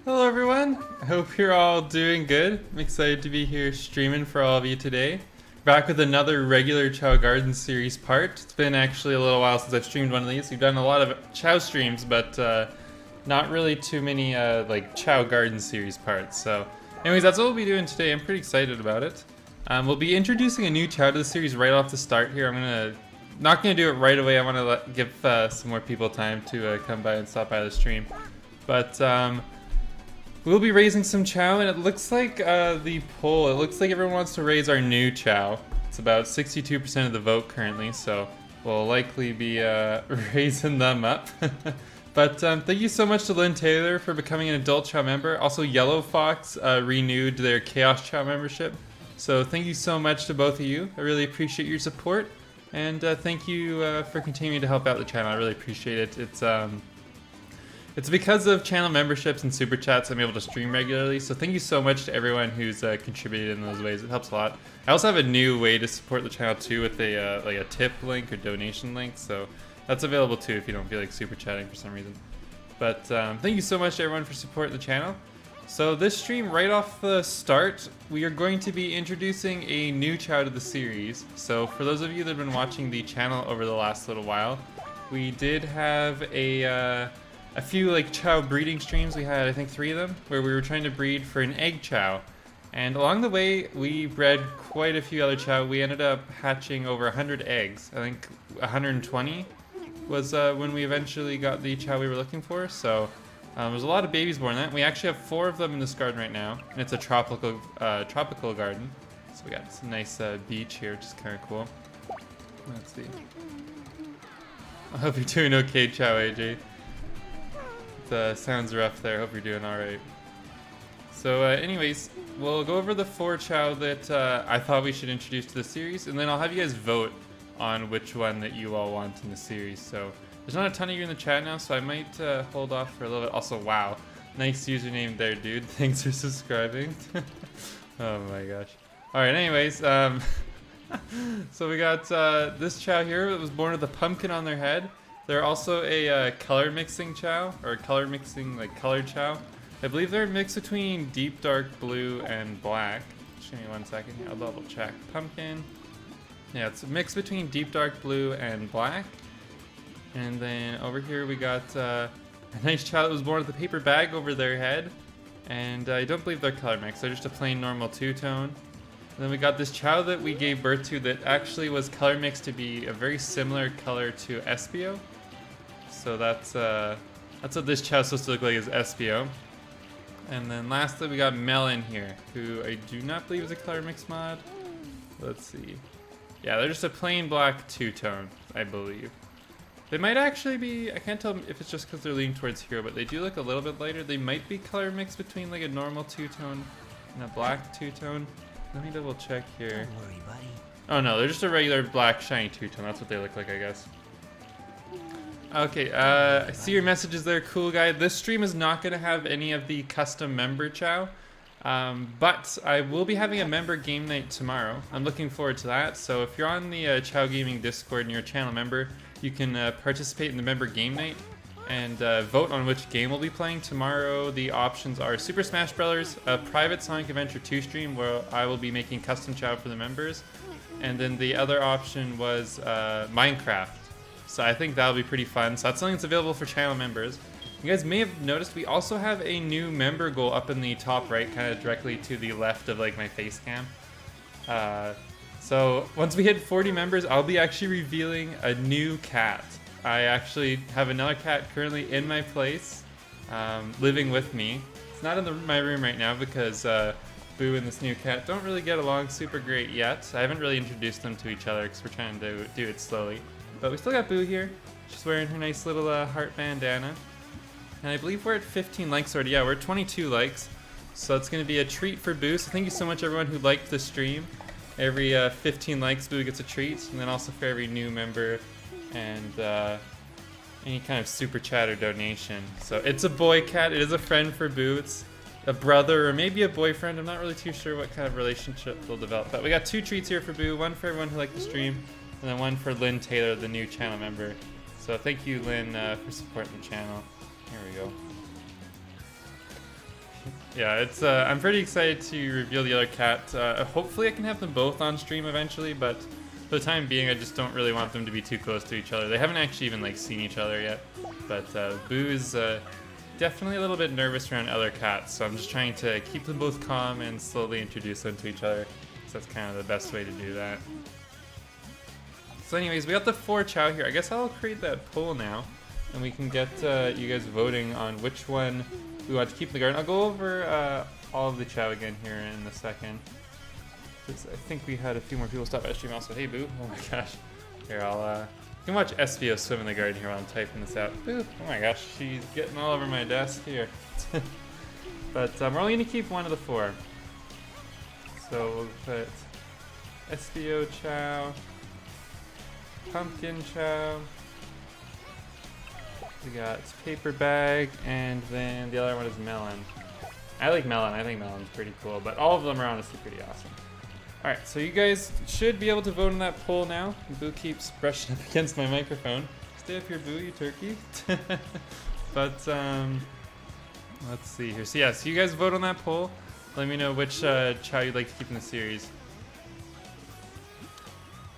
Hello everyone, I hope you're all doing good. I'm excited to be here streaming for all of you today. Back with another regular Chow Garden series part. It's been actually a little while since I've streamed one of these. We've done a lot of Chow streams, but not really too many like Chow Garden series parts. So anyways, that's what we'll be doing today. I'm pretty excited about it. We'll be introducing a new Chow to the series right off the start here. Not gonna do it right away. I want to give some more people time to come by and stop by the stream. But we'll be raising some Chow, and it looks like the poll, it looks like everyone wants to raise our new Chow. It's about 62% of the vote currently, so we'll likely be raising them up. But thank you so much to Lynn Taylor for becoming an adult Chow member. Also, Yellow Fox renewed their Chaos Chow membership. So thank you so much to both of you. I really appreciate your support, and thank you for continuing to help out the channel. I really appreciate it. It's because of channel memberships and super chats I'm able to stream regularly, so thank you so much to everyone who's contributed in those ways. It helps a lot. I also have a new way to support the channel too with a like a tip link or donation link, so that's available too if you don't feel like super chatting for some reason. But thank you so much to everyone for supporting the channel. So this stream, right off the start, we are going to be introducing a new Chow to the series. So for those of you that have been watching the channel over the last little while, we did have a few like Chow breeding streams. We had, I think, 3 of them, where we were trying to breed for an egg Chow. And along the way, we bred quite a few other Chow. We ended up hatching over 100 eggs. I think 120 was when we eventually got the Chow we were looking for. So there's a lot of babies born in that. We actually have 4 of them in this garden right now, and it's a tropical garden. So we got some nice beach here, which is kind of cool. Let's see. I hope you're doing okay, Chow AJ. Sounds rough there. Hope you're doing all right. So anyways, we'll go over the 4 Chow that I thought we should introduce to the series, and then I'll have you guys vote on which one that you all want in the series. So there's not a ton of you in the chat now, so I might hold off for a little bit. Also, wow, nice username there, dude. Thanks for subscribing. Oh my gosh. All right, anyways, so we got this Chow here that was born with a pumpkin on their head. They're also a color mixing Chow, or color mixing, like colored Chow. I believe they're a mix between deep dark blue and black. Just give me 1 second here, I'll double check. Pumpkin. Yeah, it's a mix between deep dark blue and black. And then over here we got a nice Chow that was born with a paper bag over their head. And I don't believe they're color mixed, they're just a plain normal two-tone. And then we got this Chow that we gave birth to that actually was color mixed to be a very similar color to Espio. So that's what this Chow's supposed to look like, is Espio. And then lastly we got Melon here, who I do not believe is a color mix mod. Let's see. Yeah, they're just a plain black two-tone, I believe. They might actually be, I can't tell if it's just because they're leaning towards hero, but they do look a little bit lighter. They might be color mixed between like a normal two-tone and a black two-tone. Let me double check here. Don't worry, buddy. Oh no, they're just a regular black shiny two-tone. That's what they look like, I guess. Okay, I see your messages there, cool guy. This stream is not going to have any of the custom member Chow, but I will be having a member game night tomorrow. I'm looking forward to that. So if you're on the Chow Gaming Discord and you're a channel member, you can participate in the member game night and vote on which game we'll be playing tomorrow. The options are Super Smash Bros., a private Sonic Adventure 2 stream where I will be making custom Chow for the members, and then the other option was Minecraft. So I think that'll be pretty fun. So that's something that's available for channel members. You guys may have noticed we also have a new member goal up in the top right, kind of directly to the left of like my face cam. So once we hit 40 members, I'll be actually revealing a new cat. I actually have another cat currently in my place, living with me. It's not in my room right now because Boo and this new cat don't really get along super great yet. I haven't really introduced them to each other because we're trying to do it slowly. But we still got Boo here. She's wearing her nice little heart bandana. And I believe we're at 15 likes already. Yeah, we're at 22 likes. So it's going to be a treat for Boo. So thank you so much everyone who liked the stream. Every 15 likes, Boo gets a treat. And then also for every new member and any kind of super chat or donation. So it's a boy cat. It is a friend for Boo. It's a brother or maybe a boyfriend. I'm not really too sure what kind of relationship they'll develop. But we got 2 treats here for Boo. One for everyone who liked the stream, and then one for Lynn Taylor, the new channel member. So thank you, Lynn, for supporting the channel. Here we go. Yeah, it's I'm pretty excited to reveal the other cat. Hopefully I can have them both on stream eventually, but for the time being I just don't really want them to be too close to each other. They haven't actually even like seen each other yet, but Boo is definitely a little bit nervous around other cats, so I'm just trying to keep them both calm and slowly introduce them to each other. So that's kind of the best way to do that. So anyways, we got the 4 Chow here. I guess I'll create that poll now, and we can get you guys voting on which one we want to keep in the garden. I'll go over all of the Chow again here in a second. I think we had a few more people stop by stream also. Hey Boo, oh my gosh. Here, you can watch SBO swim in the garden here while I'm typing this out. Boo, oh my gosh, she's getting all over my desk here. But we're only going to keep one of the 4. So we'll put SBO Chow, Pumpkin Chow, we got Paper Bag, and then the other one is Melon. I like Melon, I think Melon's pretty cool, but all of them are honestly pretty awesome. Alright, so you guys should be able to vote in that poll now. Boo keeps brushing up against my microphone. Stay up here, Boo, you turkey. But, let's see here. So yeah, so you guys vote on that poll. Let me know which Chow you'd like to keep in the series.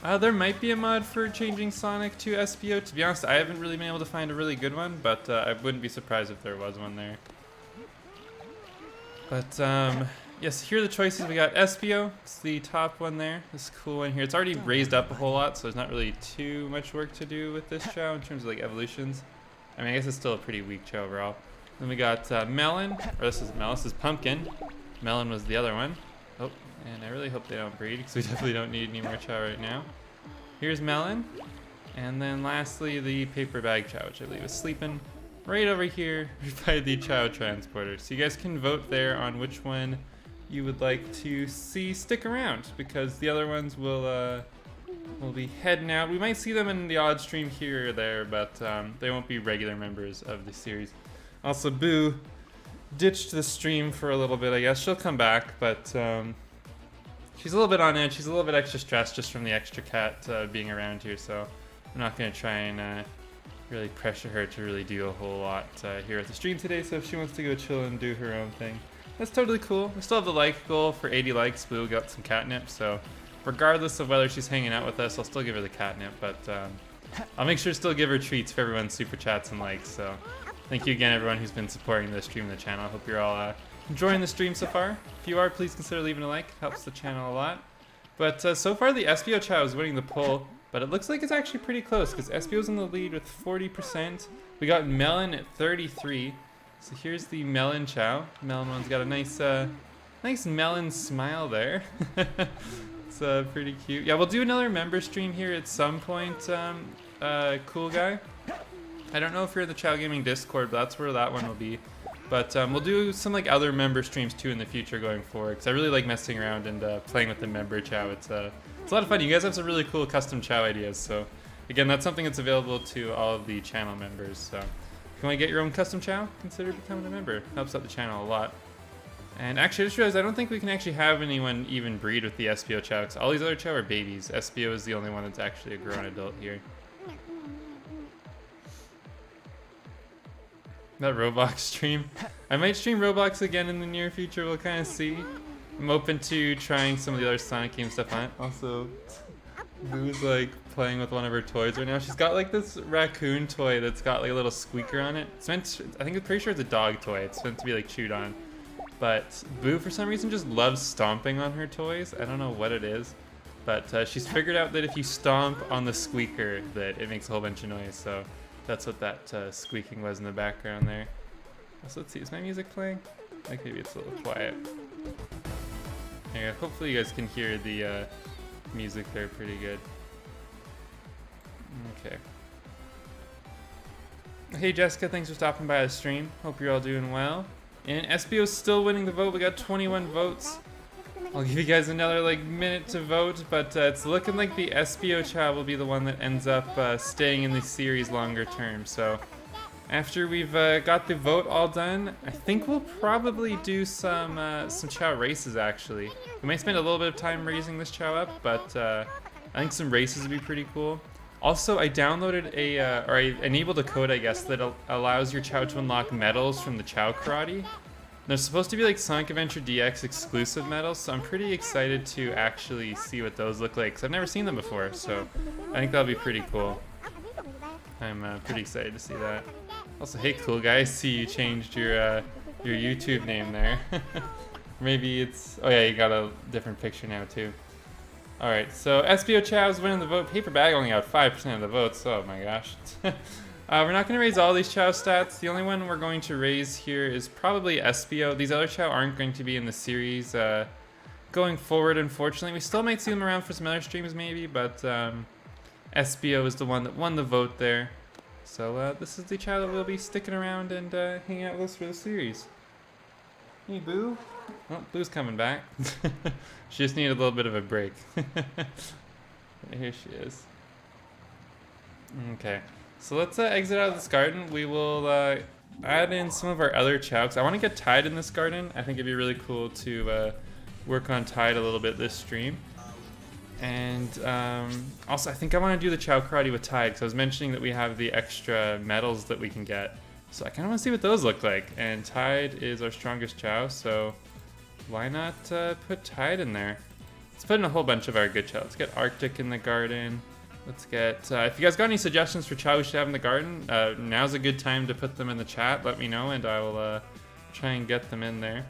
There might be a mod for changing Sonic to SBO. To be honest, I haven't really been able to find a really good one, but I wouldn't be surprised if there was one there. But yes, here are the choices. We got SBO. It's the top one there. This cool one here. It's already raised up a whole lot, so there's not really too much work to do with this Chow in terms of like evolutions. I mean, I guess it's still a pretty weak Chow overall. Then we got Melon, or this is Pumpkin. Melon was the other one. Oh, and I really hope they don't breed, because we definitely don't need any more Chow right now. Here's Melon. And then lastly, the Paper Bag Chow, which I believe is sleeping right over here by the Chow transporter. So you guys can vote there on which one you would like to see stick around, because the other ones will be heading out. We might see them in the odd stream here or there, but they won't be regular members of the series. Also, Boo ditched the stream for a little bit, I guess. She'll come back, but she's a little bit on edge. She's a little bit extra stressed just from the extra cat being around here, so I'm not going to try and really pressure her to really do a whole lot here at the stream today. So if she wants to go chill and do her own thing, that's totally cool. We still have the like goal for 80 likes. Boo got some catnip, so regardless of whether she's hanging out with us, I'll still give her the catnip, but I'll make sure to still give her treats for everyone's super chats and likes. So thank you again, everyone who's been supporting the stream and the channel. I hope you're all enjoying the stream so far. If you are, please consider leaving a like. It helps the channel a lot. But so far, the SBO Chow is winning the poll, but it looks like it's actually pretty close, because SBO's in the lead with 40%. We got Melon at 33%. So here's the Melon Chow. Melon one's got a nice melon smile there. It's pretty cute. Yeah, we'll do another member stream here at some point, cool guy. I don't know if you're in the Chow Gaming Discord, but that's where that one will be. But we'll do some like other member streams too in the future going forward, because I really like messing around and playing with the member Chow. It's a lot of fun. You guys have some really cool custom Chow ideas, so again, that's something that's available to all of the channel members. So if you want to get your own custom Chow, consider becoming a member. It helps out the channel a lot. And actually, I just realized I don't think we can actually have anyone even breed with the SBO Chow, because all these other Chow are babies. SBO is the only one that's actually a grown adult here. That Roblox stream. I might stream Roblox again in the near future, we'll kind of see. I'm open to trying some of the other Sonic game stuff on it. Also, Boo's like playing with one of her toys right now. She's got like this raccoon toy that's got like a little squeaker on it. It's meant to, I think I'm pretty sure it's a dog toy. It's meant to be like chewed on. But Boo for some reason just loves stomping on her toys. I don't know what it is. But she's figured out that if you stomp on the squeaker that it makes a whole bunch of noise. So that's what that squeaking was in the background there. So let's see, is my music playing? I think maybe it's a little quiet. Yeah, hopefully you guys can hear the music there pretty good. Okay. Hey Jessica, thanks for stopping by the stream. Hope you're all doing well. And SBO's still winning the vote. We got 21 votes. I'll give you guys another like minute to vote, but it's looking like the SBO Chow will be the one that ends up staying in the series longer term. So after we've got the vote all done, I think we'll probably do some Chow races actually. We might spend a little bit of time raising this Chow up, but I think some races would be pretty cool. Also, I downloaded or I enabled a code, I guess, that allows your Chow to unlock medals from the Chow Karate. They're supposed to be like Sonic Adventure DX exclusive medals, so I'm pretty excited to actually see what those look like, because I've never seen them before, so I think that'll be pretty cool. I'm pretty excited to see that. Also, hey cool guy, I see you changed your YouTube name there. Maybe it's... oh yeah, you got a different picture now too. Alright, so SBO Chow's winning the vote. Paper Bag only got 5% of the votes, oh my gosh. We're not going to raise all these Chow stats. The only one we're going to raise here is probably SBO. These other Chow aren't going to be in the series going forward, unfortunately. We still might see them around for some other streams maybe, but SBO is the one that won the vote there. So this is the Chow that will be sticking around and hanging out with us for the series. Hey, Boo. Oh, Boo's coming back. She just needed a little bit of a break. Here she is. Okay. So let's exit out of this garden. We will add in some of our other Chow, because I want to get Tide in this garden. I think it'd be really cool to work on Tide a little bit this stream. And also, I think I want to do the Chow Karate with Tide, because I was mentioning that we have the extra medals that we can get. So I kind of want to see what those look like. And Tide is our strongest Chow, so why not put Tide in there? Let's put in a whole bunch of our good Chow. Let's get Arctic in the garden. Let's get, if you guys got any suggestions for Chow we should have in the garden, now's a good time to put them in the chat. Let me know and I will try and get them in there.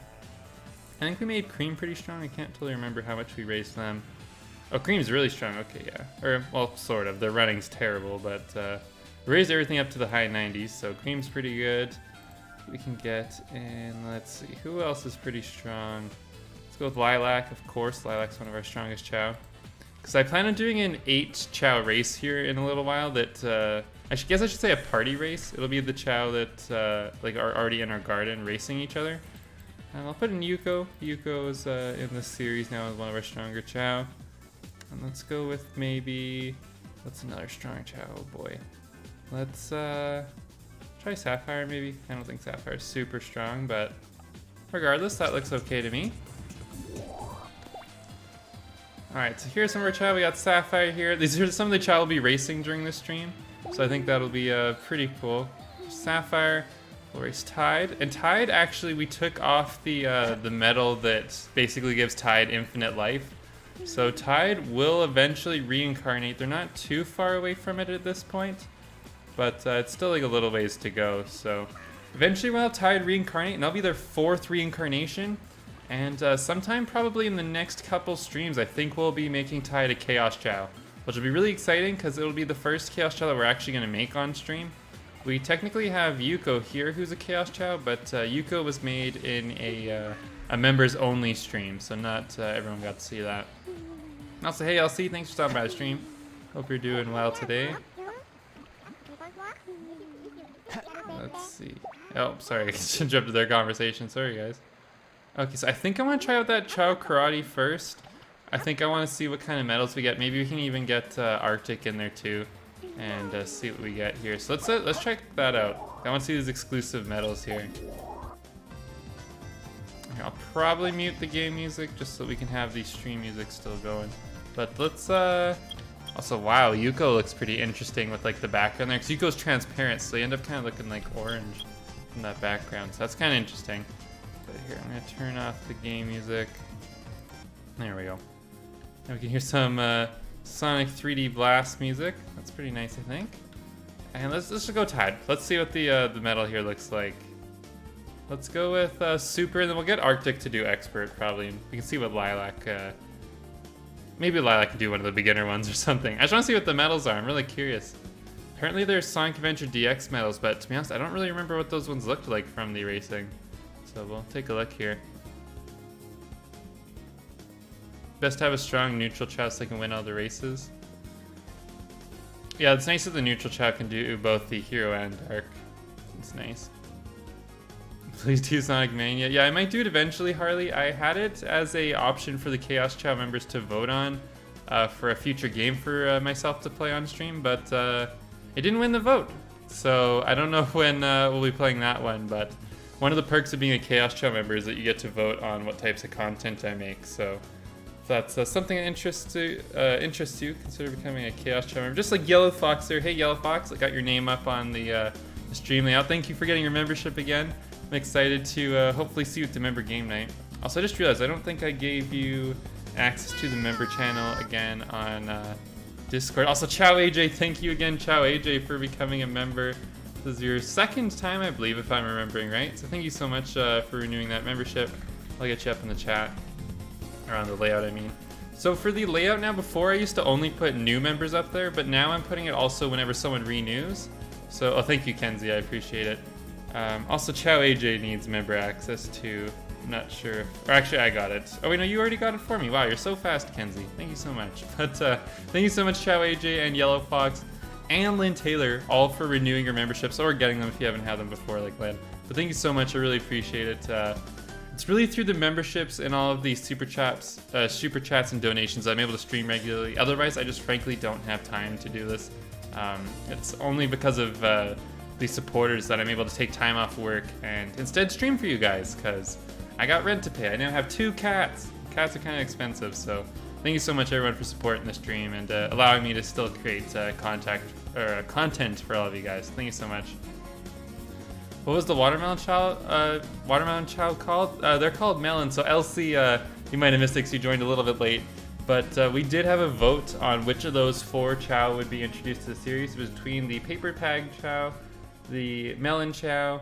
I think we made Cream pretty strong. I can't totally remember how much we raised them. Oh, Cream's really strong. Okay, yeah. Or, well, sort of. Their running's terrible, but we raised everything up to the high 90s, so Cream's pretty good. We can get in, let's see, who else is pretty strong? Let's go with Lilac, of course. Lilac's one of our strongest Chow. Because I plan on doing an 8 Chow race here in a little while that, I guess I should say a party race. It'll be the Chow that like are already in our garden racing each other. And I'll put in Yuko. Yuko is in this series now as one of our stronger Chow. And let's go with maybe, what's another strong Chow? Oh boy. Let's try Sapphire maybe. I don't think Sapphire's super strong, but regardless, that looks okay to me. Alright, so here's some of our Chow. We got Sapphire here. These are some of the Chow we'll be racing during this stream. So I think that'll be pretty cool. Sapphire, we'll race Tide. And Tide, actually, we took off the medal that basically gives Tide infinite life. So Tide will eventually reincarnate. They're not too far away from it at this point. But it's still like a little ways to go. So eventually we'll have Tide reincarnate, and that'll be their 4th reincarnation. And sometime probably in the next couple streams, I think we'll be making Tide a Chaos Chow, which will be really exciting because it'll be the first Chaos Chow that we're actually going to make on stream. We technically have Yuko here, who's a Chaos Chow, but Yuko was made in a members only stream, so not everyone got to see that. And also, hey LC, thanks for stopping by the stream. Hope you're doing well today. Let's see. Oh, sorry, I interrupted their conversation. Sorry, guys. Okay, so I think I want to try out that Chow Karate first. I think I want to see what kind of medals we get. Maybe we can even get Arctic in there too, and see what we get here. So let's check that out. I want to see these exclusive medals here. Okay, I'll probably mute the game music just so we can have the stream music still going. But let's also, wow, Yuko looks pretty interesting with like the background there, because Yuko's transparent, so they end up kind of looking like orange in that background. So that's kind of interesting. But here, I'm gonna turn off the game music. There we go. Now we can hear some Sonic 3D Blast music. That's pretty nice, I think. And let's just go Tide. Let's see what the medal here looks like. Let's go with Super, and then we'll get Arctic to do Expert probably. We can see what Lilac. Maybe Lilac can do one of the beginner ones or something. I just want to see what the medals are. I'm really curious. Apparently there's Sonic Adventure DX medals, but to be honest, I don't really remember what those ones looked like from the racing. So we'll take a look here. Best to have a strong neutral Chow so they can win all the races. Yeah, it's nice that the neutral Chow can do both the Hero and Dark. It's nice. Please do Sonic Mania. Yeah, I might do it eventually, Harley. I had it as a option for the Chaos Chow members to vote on for a future game for myself to play on stream, but it didn't win the vote. So I don't know when we'll be playing that one, but one of the perks of being a Chaos Chow member is that you get to vote on what types of content I make. So if that's something that interests you, consider becoming a Chaos Chow member. Just like Yellow Fox there. Hey, Yellow Fox, I got your name up on the stream layout. Thank you for getting your membership again. I'm excited to hopefully see you at the member game night. Also, I just realized I don't think I gave you access to the member channel again on Discord. Also, Chow AJ, thank you again, Chow AJ, for becoming a member. This is your second time, I believe, if I'm remembering right. So thank you so much for renewing that membership. I'll get you up in the chat, or on the layout, I mean. So for the layout now, before I used to only put new members up there, but now I'm putting it also whenever someone renews. So, thank you, Kenzie, I appreciate it. Also, Chow AJ needs member access too. I'm not sure, or actually I got it. Oh wait, no, you already got it for me. Wow, you're so fast, Kenzie. Thank you so much. But thank you so much, Chow AJ and Yellow Fox and Lynn Taylor, all for renewing your memberships or getting them if you haven't had them before, like Lynn. But thank you so much, I really appreciate it. It's really through the memberships and all of these super chats and donations I'm able to stream regularly. Otherwise, I just frankly don't have time to do this. It's only because of these supporters that I'm able to take time off work and instead stream for you guys, because I got rent to pay. I now have 2 cats. Cats are kind of expensive, so thank you so much everyone for supporting the stream and allowing me to still create content for all of you guys. Thank you so much. What was the watermelon child called? They're called melon. So Elsie, you might have missed it because you joined a little bit late. But we did have a vote on which of those 4 Chow would be introduced to the series. It was between the paper tag Chow, the melon Chow,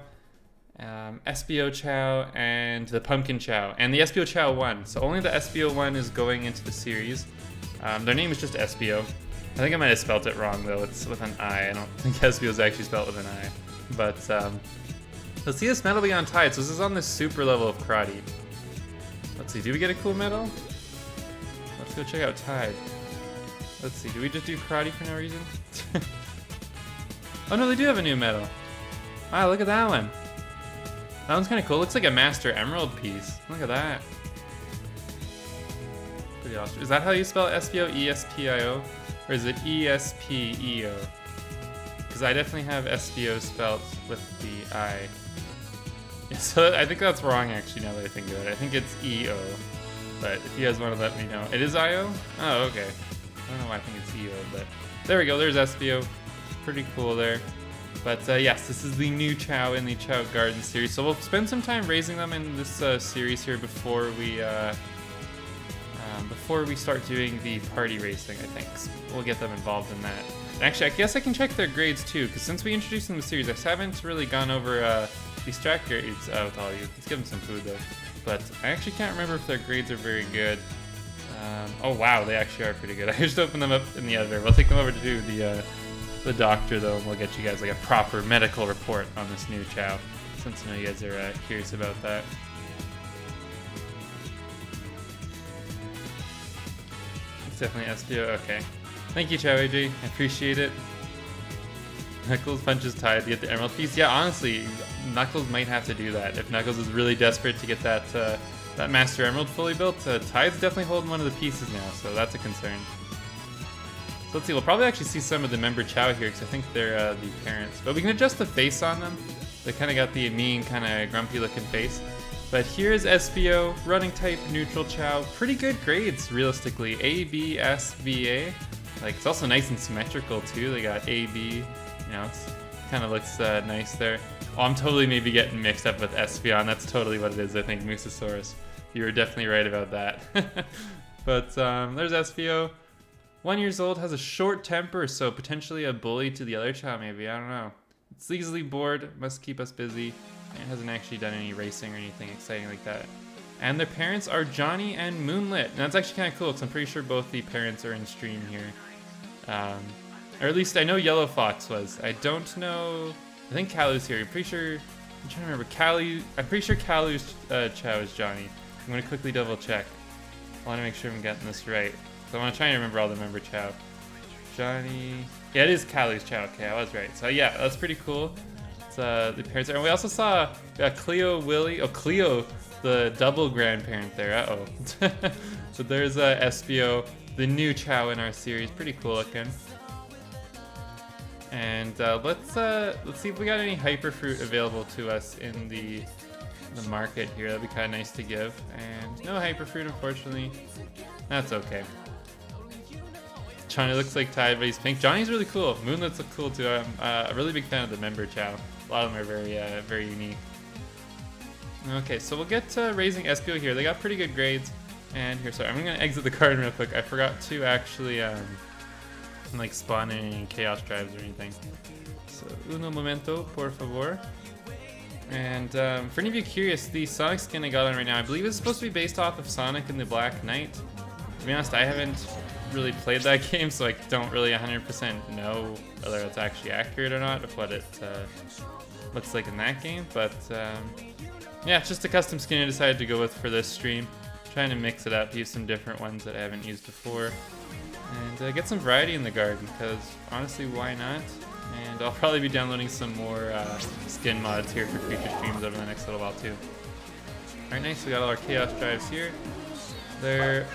SBO Chow, and the pumpkin Chow. And the SBO Chow won. So only the SBO one is going into the series. Their name is just SBO. I think I might have spelt it wrong though. It's with an I. I don't think SBO is actually spelled with an I. But let's see this medal we got on Tide. So this is on the super level of karate. Let's see, do we get a cool medal? Let's go check out Tide. Let's see, do we just do karate for no reason? Oh no, they do have a new medal. Wow, look at that one. That one's kind of cool. Looks like a Master Emerald piece. Look at that. Pretty awesome. Is that how you spell SPO? E-S-P-I-O? Or is it E-S-P-E-O? Because I definitely have SPO spelled with the I. Yeah, so I think that's wrong actually now that I think about it. I think it's E-O. But if you guys want to let me know. It is I-O? Oh, okay. I don't know why I think it's E-O, but there we go. There's SPO. Pretty cool there. But yes, this is the new Chow in the Chow Garden series. So we'll spend some time raising them in this series here before we start doing the party racing, I think. So we'll get them involved in that. Actually, I guess I can check their grades too, because since we introduced them to the series, I haven't really gone over these track grades with all of you. Let's give them some food though. But I actually can't remember if their grades are very good. Oh wow, they actually are pretty good. I just opened them up in the editor. We'll take them over to do the doctor though, and we'll get you guys like a proper medical report on this new Chow, since I know you guys are curious about that. It's definitely SPO, okay. Thank you, Chow AJ, I appreciate it. Knuckles punches Tide to get the emerald piece. Yeah, honestly, Knuckles might have to do that. If Knuckles is really desperate to get that Master Emerald fully built, Tide's definitely holding one of the pieces now, so that's a concern. So let's see, we'll probably actually see some of the member Chow here, because I think they're the parents. But we can adjust the face on them. They kind of got the mean, kind of grumpy looking face. But here's SBO, running type, neutral Chow. Pretty good grades, realistically. A, B, S, V, A. Like, it's also nice and symmetrical, too. They got A, B, you know, it's kind of looks nice there. Oh, I'm totally maybe getting mixed up with Espeon. That's totally what it is, I think, Mosasaurus. You were definitely right about that. But there's SBO. 1 year old, has a short temper, so potentially a bully to the other Chow, maybe. I don't know. It's easily bored, must keep us busy, and hasn't actually done any racing or anything exciting like that. And their parents are Johnny and Moonlit. And that's actually kind of cool, because I'm pretty sure both the parents are in stream here. Or at least I know Yellow Fox was. I don't know. I think Kalu's here. I'm pretty sure. I'm trying to remember. I'm pretty sure Kalu's Chow is Johnny. I'm going to quickly double check. I want to make sure I'm getting this right. So I want to try and remember all the member Chow. Johnny. Yeah, it is Kalu's Chow. Okay, I was right. So yeah, that's pretty cool. It's, the parents are. And we also saw Cleo, Willie. Oh, Cleo, the double grandparent there. Uh-oh. So there's SBO, the new Chow in our series. Pretty cool looking. And let's see if we got any hyperfruit available to us in the market here. That'd be kind of nice to give. And no hyperfruit, unfortunately. That's okay. Johnny looks like Tide, but he's pink. Johnny's really cool. Moonlets look cool too. I'm a really big fan of the member Chow. A lot of them are very, very unique. Okay, so we'll get to raising SPO here. They got pretty good grades. And here, sorry, I'm gonna exit the garden real quick. I forgot to actually like spawn any chaos drives or anything. So uno momento, por favor. And for any of you curious, the Sonic skin I got on right now, I believe it's supposed to be based off of Sonic and the Black Knight. To be honest, I haven't really played that game, so I don't really 100% know whether it's actually accurate or not of what it looks like in that game. But yeah, it's just a custom skin I decided to go with for this stream. Trying to mix it up, use some different ones that I haven't used before, and get some variety in the garden, because honestly, why not? And I'll probably be downloading some more skin mods here for future streams over the next little while too. Alright, nice, we got all our chaos drives here. They are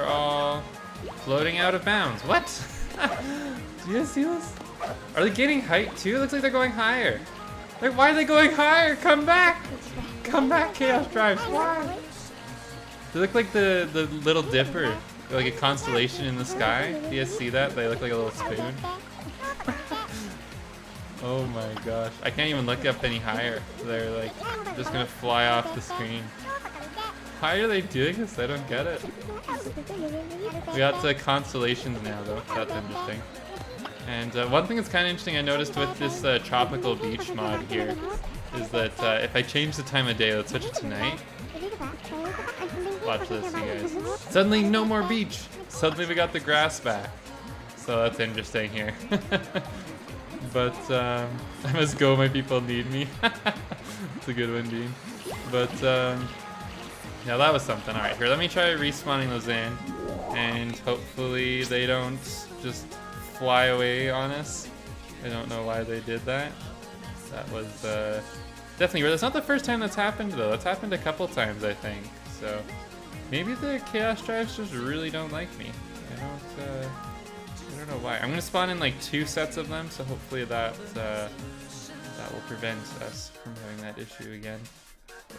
all floating out of bounds. What? Do you guys see this? Are they gaining height too? It looks like they're going higher. Like, why are they going higher? Come back! Come back, chaos drives, why? They look like the Little Dipper, like a constellation in the sky. Do you guys see that? They look like a little spoon. Oh my gosh. I can't even look up any higher. They're like just gonna fly off the screen. Why are they doing this? I don't get it. We got the constellations now though. That's interesting. And one thing that's kind of interesting I noticed with this tropical beach mod here is that if I change the time of day, let's switch it to night. Watch this, you guys. Suddenly, no more beach. Suddenly, we got the grass back. So that's interesting here. But I must go. My people need me. It's a good one, Dean. But yeah, that was something. All right, here. Let me try respawning those in, and hopefully they don't just fly away on us. I don't know why they did that. That was definitely weird. That's not the first time that's happened though. That's happened a couple times, I think. So maybe the chaos drives just really don't like me. I don't know why. I'm gonna spawn in like 2 sets of them, so hopefully that will prevent us from having that issue again.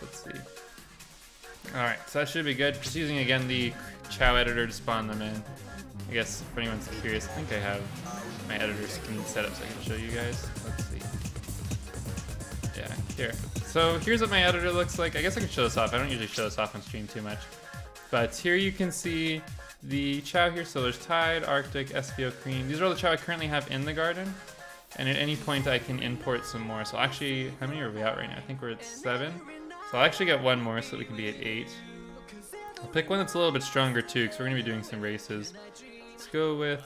Let's see. All right, so that should be good. Just using again the Chow editor to spawn them in. I guess if anyone's curious, I think I have my editor skin set up so I can show you guys. Let's see. Yeah, here. So here's what my editor looks like. I guess I can show this off. I don't usually show this off on stream too much. But here you can see the Chow here. So there's Tide, Arctic, SPO Cream. These are all the Chow I currently have in the garden. And at any point I can import some more. So actually, how many are we at right now? I think we're at 7. So I'll actually get one more so that we can be at 8. I'll pick one that's a little bit stronger too, because we're going to be doing some races. Let's go with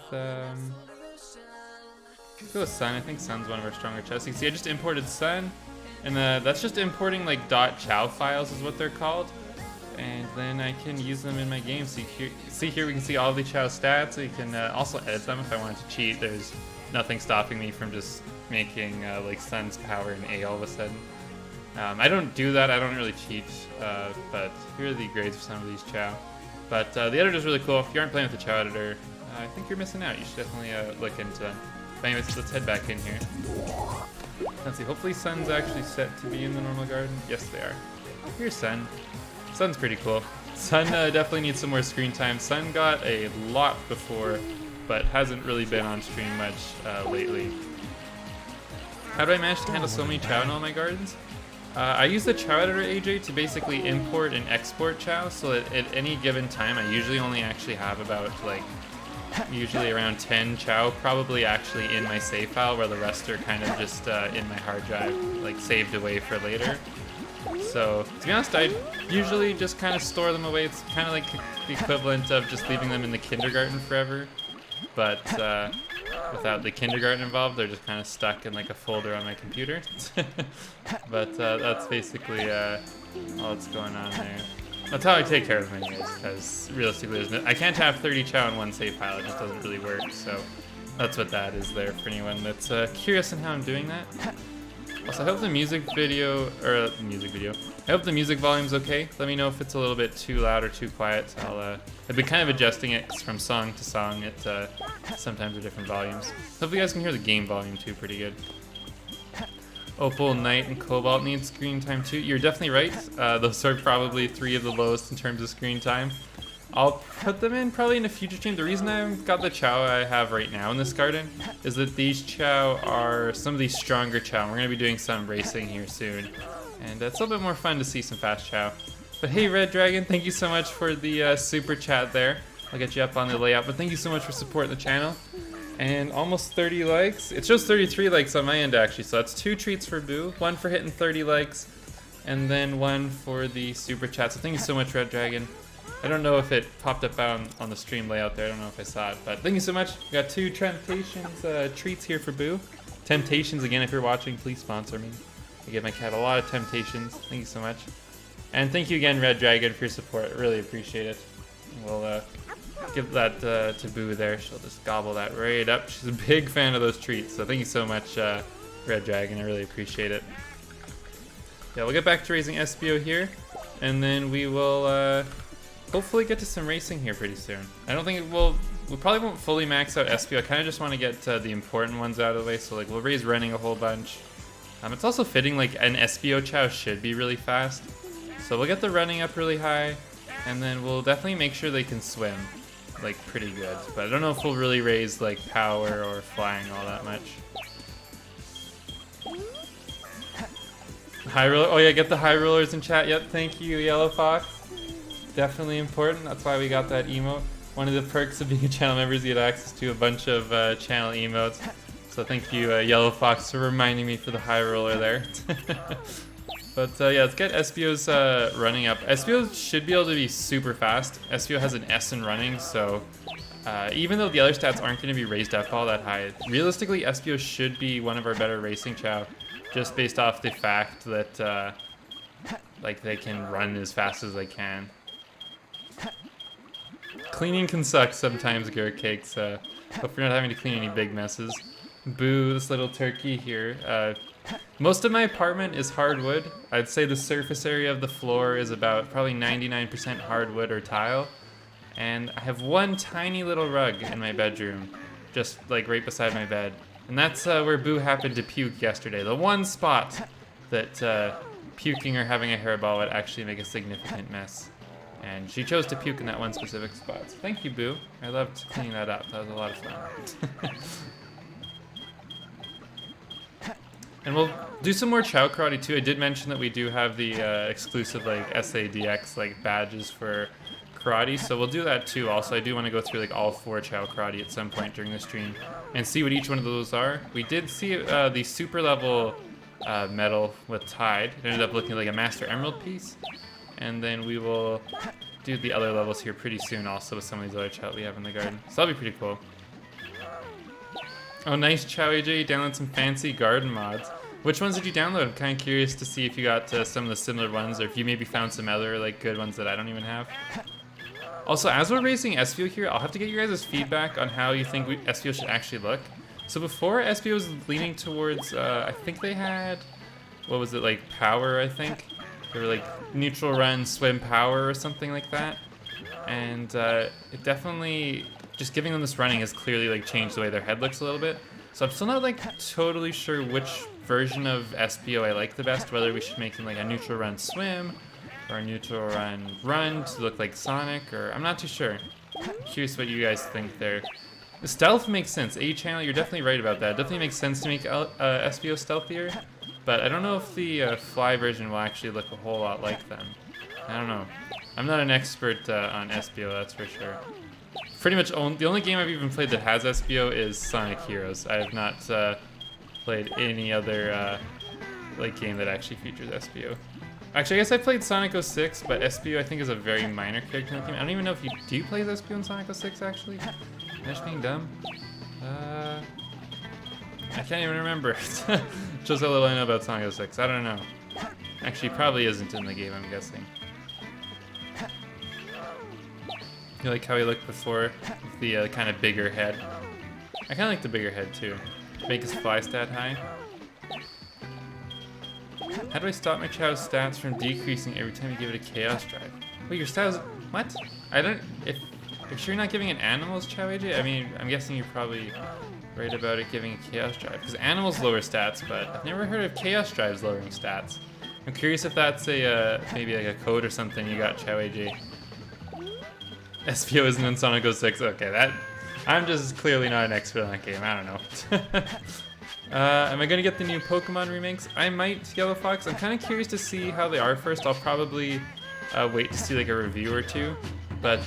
Sun. I think Sun's one of our stronger chests. You can see I just imported Sun. And that's just importing like .chow files is what they're called. And then I can use them in my game. So here we can see all the Chow stats. So you can also edit them if I wanted to cheat. There's nothing stopping me from just making like Sun's power an A all of a sudden. I don't do that. I don't really cheat. But here are the grades for some of these Chow. But the editor's really cool. If you aren't playing with the Chow editor, I think you're missing out. You should definitely look into them. But anyways, let's head back in here. Let's see, hopefully Sun's actually set to be in the normal garden. Yes, they are. Here's Sun. Sun's pretty cool. Sun definitely needs some more screen time. Sun got a lot before, but hasn't really been on stream much lately. How do I manage to handle so many Chow in all my gardens? I use the Chow editor, AJ, to basically import and export Chow, so that at any given time I usually only actually have about like usually around 10 Chow probably actually in my save file, where the rest are kind of just in my hard drive, like saved away for later. So to be honest, I usually just kind of store them away. It's kind of like the equivalent of just leaving them in the kindergarten forever, but without the kindergarten involved, they're just kind of stuck in like a folder on my computer. But that's basically all that's going on there. That's how I take care of them anyways, because realistically I can't have 30 Chow in one save file. It just doesn't really work. So that's what that is there for anyone that's curious on how I'm doing that. Also, I hope the music video, I hope the music volume's okay. Let me know if it's a little bit too loud or too quiet. I've been kind of adjusting it, 'cause from song to song, it sometimes are different volumes. Hopefully you guys can hear the game volume too pretty good. Opal, Knight, and Cobalt need screen time too. You're definitely right. Those are probably 3 of the lowest in terms of screen time. I'll put them in probably in a future stream. The reason I've got the Chow I have right now in this garden is that these Chow are some of these stronger Chow. We're going to be doing some racing here soon. And it's a little bit more fun to see some fast Chow. But hey, Red Dragon, thank you so much for the super chat there. I'll get you up on the layout, but thank you so much for supporting the channel. And almost 30 likes. It shows 33 likes on my end, actually, so that's 2 treats for Boo. 1 for hitting 30 likes, and then 1 for the super chat. So thank you so much, Red Dragon. I don't know if it popped up on the stream layout there. I don't know if I saw it, but thank you so much. We got 2 Temptations treats here for Boo. Temptations, again, if you're watching, please sponsor me. I give my cat a lot of Temptations. Thank you so much. And thank you again, Red Dragon, for your support. I really appreciate it. We'll give that to Boo there. She'll just gobble that right up. She's a big fan of those treats, so thank you so much, Red Dragon. I really appreciate it. Yeah, we'll get back to raising SBO here, and then we will hopefully get to some racing here pretty soon. I don't think we probably won't fully max out SBO. I kind of just want to get the important ones out of the way, so like we'll raise running a whole bunch. It's also fitting, like an SBO Chow should be really fast. So we'll get the running up really high, and then we'll definitely make sure they can swim, like, pretty good. But I don't know if we'll really raise, like, power or flying all that much. High roller, oh yeah, get the high rollers in chat. Yep, thank you, Yellow Fox. Definitely important, that's why we got that emote. One of the perks of being a channel member is you get access to a bunch of channel emotes. So thank you, Yellow Fox, for reminding me for the high roller there. But yeah, let's get SBO's running up. SBO should be able to be super fast. SBO has an S in running, so even though the other stats aren't going to be raised up all that high, realistically SBO should be one of our better racing Chow, just based off the fact that like they can run as fast as they can. Cleaning can suck sometimes, Garrett Cakes. Hope you're not having to clean any big messes. Boo, this little turkey here. Most of my apartment is hardwood. I'd say the surface area of the floor is about probably 99% hardwood or tile. And I have one tiny little rug in my bedroom, just like right beside my bed. And that's where Boo happened to puke yesterday. The one spot that puking or having a hairball would actually make a significant mess. And she chose to puke in that one specific spot. So thank you, Boo. I loved cleaning that up. That was a lot of fun. And we'll do some more Chow Karate too. I did mention that we do have the exclusive like SADX like badges for karate, so we'll do that too. Also, I do want to go through like all 4 Chow Karate at some point during the stream and see what each one of those are. We did see the super level medal with Tide. It ended up looking like a Master Emerald piece, and then we will do the other levels here pretty soon also with some of these other Chow we have in the garden. So that'll be pretty cool. Oh, nice, Chow AJ. You downloaded some fancy garden mods. Which ones did you download? I'm kind of curious to see if you got some of the similar ones, or if you maybe found some other like good ones that I don't even have. Also, as we're racing SBO here, I'll have to get you guys' feedback on how you think SBO should actually look. So before, SBO was leaning towards, I think they had, what was it, like power, I think? They were like neutral run, swim power, or something like that. And it definitely, just giving them this running has clearly like changed the way their head looks a little bit. So I'm still not like totally sure which version of SBO I like the best, whether we should make them like a neutral run swim or a neutral run to look like Sonic, or I'm not too sure. I'm curious what you guys think there. The stealth makes sense. A-channel, you're definitely right about that. It definitely makes sense to make SBO stealthier, but I don't know if the fly version will actually look a whole lot like them. I don't know. I'm not an expert on SBO, that's for sure. Pretty much the only game I've even played that has SBO is Sonic Heroes. I have not played any other like game that actually features SBO. Actually, I guess I played Sonic 06, but SBO I think is a very minor character in the game. I don't even know if you do play as SBO in Sonic 06 actually. Am I just being dumb? I can't even remember. Shows how little I know about Sonic 06. I don't know. Actually, probably isn't in the game, I'm guessing. You like how he looked before with the kind of bigger head? I kind of like the bigger head too. Make his fly stat high. How do I stop my Chow's stats from decreasing every time you give it a Chaos Drive? Wait, your stats... What? I don't... If you're sure you're not giving it animals, Chow AJ? I mean, I'm guessing you're probably right about it giving a Chaos Drive. Because animals lower stats, but I've never heard of Chaos Drives lowering stats. I'm curious if that's a maybe like a code or something you got, Chow AJ. SBO isn't in Sonic 06. Okay, that... I'm just clearly not an expert on that game. I don't know. Am I gonna get the new Pokemon remakes? I might, Yellow Fox. I'm kind of curious to see how they are first. I'll probably wait to see like a review or two. But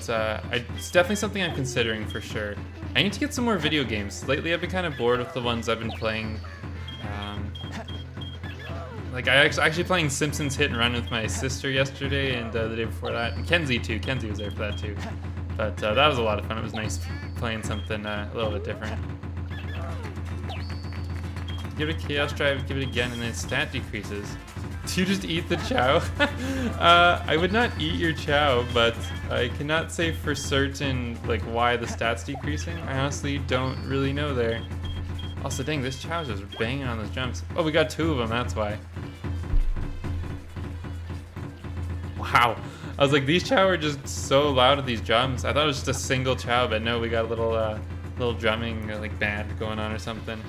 it's definitely something I'm considering for sure. I need to get some more video games. Lately I've been kind of bored with the ones I've been playing. Like I actually playing Simpsons Hit and Run with my sister yesterday and the day before that. And Kenzie too. Kenzie was there for that too. But that was a lot of fun. It was nice playing something a little bit different. Give it a Chaos Drive, give it again, and then stat decreases. Do you just eat the Chow? I would not eat your Chow, but I cannot say for certain like why the stats decreasing. I honestly don't really know there. Also, dang, this Chow's just banging on those jumps. Oh, we got 2 of them, that's why. Wow. I was like, these Chow are just so loud at these jumps. I thought it was just a single Chow, but no, we got a little drumming like band going on or something.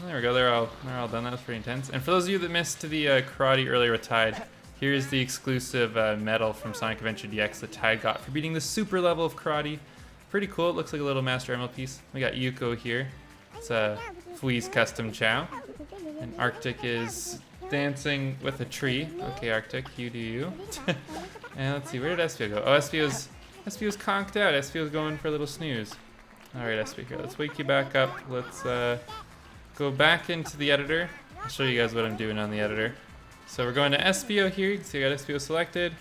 There we go, they're all done. That was pretty intense. And for those of you that missed the karate earlier with Tide, here's the exclusive medal from Sonic Adventure DX that Tide got for beating the super level of karate. Pretty cool. It looks like a little Master Emerald piece. We got Yuko here. It's a Flea's custom Chow. And Arctic is dancing with a tree. Okay, Arctic, you do you. And let's see, where did Espio go? Oh, Espio's conked out. Espio's going for a little snooze. All right, Espio, here. Let's wake you back up. Let's go back into the editor. I'll show you guys what I'm doing on the editor. So we're going to Espio here. You can see I got Espio selected.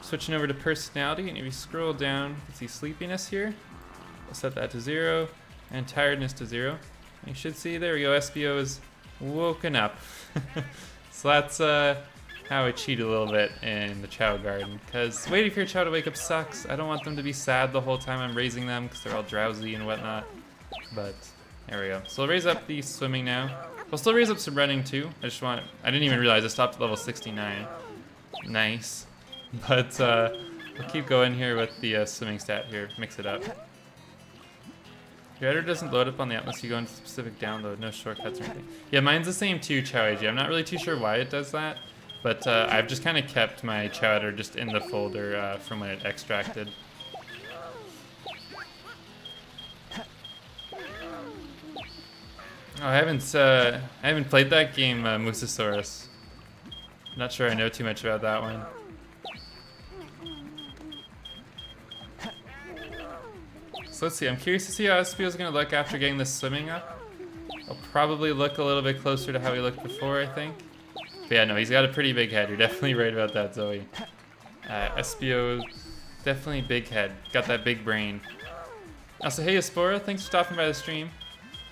Switching over to personality, and if you scroll down, you can see sleepiness here. I'll set that to 0, and tiredness to 0. You should see, there we go, Espio is woken up. So that's how I cheat a little bit in the Chow garden, because waiting for your Chow to wake up sucks. I don't want them to be sad the whole time I'm raising them, because they're all drowsy and whatnot. But there we go. So I'll raise up the swimming now. I'll still raise up some running too. I didn't even realize I stopped at level 69. Nice. But we'll keep going here with the swimming stat here. Mix it up. Your editor doesn't load up on the app unless you go into specific download. No shortcuts or anything. Yeah, mine's the same too, Chow AG. I'm not really too sure why it does that. But I've just kind of kept my Chow editor just in the folder from when it extracted. Oh, I haven't played that game, Mosasaurus. Not sure I know too much about that one. So let's see, I'm curious to see how Espio's gonna look after getting this swimming up. I'll probably look a little bit closer to how he looked before, I think. But yeah, no, he's got a pretty big head. You're definitely right about that, Zoe. Espio, definitely big head. Got that big brain. Also, hey Aspora, thanks for stopping by the stream.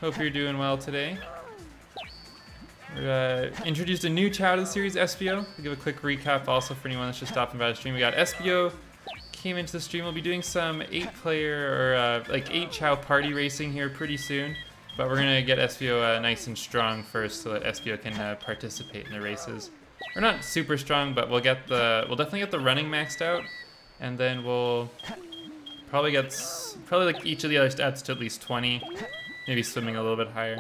Hope you're doing well today. We introduced a new Chow to the series, Espio. We'll give a quick recap also for anyone that's just stopping by the stream. We got Espio came into the stream. We'll be doing some 8-player or like 8 Chow party racing here pretty soon. But we're gonna get Espio nice and strong first so that Espio can participate in the races. We're not super strong, but we'll definitely get the running maxed out, and then we'll probably like each of the other stats to at least 20. Maybe swimming a little bit higher.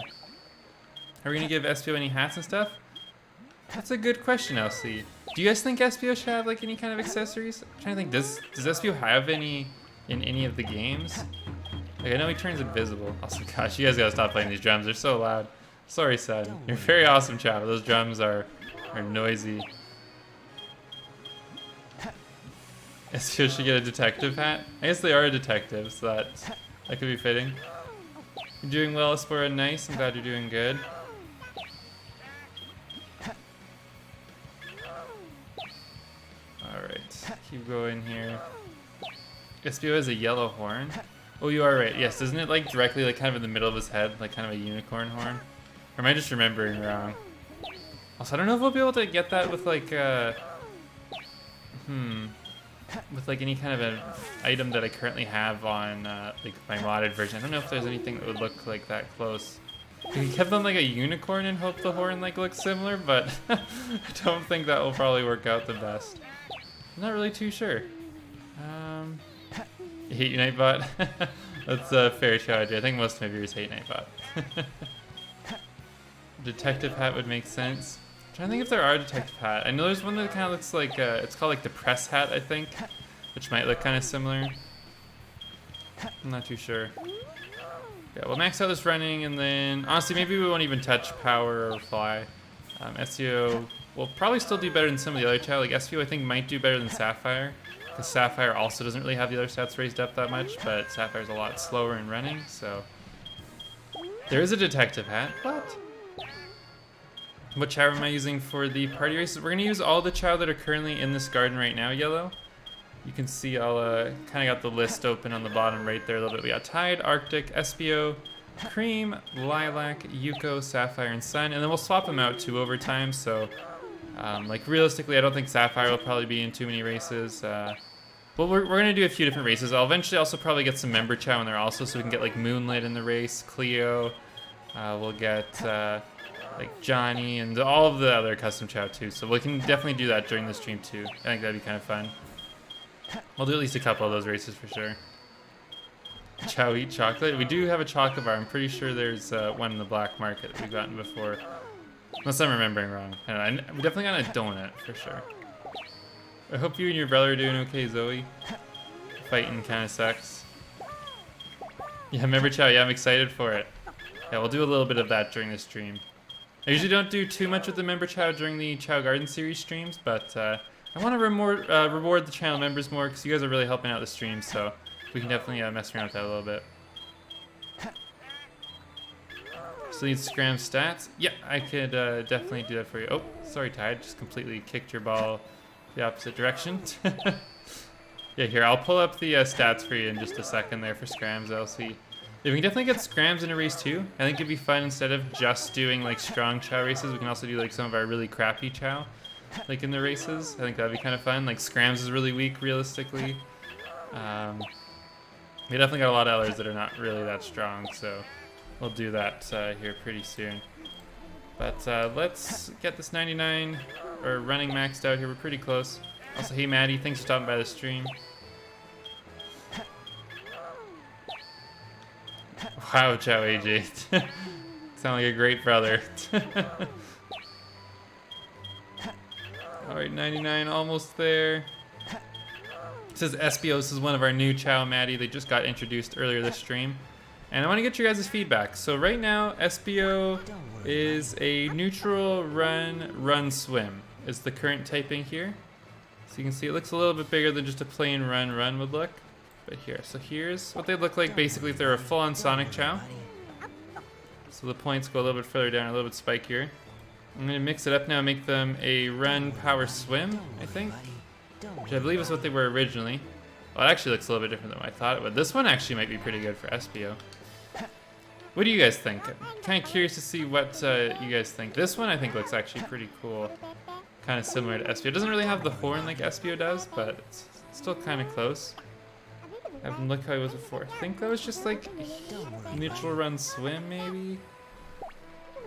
Are we gonna give Espio any hats and stuff? That's a good question, LC. Do you guys think Espio should have like any kind of accessories? I'm trying to think, does Espio have any in any of the games? Like I know he turns invisible. Also, gosh, you guys gotta stop playing these drums. They're so loud. Sorry, son. You're very awesome, Chow. Those drums are noisy. Espio should get a detective hat. I guess they are a detective, so that could be fitting. You're doing well, Aspora. Nice. I'm glad you're doing good. Alright, keep going here. Espio has a yellow horn. Oh, you are right. Yes, isn't it like directly like kind of in the middle of his head, like kind of a unicorn horn? Or am I just remembering wrong? Also, I don't know if we'll be able to get that with like with like any kind of an item that I currently have on like my modded version. I don't know if there's anything that would look like that close. We kept on like a unicorn and hope the horn like looks similar, but I don't think that will probably work out the best. I'm not really too sure. You hate Nightbot? That's a fair charge. I think most of my viewers hate Nightbot. Detective hat would make sense. I'm trying to think if there are a detective hat. I know there's one that kind of looks like, it's called like the press hat, I think, which might look kind of similar. I'm not too sure. Yeah, we'll max out this running, and then honestly, maybe we won't even touch power or fly. SEO will probably still do better than some of the other Chow. Like SEO, I think might do better than Sapphire, because Sapphire also doesn't really have the other stats raised up that much, but Sapphire's a lot slower in running. So there is a detective hat. What Chow am I using for the party races? We're gonna use all the Chow that are currently in this garden right now, Yellow. You can see I'll kind of got the list open on the bottom right there a little bit. We got Tide, Arctic, SBO, Cream, Lilac, Yuko, Sapphire, and Sun, and then we'll swap them out too over time. So, like realistically, I don't think Sapphire will probably be in too many races. Well, we're gonna do a few different races. I'll eventually also probably get some member Chow in there also, so we can get like Moonlit in the race, Cleo. We'll get like Johnny and all of the other custom Chow too. So we can definitely do that during the stream too. I think that'd be kind of fun. We'll do at least a couple of those races for sure. Chow eat chocolate. We do have a chocolate bar. I'm pretty sure there's one in the black market that we've gotten before. Unless I'm remembering wrong. I don't know. We definitely got a donut for sure. I hope you and your brother are doing okay, Zoe. Fighting kind of sucks. Yeah, remember Chow? Yeah, I'm excited for it. Yeah, we'll do a little bit of that during the stream. I usually don't do too much with the member Chow during the Chow Garden series streams, but I want to reward the channel members more because you guys are really helping out the stream, so we can definitely mess around with that a little bit. So need Scram stats. Yeah, I could definitely do that for you. Oh, sorry, Tide. Just completely kicked your ball the opposite direction. Yeah, here, I'll pull up the stats for you in just a second there for Scrams, LC. Yeah, we can definitely get Scrams in a race too. I think it'd be fun instead of just doing like strong Chow races. We can also do like some of our really crappy Chow. Like in the races, I think that'd be kind of fun. Like Scrams is really weak realistically. We definitely got a lot of others that are not really that strong, so we'll do that here pretty soon. But let's get this 99 or running maxed out here. We're pretty close. Also, hey Maddie, thanks for stopping by the stream. Wow, Chow AJ. Sound like a great brother. Alright, 99, almost there. It says SBO, this is one of our new Chow, Maddie. They just got introduced earlier this stream. And I want to get your guys' feedback. So right now, SBO is a neutral run, swim is the current typing here. So you can see it looks a little bit bigger than just a plain run would look. But here, so here's what they look like basically if they're a full-on Sonic Chow. So the points go a little bit further down, a little bit spikier. I'm going to mix it up now and make them a run, power, swim, I think. Which I believe is what they were originally. Well, it actually looks a little bit different than what I thought it would. This one actually might be pretty good for SBO. What do you guys think? I'm kind of curious to see what you guys think. This one I think looks actually pretty cool. Kind of similar to SBO. It doesn't really have the horn like SBO does, but it's still kind of close. I haven't looked how it was before. I think that was just like neutral run swim maybe?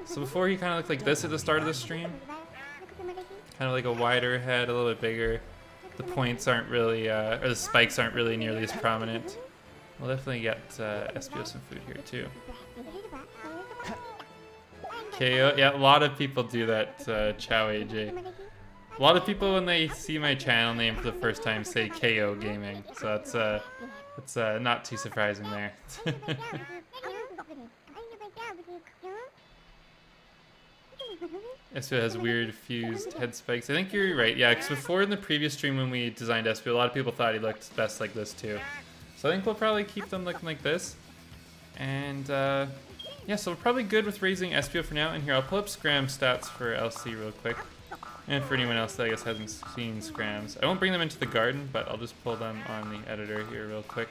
So before he kind of looked like this at the start of the stream. Kind of like a wider head, a little bit bigger. The points aren't really, or the spikes aren't really nearly as prominent. We'll definitely get SBO some food here too. KO, yeah, a lot of people do that, Chow AJ. A lot of people when they see my channel name for the first time say KO Gaming, so that's not too surprising there. SBO has weird fused head spikes. I think you're right, yeah, because before in the previous stream when we designed SBO, a lot of people thought he looked best like this too. So I think we'll probably keep them looking like this. And yeah, so we're probably good with raising SBO for now. And here, I'll pull up Scram stats for LC real quick. And for anyone else that I guess hasn't seen Scrams. I won't bring them into the garden, but I'll just pull them on the editor here real quick.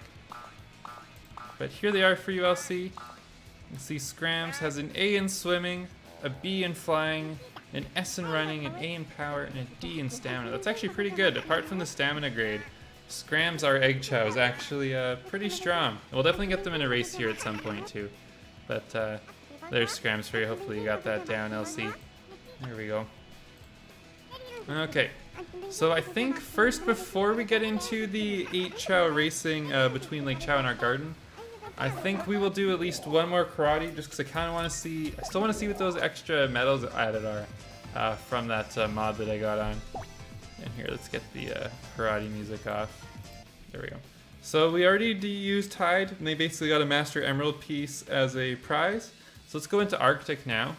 But here they are for you, LC. You can see Scrams has an A in swimming, a B in flying, an S in running, an A in power, and a D in stamina. That's actually pretty good. Apart from the stamina grade, Scrams, our egg Chow, is actually pretty strong. We'll definitely get them in a race here at some point too. But there's Scrams for you. Hopefully you got that down, LC. There we go. Okay, so I think first before we get into the 8 Chow racing between Lake Chow and our garden, I think we will do at least one more karate just because I kind of want to see, I still want to see what those extra medals added are from that mod that I got on. And here, let's get the karate music off. There we go. So we already used Tide, and they basically got a Master Emerald piece as a prize. So let's go into Arctic now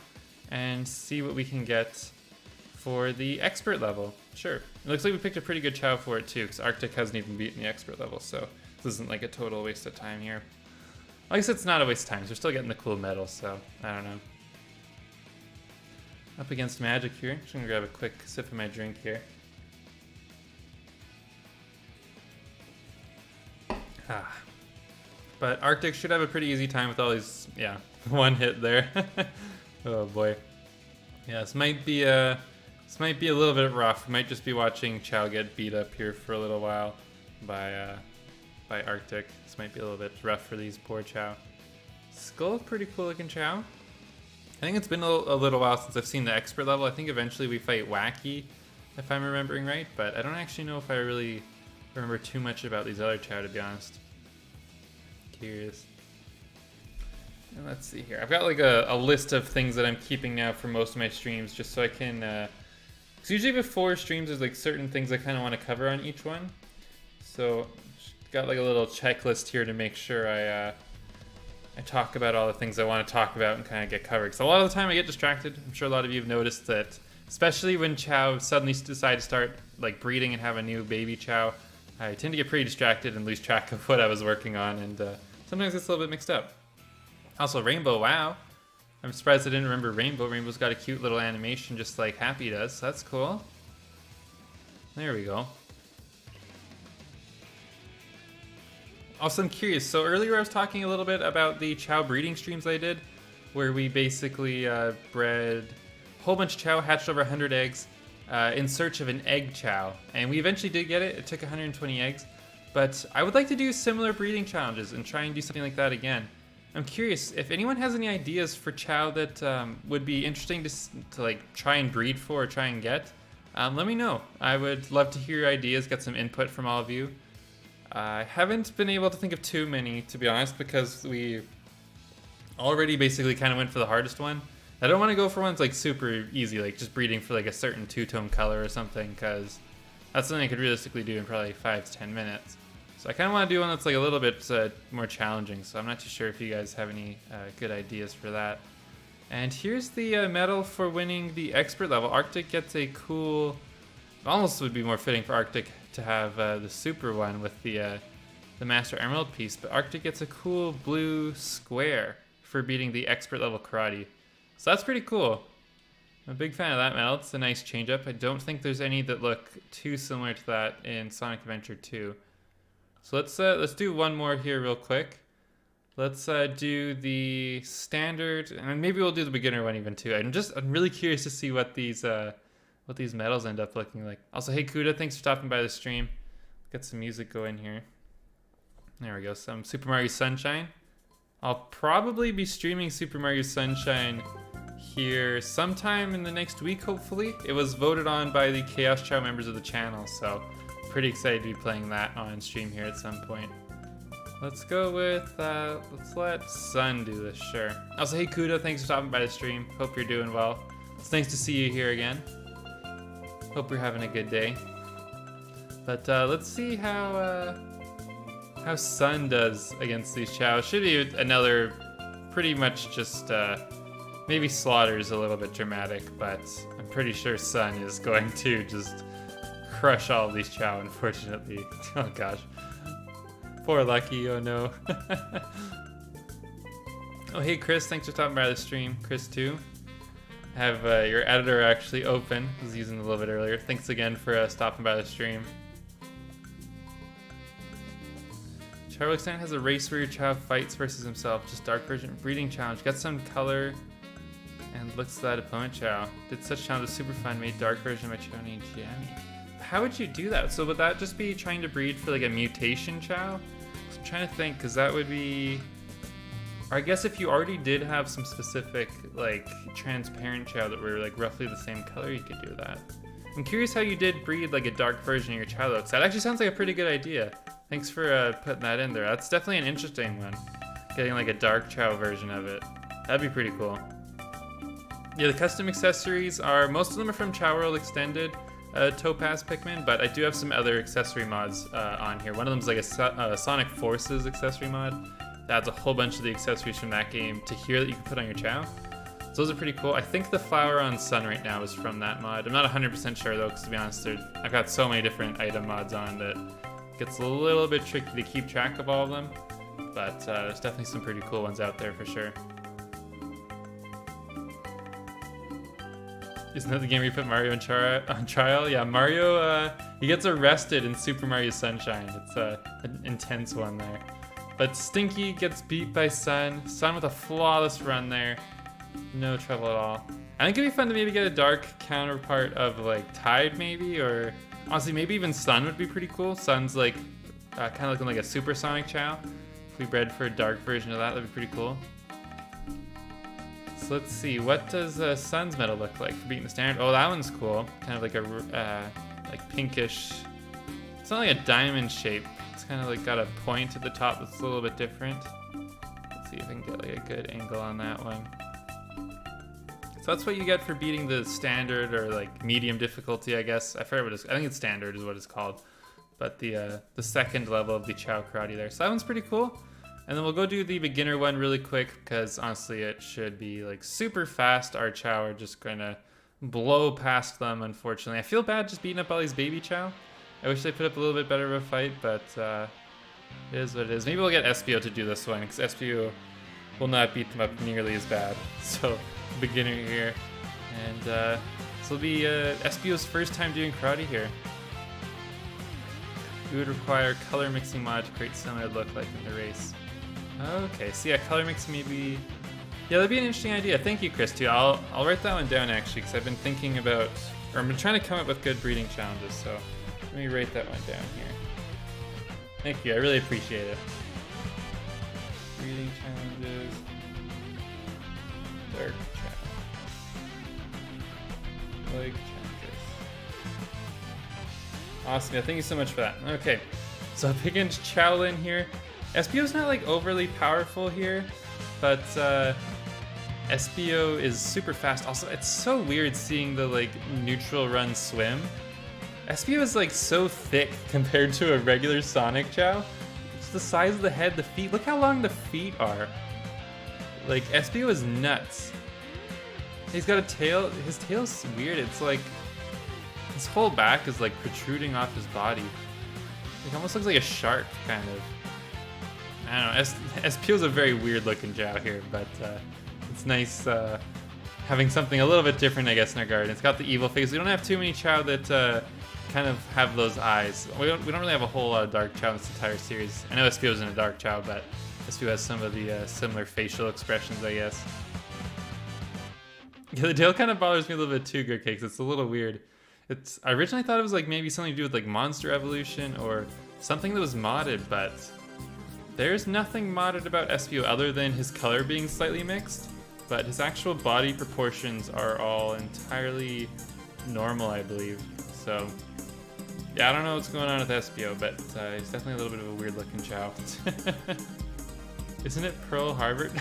and see what we can get for the expert level. Sure. It looks like we picked a pretty good Chow for it too, because Arctic hasn't even beaten the expert level, so this isn't like a total waste of time here. I guess it's not a waste of time, so we're still getting the cool medal, so I don't know. Up against Magic here. Just gonna grab a quick sip of my drink here. But Arctic should have a pretty easy time with all these, yeah, one hit there. Oh boy. Yeah, this might be a little bit rough. We might just be watching Chow get beat up here for a little while by Arctic. This might be a little bit rough for these poor Chow. Skull, pretty cool looking Chow. I think it's been a little while since I've seen the expert level. I think eventually we fight Wacky, if I'm remembering right, but I don't actually know if I really remember too much about these other Chow, to be honest. Curious. And let's see here. I've got like a list of things that I'm keeping now for most of my streams, just so I can. Because usually before streams, there's like certain things I kind of want to cover on each one. So got like a little checklist here to make sure I talk about all the things I want to talk about and kind of get covered. Because a lot of the time I get distracted. I'm sure a lot of you have noticed that, especially when Chow suddenly decide to start like breeding and have a new baby Chow, I tend to get pretty distracted and lose track of what I was working on, and sometimes it's a little bit mixed up. Also, Rainbow, wow. I'm surprised I didn't remember Rainbow. Rainbow's got a cute little animation just like Happy does, so that's cool. There we go. Also, I'm curious. So earlier I was talking a little bit about the Chow breeding streams I did, where we basically bred a whole bunch of Chow, hatched over 100 eggs in search of an egg Chow. And we eventually did get it. It took 120 eggs. But I would like to do similar breeding challenges and try and do something like that again. I'm curious if anyone has any ideas for Chow that would be interesting to like try and breed for or try and get. Let me know. I would love to hear your ideas, get some input from all of you. I haven't been able to think of too many, to be honest, because we already basically kind of went for the hardest one. I don't want to go for ones like super easy, like just breeding for like a certain two-tone color or something, because that's something I could realistically do in probably 5 to 10 minutes. So I kind of want to do one that's like a little bit more challenging, so I'm not too sure if you guys have any good ideas for that. And here's the medal for winning the expert level. Arctic gets a cool, almost would be more fitting for Arctic to have the super one with the Master Emerald piece, but Arctic gets a cool blue square for beating the expert level karate. So that's pretty cool. I'm a big fan of that medal. It's a nice change up. I don't think there's any that look too similar to that in Sonic Adventure 2. So let's do one more here real quick. Let's do the standard, and maybe we'll do the beginner one even too. I'm really curious to see what these medals end up looking like. Also, hey Kuda, thanks for stopping by the stream. Get some music going here. There we go, some Super Mario Sunshine. I'll probably be streaming Super Mario Sunshine here sometime in the next week, hopefully. It was voted on by the Chaos Chow members of the channel, so pretty excited to be playing that on stream here at some point. Let's go with, let's let Sun do this, sure. Also, hey Kuda, thanks for stopping by the stream. Hope you're doing well. It's nice to see you here again. Hope you're having a good day. But let's see how Sun does against these Chow. Should be another pretty much just, maybe Slaughter's a little bit dramatic, but I'm pretty sure Sun is going to just crush all of these Chow, unfortunately. Oh gosh. Poor Lucky, oh no. Oh hey Chris, thanks for stopping by the stream. Chris too. Have your editor actually open. I was using it a little bit earlier. Thanks again for stopping by the stream. Charlexan has a race where your Chow fights versus himself. Just dark version breeding challenge. Got some color and looks at that opponent Chow. Did such challenge was super fun. Made dark version of my Chow named Jammy. How would you do that? So would that just be trying to breed for like a mutation Chow? So I'm trying to think, because that would be... Or I guess if you already did have some specific like transparent Chow that were like roughly the same color, you could do that. I'm curious how you did breed like a dark version of your Chow though, because that actually sounds like a pretty good idea. Thanks for putting that in there. That's definitely an interesting one. Getting like a dark Chow version of it. That'd be pretty cool. Yeah, the custom accessories are, most of them are from Chow World Extended. Topaz Pikmin, but I do have some other accessory mods on here. One of them is like a Sonic Forces accessory mod that adds a whole bunch of the accessories from that game to here that you can put on your Chow. So those are pretty cool. I think the flower on Sun right now is from that mod. I'm not 100% sure though, because to be honest, I've got so many different item mods on that it gets a little bit tricky to keep track of all of them. But there's definitely some pretty cool ones out there for sure. Isn't that the game where you put Mario on trial? Yeah, Mario, he gets arrested in Super Mario Sunshine. It's an intense one there. But Stinky gets beat by Sun. Sun with a flawless run there. No trouble at all. I think it'd be fun to maybe get a dark counterpart of like Tide maybe, or honestly maybe even Sun would be pretty cool. Sun's like kind of looking like a supersonic Chow. If we bred for a dark version of that, that'd be pretty cool. So let's see, what does Sun's medal look like for beating the standard? Oh, that one's cool. Kind of like a like pinkish. It's not like a diamond shape. It's kind of like got a point at the top that's a little bit different. Let's see if I can get like a good angle on that one. So that's what you get for beating the standard or like medium difficulty, I guess. I forget what it's. I think it's standard is what it's called. But the second level of the Chow Karate there. So that one's pretty cool. And then we'll go do the beginner one really quick because honestly it should be like super fast. Our Chow are just gonna blow past them, unfortunately. I feel bad just beating up all these baby Chow. I wish they put up a little bit better of a fight, but it is what it is. Maybe we'll get Espio to do this one because Espio will not beat them up nearly as bad. So beginner here, and this will be Espio's first time doing karate here. We would require color mixing mod to create similar look like in the race. Okay, so yeah, color mixing maybe. Yeah, that'd be an interesting idea. Thank you, Chris, too. I'll write that one down actually, because I've been thinking about, or I've been trying to come up with good breeding challenges. So let me write that one down here. Thank you, I really appreciate it. Breeding challenges. Dark Chow. Like challenges. Awesome, yeah, thank you so much for that. Okay, so I'll pick against Chowlin here. Espio's not like overly powerful here, but Espio is super fast. Also, it's so weird seeing the like neutral run swim. Espio is like so thick compared to a regular Sonic Chow. It's the size of the head, the feet. Look how long the feet are. Like Espio is nuts. He's got a tail. His tail's weird. It's like his whole back is like protruding off his body. It almost looks like a shark, kind of. I don't know. Espio's a very weird looking Chow here, but it's nice having something a little bit different, I guess, in our garden. It's got the evil face. We don't have too many Chow that kind of have those eyes. We don't really have a whole lot of dark Chow in this entire series. I know Espio's in a dark Chow, but Espio has some of the similar facial expressions, I guess. Yeah, the tail kind of bothers me a little bit too, Good Cakes. It's a little weird. I originally thought it was like maybe something to do with like Monster Evolution or something that was modded, but there's nothing modded about Espio other than his color being slightly mixed, but his actual body proportions are all entirely normal, I believe. So yeah, I don't know what's going on with Espio, but he's definitely a little bit of a weird looking Chow. Isn't it Pearl Harbor?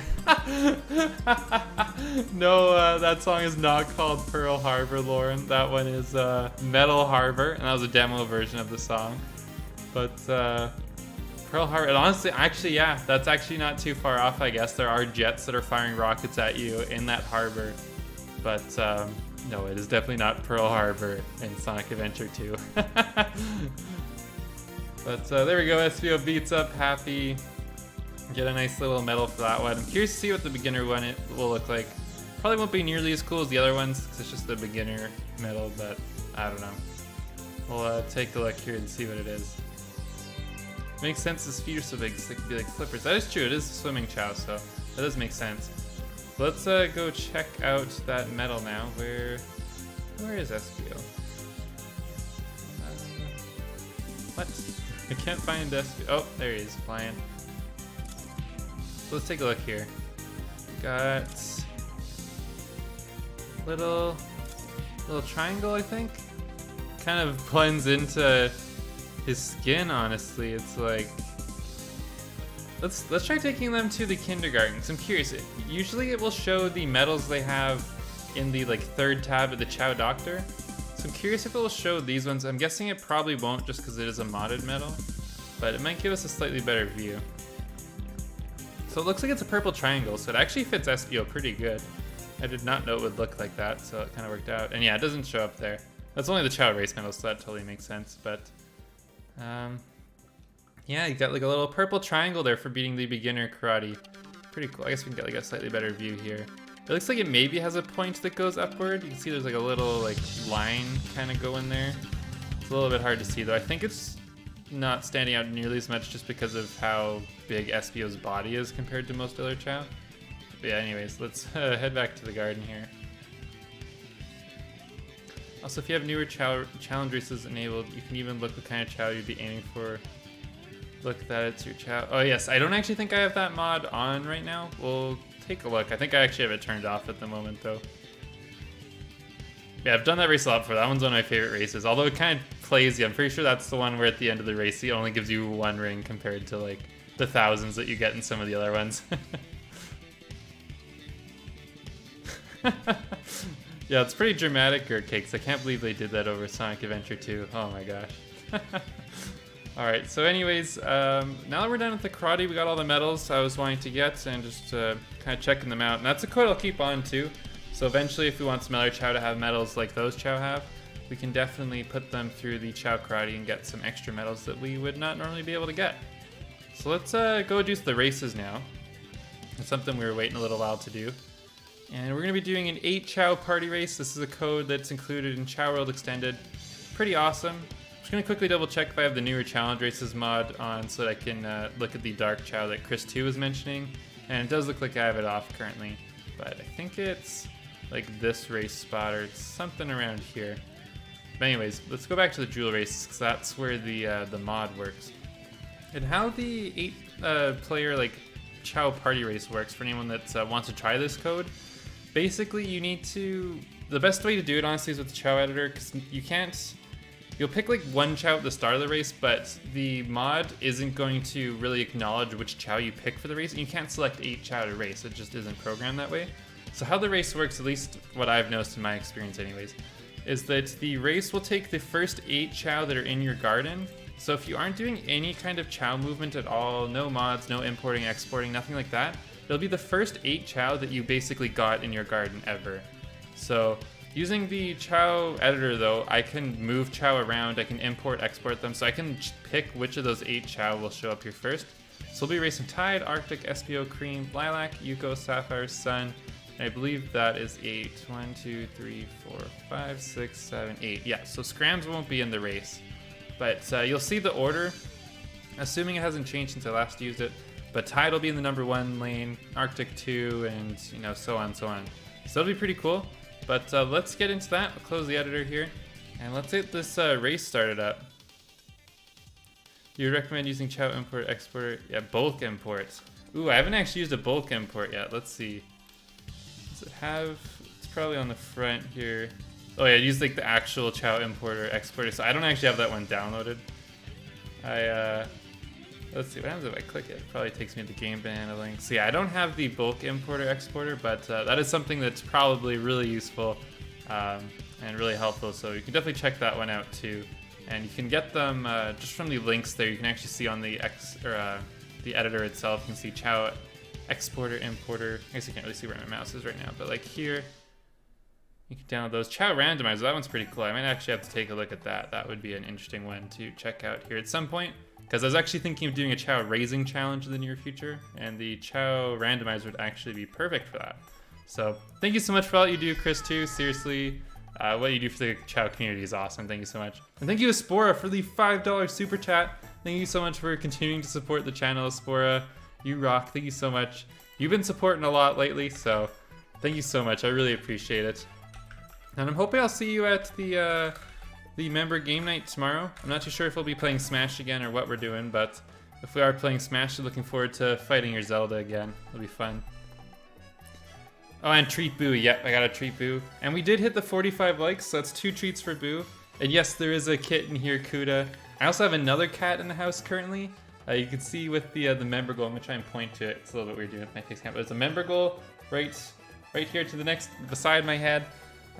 No, that song is not called Pearl Harbor, Lauren. That one is Metal Harbor, and that was a demo version of the song. But Pearl Harbor, and honestly, actually, yeah, that's actually not too far off, I guess. There are jets that are firing rockets at you in that harbor. But no, it is definitely not Pearl Harbor in Sonic Adventure 2. But there we go, Espio beats up Happy. Get a nice little medal for that one. I'm curious to see what the beginner one will look like. Probably won't be nearly as cool as the other ones because it's just the beginner medal, but I don't know. We'll take a look here and see what it is. Makes sense, his feet are so big, so they could be like flippers. That is true, it is a swimming Chow, so that does make sense. So let's go check out that medal now. Where is Espio? What? I can't find Espio. Oh, there he is, flying. So let's take a look here. Got little triangle, I think. Kind of blends into his skin, honestly. It's like, let's try taking them to the kindergarten, because I'm curious. Usually it will show the medals they have in the like third tab of the Chow Doctor. So I'm curious if it will show these ones. I'm guessing it probably won't just because it is a modded medal, but it might give us a slightly better view. So it looks like it's a purple triangle, so it actually fits SBO pretty good. I did not know it would look like that, so it kind of worked out. And yeah, it doesn't show up there. That's only the Chow race medal, so that totally makes sense. But yeah, you got like a little purple triangle there for beating the beginner karate. Pretty cool. I guess we can get like a slightly better view here. It looks like it maybe has a point that goes upward. You can see there's like a little like line kind of going there. It's a little bit hard to see though. I think it's not standing out nearly as much just because of how big SBO's body is compared to most other Chow. But yeah, anyways, let's head back to the garden here. Also, if you have newer challenge races enabled, you can even look what kind of Chow you'd be aiming for. Look that it's your Chow. Oh yes, I don't actually think I have that mod on right now. We'll take a look. I think I actually have it turned off at the moment though. Yeah, I've done that race a lot before. That one's one of my favorite races. Although it kind of plays you. I'm pretty sure that's the one where at the end of the race it only gives you one ring compared to like the thousands that you get in some of the other ones. Yeah, it's pretty dramatic, Gurt Cakes. I can't believe they did that over Sonic Adventure 2. Oh my gosh. Alright, so anyways, now that we're done with the karate, we got all the medals I was wanting to get and just kind of checking them out. And that's a code I'll keep on too. So eventually, if we want some other Chow to have medals like those Chow have, we can definitely put them through the Chow karate and get some extra medals that we would not normally be able to get. So let's go do the races now. It's something we were waiting a little while to do. And we're going to be doing an 8 Chow party race. This is a code that's included in Chow World Extended. Pretty awesome. I'm just going to quickly double check if I have the newer challenge races mod on so that I can look at the dark Chow that Chris 2 was mentioning. And it does look like I have it off currently. But I think it's like this race spot or it's something around here. But anyways, let's go back to the jewel races because that's where the mod works. And how the 8 player like Chow party race works for anyone that wants to try this code. Basically, you need to... The best way to do it, honestly, is with the Chow editor, because you can't... You'll pick, like, one Chow at the start of the race, but the mod isn't going to really acknowledge which Chow you pick for the race, and you can't select 8 Chow to race. It just isn't programmed that way. So how the race works, at least what I've noticed in my experience anyways, is that the race will take the first 8 Chow that are in your garden. So if you aren't doing any kind of Chow movement at all, no mods, no importing, exporting, nothing like that, it'll be the first 8 Chow that you basically got in your garden ever. So using the Chow editor though, I can move Chow around, I can import, export them, so I can pick which of those 8 Chow will show up here first. So we'll be racing Tide, Arctic, SBO, Cream, Lilac, Yuko, Sapphire, Sun, and I believe that is 8. 1, 2, 3, 4, 5, 6, 7, 8. Yeah, so Scrams won't be in the race. But you'll see the order, assuming it hasn't changed since I last used it. But Tide will be in the number 1 lane, Arctic 2, and you know, so on, so on. So it'll be pretty cool. But let's get into that. We'll close the editor here, and let's get this race started up. Do you recommend using Chow import, exporter? Yeah, bulk imports. Ooh, I haven't actually used a bulk import yet. Let's see. Does it have? It's probably on the front here. Oh yeah, use like the actual Chow importer, exporter. So I don't actually have that one downloaded. Let's see, what happens if I click it? It probably takes me to the game banana link. So yeah, I don't have the bulk importer exporter, but that is something that's probably really useful and really helpful. So you can definitely check that one out too. And you can get them just from the links there. You can actually see on the editor itself, you can see Chow exporter, importer. I guess you can't really see where my mouse is right now, but like here, you can download those. Chow randomizer, that one's pretty cool. I might actually have to take a look at that. That would be an interesting one to check out here at some point. Because I was actually thinking of doing a Chow raising challenge in the near future, and the Chow randomizer would actually be perfect for that. So thank you so much for all you do, Chris, too. Seriously, what you do for the Chow community is awesome. Thank you so much. And thank you, Aspora, for the $5 super chat. Thank you so much for continuing to support the channel, Aspora. You rock. Thank you so much. You've been supporting a lot lately, so thank you so much. I really appreciate it. And I'm hoping I'll see you at the member game night tomorrow. I'm not too sure if we'll be playing Smash again or what we're doing, but if we are playing Smash, I'm looking forward to fighting your Zelda again. It'll be fun. Oh, and treat Boo. Yep, I got a treat Boo. And we did hit the 45 likes, so that's 2 treats for Boo. And yes, there is a kitten here, Kuda. I also have another cat in the house currently. You can see with the member goal. I'm gonna try and point to it. It's a little bit weird doing it with my face cam, but it's a member goal right here to the next, beside my head.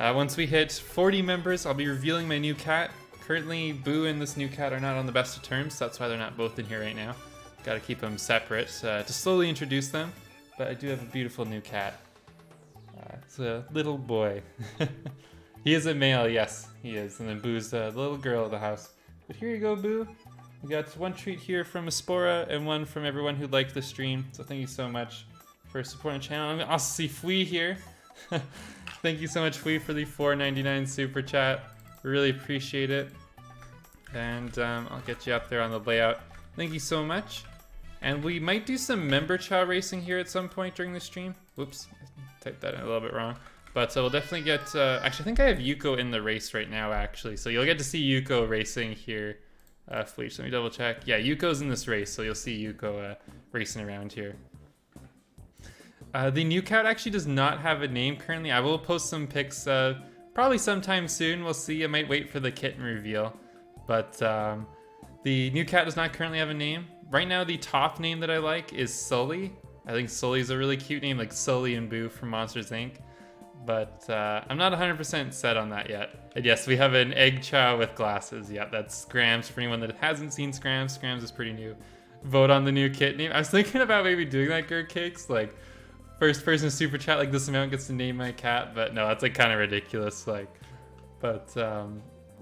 Once we hit 40 members, I'll be revealing my new cat. Currently, Boo and this new cat are not on the best of terms, so that's why they're not both in here right now. Gotta keep them separate to slowly introduce them. But I do have a beautiful new cat. It's a little boy. He is a male, yes, he is. And then Boo's the little girl of the house. But here you go, Boo. We got one treat here from Aspora and one from everyone who liked the stream. So thank you so much for supporting the channel. I also see Fui here. Thank you so much, Fui, for the $4.99 super chat. We really appreciate it. And I'll get you up there on the layout. Thank you so much. And we might do some member Chow racing here at some point during the stream. Whoops, I typed that in a little bit wrong. But we'll definitely get, actually I think I have Yuko in the race right now actually. So you'll get to see Yuko racing here. Fleet, let me double check. Yeah, Yuko's in this race, so you'll see Yuko racing around here. The new cat actually does not have a name currently. I will post some pics probably sometime soon. We'll see, I might wait for the kitten reveal. But the new cat does not currently have a name. Right now, the top name that I like is Sully. I think Sully's a really cute name, like Sully and Boo from Monsters Inc. But I'm not 100% set on that yet. And yes, we have an egg Chow with glasses. Yeah, that's Scrams. For anyone that hasn't seen Scrams, Scrams is pretty new. Vote on the new kit name. I was thinking about maybe doing that, Gert Cakes. Like, first person super chat, like this amount gets to name my cat. But no, that's like kind of ridiculous. Like, but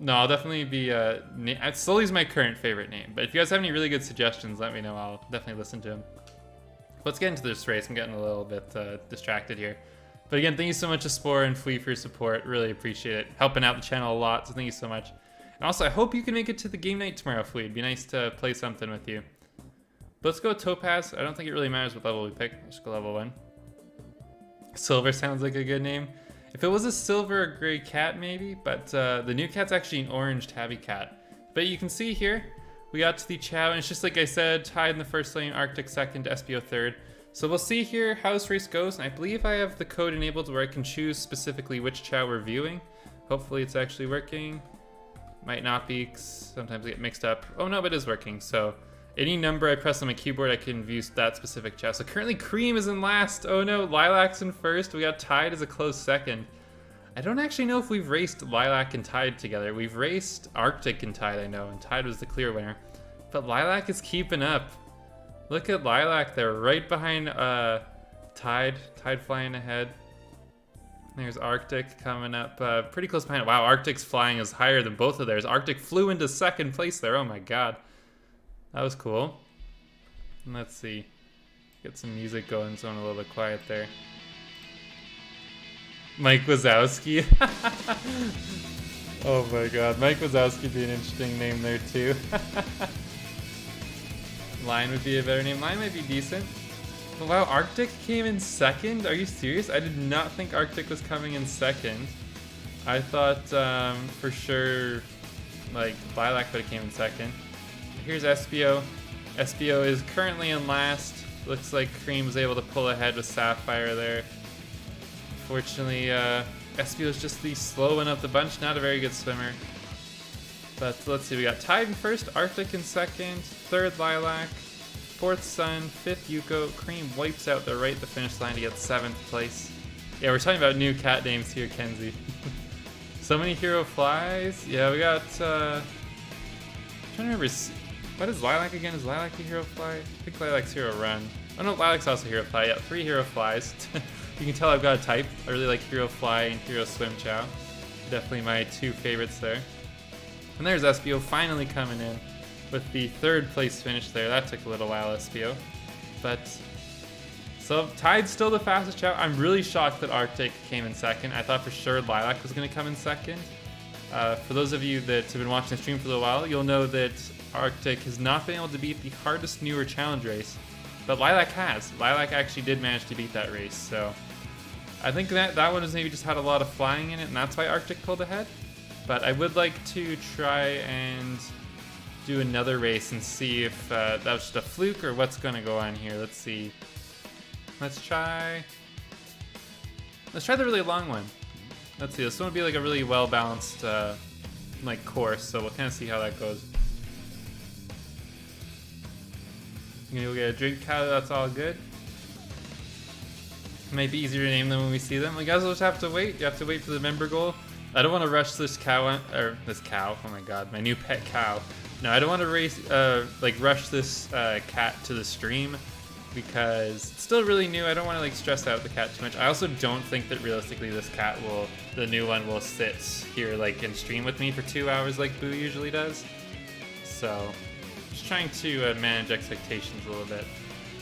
no, I'll definitely be. Sully's my current favorite name. But if you guys have any really good suggestions, let me know. I'll definitely listen to them. Let's get into this race. I'm getting a little bit distracted here. But again, thank you so much to Spore and Fui for your support. Really appreciate it. Helping out the channel a lot, so thank you so much. And also, I hope you can make it to the game night tomorrow, Fui. It'd be nice to play something with you. But let's go Topaz. I don't think it really matters what level we pick. Let's go level 1. Silver sounds like a good name. If it was a silver or gray cat, maybe. But the new cat's actually an orange tabby cat. But you can see here, we got to the Chow. And it's just like I said, tied in the first lane, Arctic second, SBO third. So we'll see here how this race goes, and I believe I have the code enabled where I can choose specifically which Chow we're viewing. Hopefully it's actually working. Might not be, 'cause sometimes I get mixed up. Oh no, but it is working. So any number I press on my keyboard, I can view that specific Chow. So currently Cream is in last. Oh no, Lilac's in first. We got Tide as a close second. I don't actually know if we've raced Lilac and Tide together. We've raced Arctic and Tide, I know, and Tide was the clear winner. But Lilac is keeping up. Look at Lilac there, right behind Tide. Tide flying ahead. There's Arctic coming up pretty close behind. Wow, Arctic's flying is higher than both of theirs. Arctic flew into second place there. Oh my god. That was cool. And let's see. Get some music going so I'm a little bit quiet there. Mike Wazowski. Oh my god. Mike Wazowski would be an interesting name there too. Lion would be a better name. Lion might be decent. But wow, Arctic came in second? Are you serious? I did not think Arctic was coming in second. I thought for sure like Lilac would have came in second. Here's SBO. SBO is currently in last. Looks like Cream was able to pull ahead with Sapphire there. Unfortunately, SBO is just the slow one of the bunch. Not a very good swimmer. But let's see, we got Tide in first, Arctic in second, third Lilac, fourth Sun, fifth Yuko. Cream wipes out the right at the finish line to get 7th place. Yeah, we're talking about new cat names here, Kenzie. So many hero flies. Yeah, we got, I'm trying to remember, what is Lilac again? Is Lilac a hero fly? I think Lilac's hero run. Oh no, Lilac's also hero fly. Yeah, 3 hero flies. You can tell I've got a type. I really like hero fly and hero swim Chow. Definitely my 2 favorites there. And there's SBO finally coming in with the 3rd place finish there. That took a little while, SBO. But, so Tide's still the fastest Chow. I'm really shocked that Arctic came in second. I thought for sure Lilac was going to come in second. For those of you that have been watching the stream for a little while, you'll know that Arctic has not been able to beat the hardest newer challenge race. But Lilac has. Lilac actually did manage to beat that race. So I think that one has maybe just had a lot of flying in it, and that's why Arctic pulled ahead. But I would like to try and do another race and see if that was just a fluke or what's going to go on here. Let's see. Let's try the really long one. Let's see. This one would be like a really well-balanced like course, so we'll kind of see how that goes. I'm gonna go get a drink, Cow. That's all good. It might be easier to name them when we see them. You guys will just have to wait. You have to wait for the member goal. I don't want to rush this cow, this cow. Oh my god, my new pet cow. No, I don't want to rush this cat to the stream because it's still really new. I don't want to like stress out the cat too much. I also don't think that realistically this cat the new one will sit here like and stream with me for 2 hours like Boo usually does. So, just trying to manage expectations a little bit.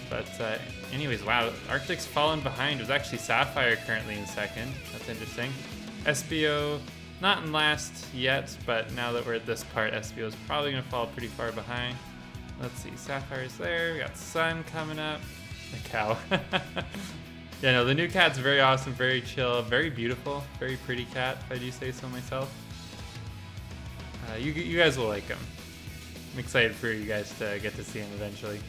But anyways, wow, Arctic's fallen behind. It was actually Sapphire currently in second. That's interesting. SBO, not in last yet, but now that we're at this part, SBO is probably going to fall pretty far behind. Let's see, Sapphire's there. We got Sun coming up. The cow. Yeah, no, the new cat's very awesome, very chill, very beautiful, very pretty cat, if I do say so myself. You guys will like him. I'm excited for you guys to get to see him eventually.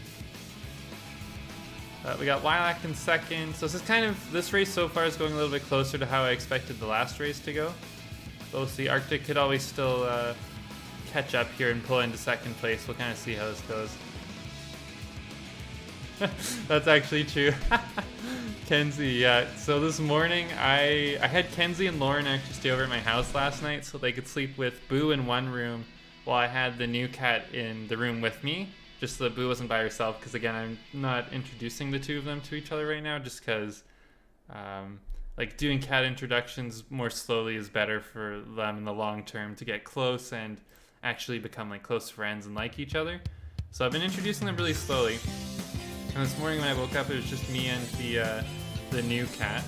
We got Lilac in second. So this race so far is going a little bit closer to how I expected the last race to go. But we'll see. Arctic could always still catch up here and pull into second place. We'll kind of see how this goes. That's actually true. Kenzie, yeah. So this morning I had Kenzie and Lauren actually stay over at my house last night so they could sleep with Boo in one room while I had the new cat in the room with me. Just so that Boo wasn't by herself, because again, I'm not introducing the two of them to each other right now, just because like doing cat introductions more slowly is better for them in the long term to get close and actually become like close friends and like each other. So I've been introducing them really slowly. And this morning when I woke up, it was just me and the new cat,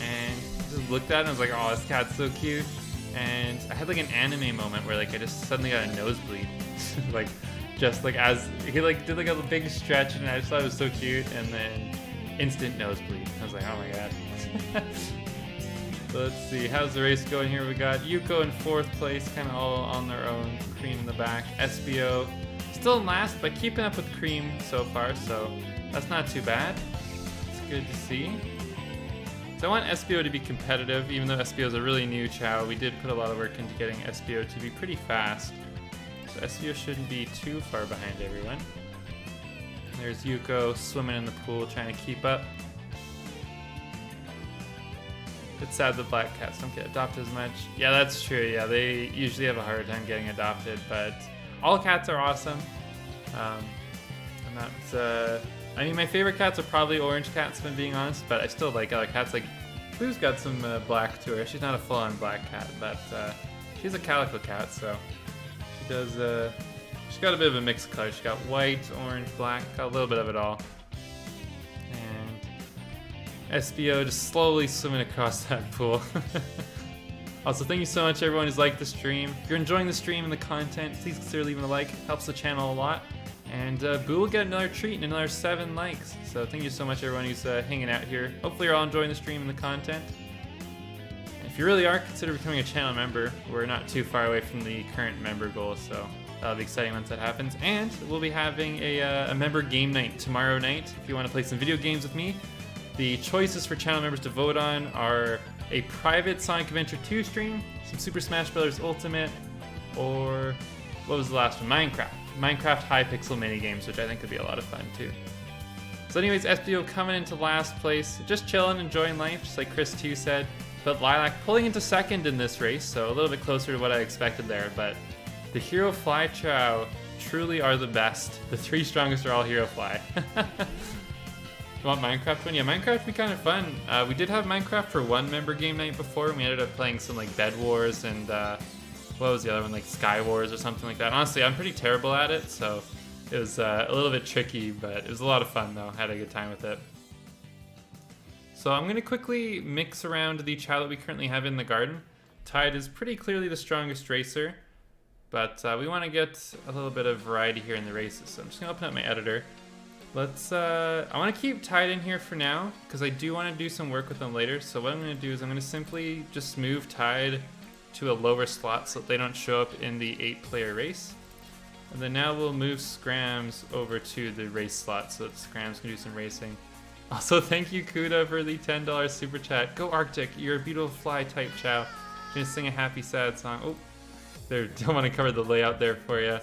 and just looked at it and I was like, oh, this cat's so cute. And I had like an anime moment where like I just suddenly got a nosebleed, like. Just like as he like did like a big stretch, and I just thought it was so cute, and then instant nosebleed. I was like, oh my god. So let's see, how's the race going here? We got Yuko in fourth place, kind of all on their own. Cream in the back. SBO still in last, but keeping up with Cream so far, so that's not too bad. It's good to see. So I want SBO to be competitive, even though SBO is a really new Chow. We did put a lot of work into getting SBO to be pretty fast. So SBO shouldn't be too far behind everyone. There's Yuko swimming in the pool trying to keep up. It's sad the black cats don't get adopted as much. Yeah, that's true. Yeah, they usually have a hard time getting adopted, but all cats are awesome. And that's, I mean, my favorite cats are probably orange cats, if I'm being honest, but I still like other cats. Like, Boo's got some black to her. She's not a full-on black cat, but she's a calico cat, so she does, she's got a bit of a mixed color. She's got white, orange, black, got a little bit of it all. And SBO just slowly swimming across that pool. Also, thank you so much everyone who's liked the stream. If you're enjoying the stream and the content, please consider leaving a like. It helps the channel a lot. And Boo will get another treat and another 7 likes. So thank you so much everyone who's hanging out here. Hopefully you're all enjoying the stream and the content. And if you really are, consider becoming a channel member. We're not too far away from the current member goal, so that'll be exciting once that happens. And we'll be having a member game night tomorrow night. If you want to play some video games with me, the choices for channel members to vote on are a private Sonic Adventure 2 stream, some Super Smash Bros. Ultimate, or what was the last one? Minecraft high-pixel minigames, which I think could be a lot of fun too. So anyways, SBO coming into last place, just chilling, enjoying life, just like Chris 2 said. But Lilac pulling into second in this race, so a little bit closer to what I expected there. But the Hero Fly Chow truly are the best. The 3 strongest are all Hero Fly. You want Minecraft one? Yeah, Minecraft would be kind of fun. We did have Minecraft for one member game night before, and we ended up playing some like Bed Wars and what was the other one, like Sky Wars or something like that. Honestly, I'm pretty terrible at it, so it was a little bit tricky, but it was a lot of fun though. Had a good time with it. So I'm going to quickly mix around the Chow that we currently have in the garden. Tide is pretty clearly the strongest racer, but we want to get a little bit of variety here in the races. So I'm just going to open up my editor. I want to keep Tide in here for now, because I do want to do some work with them later. So what I'm going to do is I'm going to simply just move Tide to a lower slot so that they don't show up in the 8-player race. And then now we'll move Scrams over to the race slot so that Scrams can do some racing. Also, thank you Kuda for the $10 super chat. Go Arctic, you're a beautiful fly type Chow. I'm gonna sing a happy sad song. Oh, there, don't want to cover the layout there for you.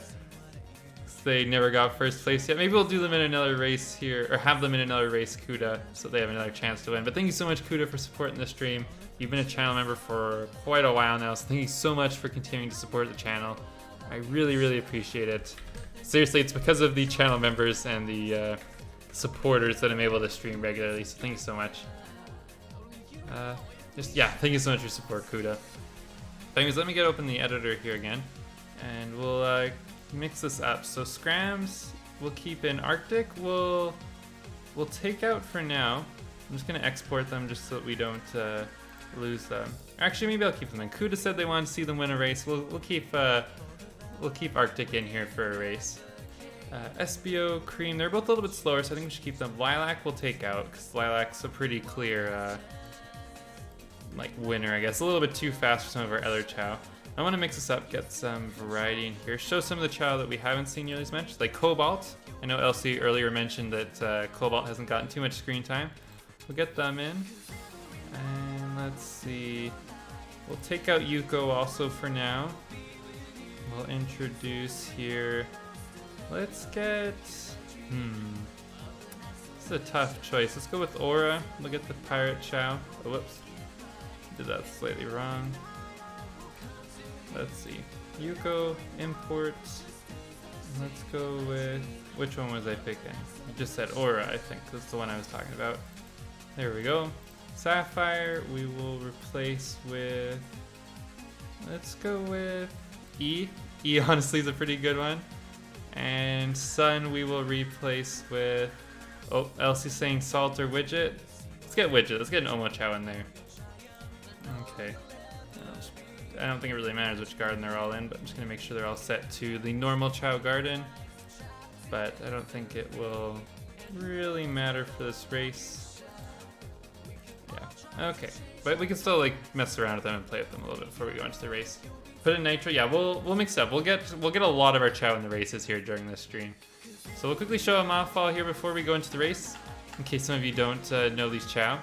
they never got first place yet. Maybe we'll do them in another race here, or have them in another race, Kuda, so they have another chance to win. But thank you so much, Kuda, for supporting the stream. You've been a channel member for quite a while now, so thank you so much for continuing to support the channel. I really, really appreciate it. Seriously, it's because of the channel members and the supporters that I'm able to stream regularly, so thank you so much. Thank you so much for your support, Kuda. Anyways, let me get open the editor here again, and we'll mix this up. So Scrams we'll keep in Arctic. We'll take out for now. I'm just gonna export them just so that we don't lose them. Actually, maybe I'll keep them in. Kuda said they want to see them win a race. We'll keep Arctic in here for a race. SBO, Cream, they're both a little bit slower, so I think we should keep them. Lilac we'll take out, because Lilac's a pretty clear winner, I guess. A little bit too fast for some of our other Chow. I want to mix this up, get some variety in here. Show some of the Chow that we haven't seen nearly as much, like Cobalt. I know Elsie earlier mentioned that Cobalt hasn't gotten too much screen time. We'll get them in. And let's see. We'll take out Yuko also for now. We'll introduce here. Let's get... This is a tough choice. Let's go with Aura. We'll get the Pirate Chow. Oh, whoops. Did that slightly wrong. Let's see. Yuko, import. Let's go with... Which one was I picking? I just said Aura, I think. That's the one I was talking about. There we go. Sapphire, we will replace with... Let's go with E. E honestly is a pretty good one. And Sun we will replace with... Oh, Elsie's saying Salt or Widget. Let's get Widget. Let's get an Omochao in there. Okay. I don't think it really matters which garden they're all in, but I'm just going to make sure they're all set to the normal Chow garden. But I don't think it will really matter for this race. Yeah, okay. But we can still mess around with them and play with them a little bit before we go into the race. Put in Nitro, yeah, we'll mix it up. We'll get a lot of our Chow in the races here during this stream. So we'll quickly show a Mothball here before we go into the race, in case some of you don't know these Chow.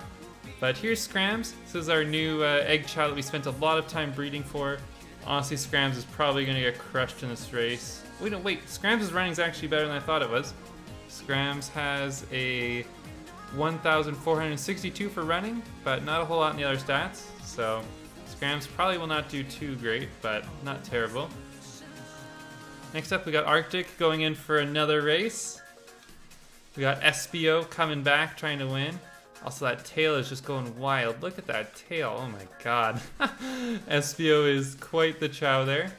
But here's Scrams. This is our new egg Chow that we spent a lot of time breeding for. Honestly, Scrams is probably going to get crushed in this race. Wait, Scrams' running is actually better than I thought it was. Scrams has a 1,462 for running, but not a whole lot in the other stats. So Scrams probably will not do too great, but not terrible. Next up, we got Arctic going in for another race. We got SBO coming back, trying to win. Also, that tail is just going wild. Look at that tail. Oh my god. SBO is quite the Chow there.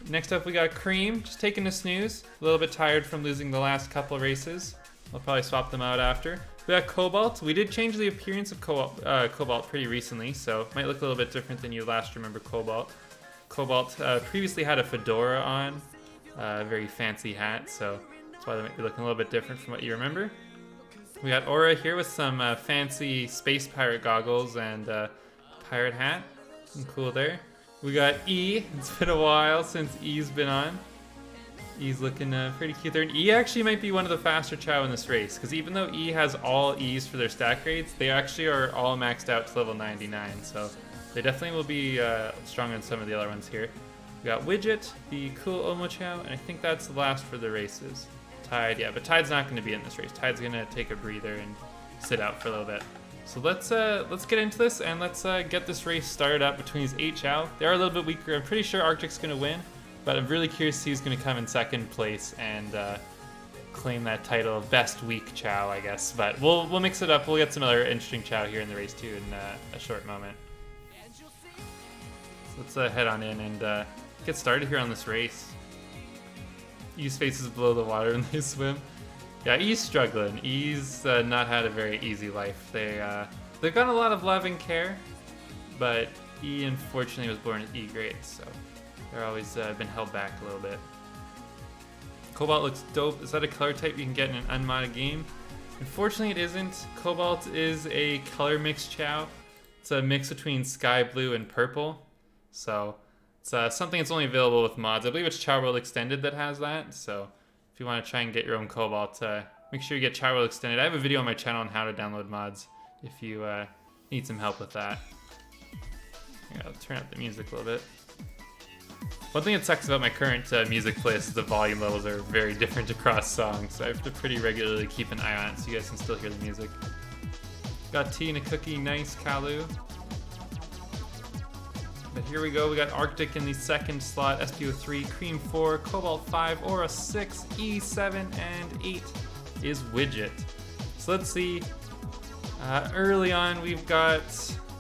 Next up, we got Cream, just taking a snooze. A little bit tired from losing the last couple races. We'll probably swap them out after. We got Cobalt. We did change the appearance of Cobalt pretty recently, so it might look a little bit different than you last remember Cobalt. Cobalt previously had a fedora on, a very fancy hat, so that's why they might be looking a little bit different from what you remember. We got Aura here with some fancy space pirate goggles and pirate hat. Something cool there. We got E. It's been a while since E's been on. E's looking pretty cute there. And E actually might be one of the faster Chow in this race, because even though E has all E's for their stat grades, they actually are all maxed out to level 99. So they definitely will be stronger than some of the other ones here. We got Widget, the cool Omochao, and I think that's the last for the races. Tide, yeah, but Tide's not going to be in this race. Tide's going to take a breather and sit out for a little bit. So let's get into this, and let's get this race started up between these 8 Chow. They are a little bit weaker. I'm pretty sure Arctic's going to win, but I'm really curious to see who's going to come in second place and claim that title of best weak Chow, I guess. But we'll mix it up. We'll get some other interesting Chow here in the race too in a short moment. So let's head on in and get started here on this race. E's face is below the water when they swim. Yeah, E's struggling. E's not had a very easy life. They've got a lot of love and care, but E unfortunately was born with E grades, so they're always been held back a little bit. Cobalt looks dope. Is that a color type you can get in an unmodded game? Unfortunately, it isn't. Cobalt is a color mix Chow. It's a mix between sky blue and purple, so it's something that's only available with mods. I believe it's Chow World Extended that has that, so if you want to try and get your own Cobalt, make sure you get Chow World Extended. I have a video on my channel on how to download mods if you need some help with that. Here, I'll turn up the music a little bit. One thing that sucks about my current music playlist is the volume levels are very different across songs, so I have to pretty regularly keep an eye on it so you guys can still hear the music. Got tea and a cookie, nice, Kalu. But here we go, we got Arctic in the second slot, SPO 3, Cream 4, Cobalt 5, Aura 6, E7, and 8 is Widget. So let's see, early on we've got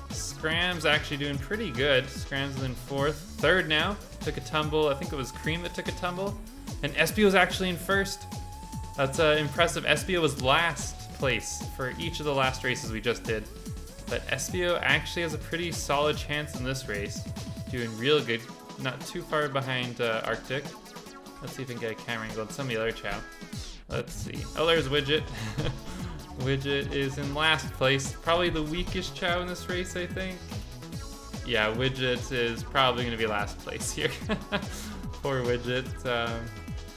Scrams actually doing pretty good. Scrams is in fourth. Third now, took a tumble, I think it was Cream that took a tumble. And SPO was actually in first. That's impressive. SPO was last place for each of the last races we just did. But SPO actually has a pretty solid chance in this race. Doing real good, not too far behind Arctic. Let's see if we can get a camera angle on some of the other Chow. Let's see. Oh, there's Widget. Widget is in last place. Probably the weakest Chow in this race, I think. Yeah, Widget is probably going to be last place here. Poor Widget.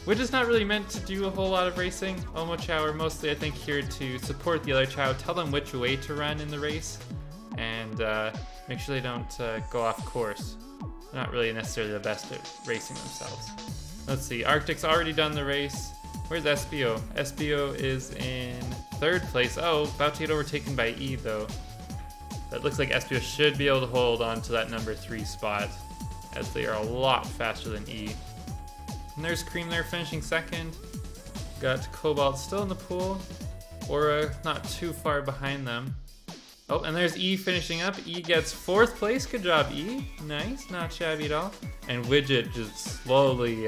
Widget's not really meant to do a whole lot of racing. Chow are mostly, I think, here to support the other Chow, tell them which way to run in the race, and make sure they don't go off course. They're not really necessarily the best at racing themselves. Let's see, Arctic's already done the race. Where's SPO? SPO is in third place. Oh, about to get overtaken by E, though. But it looks like SPO should be able to hold on to that number 3 spot, as they are a lot faster than E. And there's Cream there finishing second. Got Cobalt still in the pool. Aura not too far behind them. Oh, and there's E finishing up. E gets fourth place. Good job, E. Nice, not shabby at all. And Widget just slowly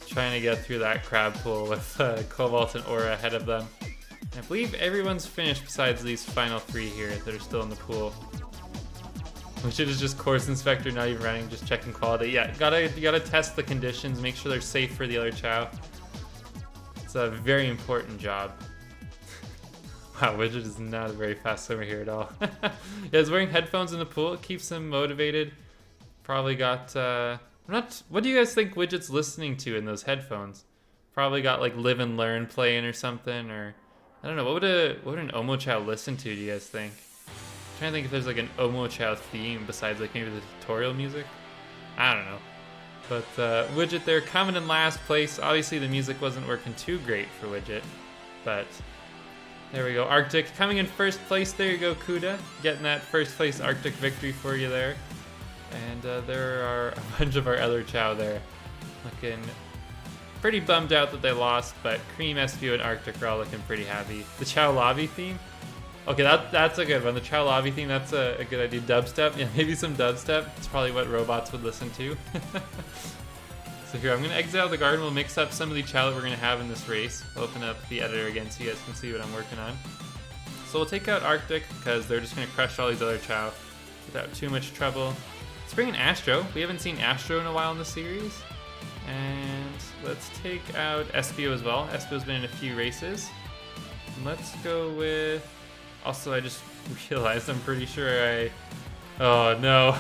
trying to get through that crab pool with Cobalt and Aura ahead of them. And I believe everyone's finished besides these final 3 here that are still in the pool. Widget is just course inspector, not even running, just checking quality. Yeah, you gotta test the conditions, make sure they're safe for the other Chow. It's a very important job. Wow, Widget is not a very fast swimmer here at all. Yeah, he's wearing headphones in the pool. It keeps him motivated. Probably got, what do you guys think Widget's listening to in those headphones? Probably got like Live and Learn playing or something, or I don't know. What would an Chow listen to, do you guys think? I'm trying to think if there's like an Chow theme besides like maybe the tutorial music. I don't know. But Widget there coming in last place. Obviously the music wasn't working too great for Widget, but there we go. Arctic coming in first place. There you go, Kuda. Getting that first place Arctic victory for you there. And there are a bunch of our other Chow there. Looking pretty bummed out that they lost, but Cream, SPO, and Arctic are all looking pretty happy. The Chow lobby theme. Okay, that's a good one. The Chow lobby theme, that's a good idea. Dubstep, yeah, maybe some dubstep. It's probably what robots would listen to. So here, I'm going to exit out of the garden. We'll mix up some of the Chow that we're going to have in this race. We'll open up the editor again so you guys can see what I'm working on. So we'll take out Arctic because they're just going to crush all these other Chow without too much trouble. Let's bring in Astro. We haven't seen Astro in a while in the series. And let's take out SPO as well. SPO's been in a few races. And let's go with... Also, I just realized I'm pretty sure oh no.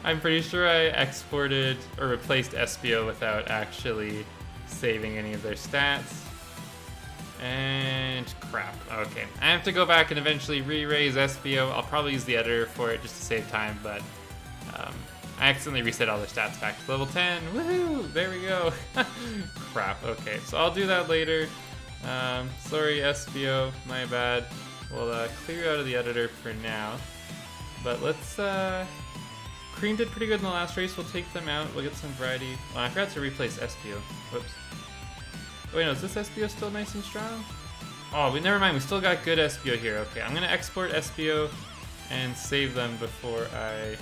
I'm pretty sure I exported or replaced SPO without actually saving any of their stats. And crap. Okay. I have to go back and eventually re-raise SPO. I'll probably use the editor for it just to save time, but I accidentally reset all their stats back to level 10. Woohoo! There we go. Crap. Okay, so I'll do that later. Sorry, SPO. My bad. We'll clear out of the editor for now. But let's... Cream did pretty good in the last race. We'll take them out. We'll get some variety. Oh, I forgot to replace SPO. Whoops. Oh, wait, no. Is this SPO still nice and strong? Oh, but never mind. We still got good SPO here. Okay, I'm going to export SPO and save them before I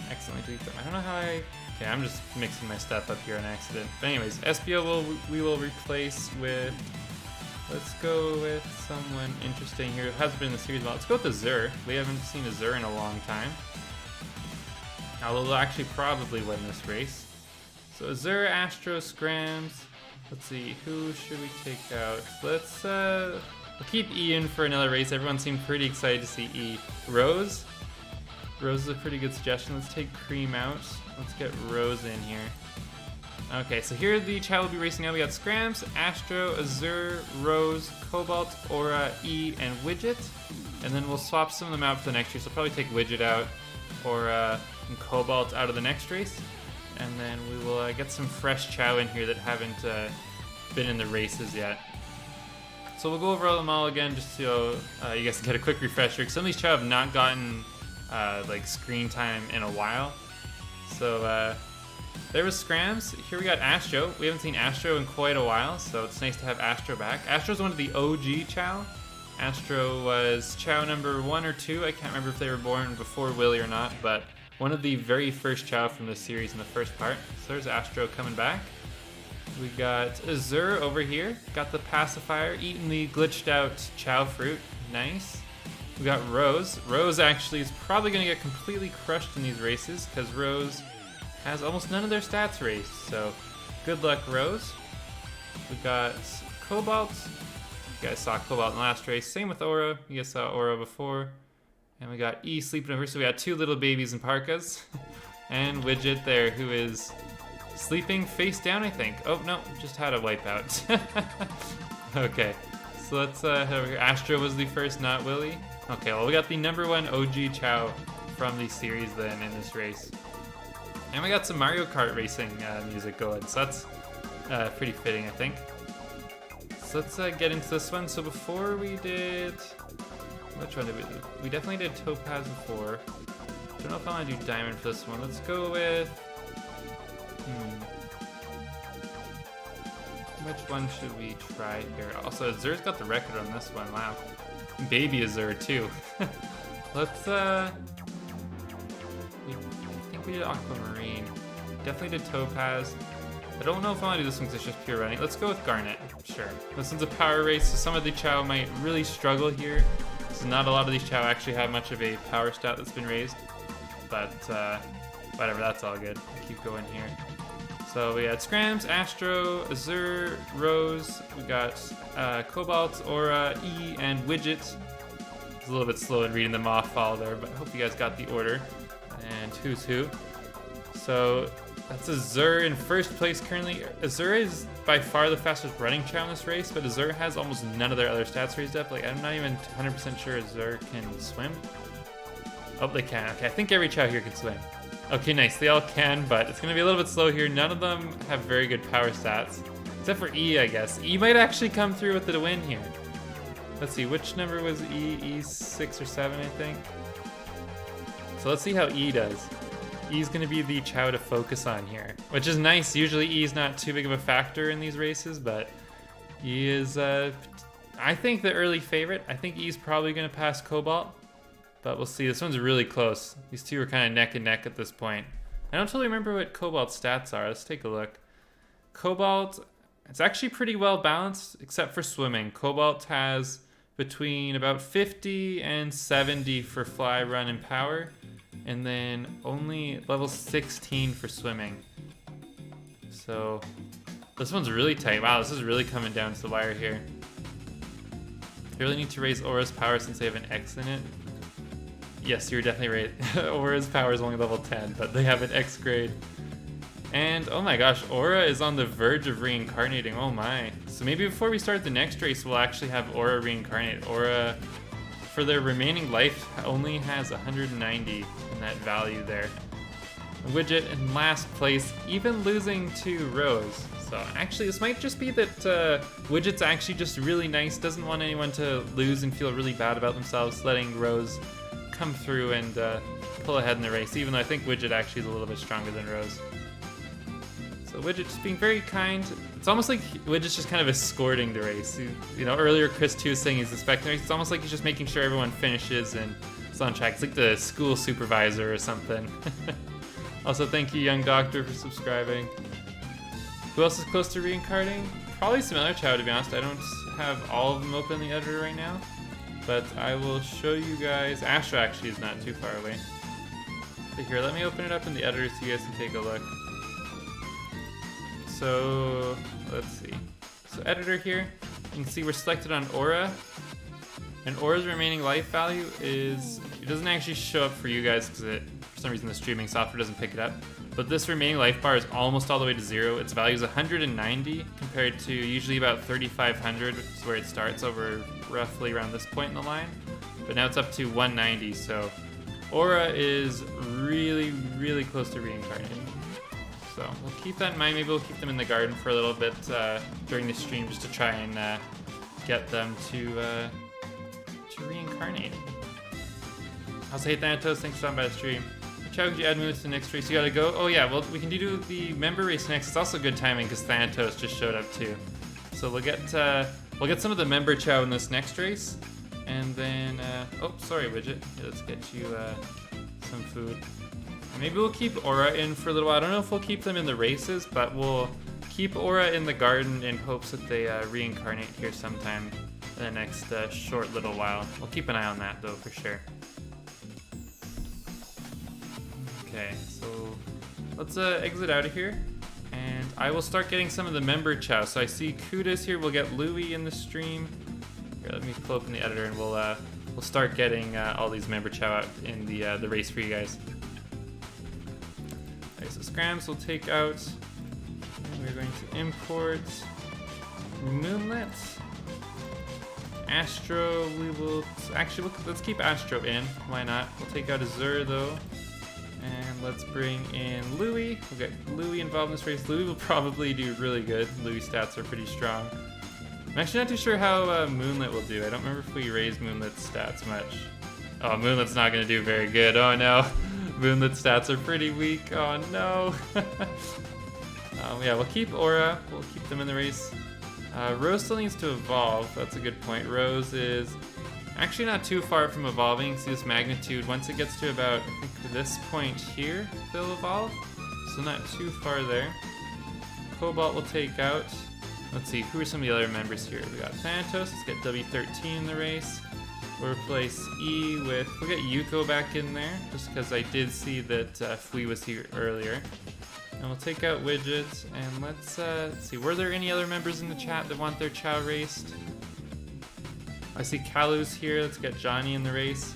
accidentally delete them. I don't know how I... Okay, I'm just mixing my stuff up here on accident. But anyways, SPO we will replace with... Let's go with someone interesting here. It hasn't been in the series well. Let's go with the Zur. We haven't seen a Zur in a long time. Although they'll actually probably win this race. So Zur, Astro, Scrams. Let's see, who should we take out? Let's we'll keep E in for another race. Everyone seemed pretty excited to see E. Rose? Rose is a pretty good suggestion. Let's take Cream out. Let's get Rose in here. Okay, so here the Chow will be racing now. We got Scrams, Astro, Azure, Rose, Cobalt, Aura, E, and Widget. And then we'll swap some of them out for the next race. So we'll probably take Widget out, Aura, and Cobalt out of the next race. and then we will get some fresh Chow in here that haven't been in the races yet. So we'll go over them all again just so you guys can get a quick refresher. Some of these Chow have not gotten like screen time in a while. So there was Scrams. Here we got Astro. We haven't seen Astro in quite a while, so it's nice to have Astro back. Astro's one of the OG Chow. Astro was Chow number 1 or 2. I can't remember if they were born before Willy or not, but one of the very first Chow from this series in the first part. So there's Astro coming back. We got Azur over here. Got the pacifier, eating the glitched out Chow fruit. Nice. We got Rose. Rose actually is probably going to get completely crushed in these races because Rose has almost none of their stats raised. So good luck, Rose. We got Cobalt. You guys saw Cobalt in the last race. Same with Aura. You guys saw Aura before. And we got E sleeping over. So we got 2 little babies in parkas. And Widget there, who is sleeping face down, I think. Oh, no, just had a wipeout. Okay, so let's head over here. Astro was the first, not Willy. Okay, well, we got the number 1 OG Chow from the series then in this race. And we got some Mario Kart racing music going, so that's pretty fitting, I think. So let's get into this one. So before we did... Which one did we do? We definitely did Topaz before. Don't know if I want to do Diamond for this one. Let's go with... Which one should we try here? Also, Azur's got the record on this one. Wow. Baby Azur, too. Let's, I think we did Aquamarine. Definitely did Topaz. I don't know if I want to do this one because it's just pure running. Let's go with Garnet. Sure. This one's a power race, so some of the Chow might really struggle here. So not a lot of these Chow actually have much of a power stat that's been raised. But, whatever, that's all good. Keep going here. So we had Scrams, Astro, Azur, Rose. We got Cobalt, Aura, E, and Widget. It's a little bit slow in reading them off all there, but I hope you guys got the order. And who's who. So that's Azur in first place currently. Azur is by far the fastest running Chow in this race, but Azur has almost none of their other stats raised up. Like, I'm not even 100% sure Azur can swim. Oh, they can. Okay, I think every Chow here can swim. Okay, nice. They all can, but it's going to be a little bit slow here. None of them have very good power stats. Except for E, I guess. E might actually come through with the win here. Let's see, which number was E? E6 or 7, I think. So let's see how E does. E's going to be the Chow to focus on here, which is nice. Usually E's not too big of a factor in these races, but E is, I think, the early favorite. I think E's probably going to pass Cobalt. But we'll see. This one's really close. These two are kind of neck and neck at this point. I don't totally remember what Cobalt's stats are. Let's take a look. Cobalt, it's actually pretty well balanced, except for swimming. Cobalt has between about 50 and 70 for fly, run, and power. And then only level 16 for swimming. So this one's really tight. Wow, this is really coming down to the wire here. I really need to raise Aura's power since they have an X in it. Yes, you're definitely right. Aura's power is only level 10, but they have an X grade. And oh my gosh, Aura is on the verge of reincarnating. Oh my. So maybe before we start the next race, we'll actually have Aura reincarnate. Aura, for their remaining life, only has 190 in that value there. Widget in last place, even losing to Rose. So actually, this might just be that Widget's actually just really nice, doesn't want anyone to lose and feel really bad about themselves, letting Rose come through and pull ahead in the race, even though I think Widget actually is a little bit stronger than Rose. So Widget just being very kind. It's almost like Widget's just kind of escorting the race. You know, earlier Chris 2 was saying he's inspecting the race. It's almost like he's just making sure everyone finishes and is on track. It's like the school supervisor or something. Also, thank you, Young Doctor, for subscribing. Who else is close to reincarnating? Probably some other Chow, to be honest. I don't have all of them open in the editor right now. But I will show you guys. Astro actually is not too far away. But here, let me open it up in the editor so you guys can take a look. So, let's see. So editor here, you can see we're selected on Aura. And Aura's remaining life value is, it doesn't actually show up for you guys because for some reason the streaming software doesn't pick it up. But this remaining life bar is almost all the way to 0. Its value is 190 compared to usually about 3,500, which is where it starts over roughly around this point in the line. But now it's up to 190, so Aura is really, really close to reincarnating. So So we'll keep that in mind. Maybe we'll keep them in the garden for a little bit during the stream just to try and get them to reincarnate. I'll say Thanatos, thanks for stopping by the stream. Chow, could you add moves to the next race? You gotta go. Oh yeah, well we can do the member race next. It's also good timing because Thanatos just showed up too. So we'll get some of the member Chow in this next race, and then oh sorry Widget. Yeah, let's get you some food. Maybe we'll keep Aura in for a little while. I don't know if we'll keep them in the races, but we'll keep Aura in the garden in hopes that they reincarnate here sometime in the next short little while. We'll keep an eye on that though for sure. Okay, so let's exit out of here, and I will start getting some of the member Chow. So I see Kuda's here. We'll get Louie in the stream. Here, let me pull open the editor, and we'll start getting all these member Chow out in the race for you guys. Okay, so Scrams will take out. We're going to import Moonlit. Astro, we will actually let's keep Astro in. Why not? We'll take out Azur though. And let's bring in Louie. We'll get Louie involved in this race. Louie will probably do really good. Louie's stats are pretty strong. I'm actually not too sure how Moonlit will do. I don't remember if we raised Moonlit's stats much. Oh, Moonlit's not going to do very good. Oh no. Moonlit's stats are pretty weak. Oh no. Yeah, we'll keep Aura. We'll keep them in the race. Rose still needs to evolve. That's a good point. Rose is actually not too far from evolving. See this magnitude. Once it gets to about, I think, this point here, they'll evolve. So not too far there. Cobalt will take out. Let's see, who are some of the other members here? We got Thanatos. Let's get W13 in the race. We'll replace E with, we'll get Yuko back in there, just because I did see that Fui was here earlier. And we'll take out Widget, and let's see, were there any other members in the chat that want their Chow raced? I see Kalu's here. Let's get Johnny in the race.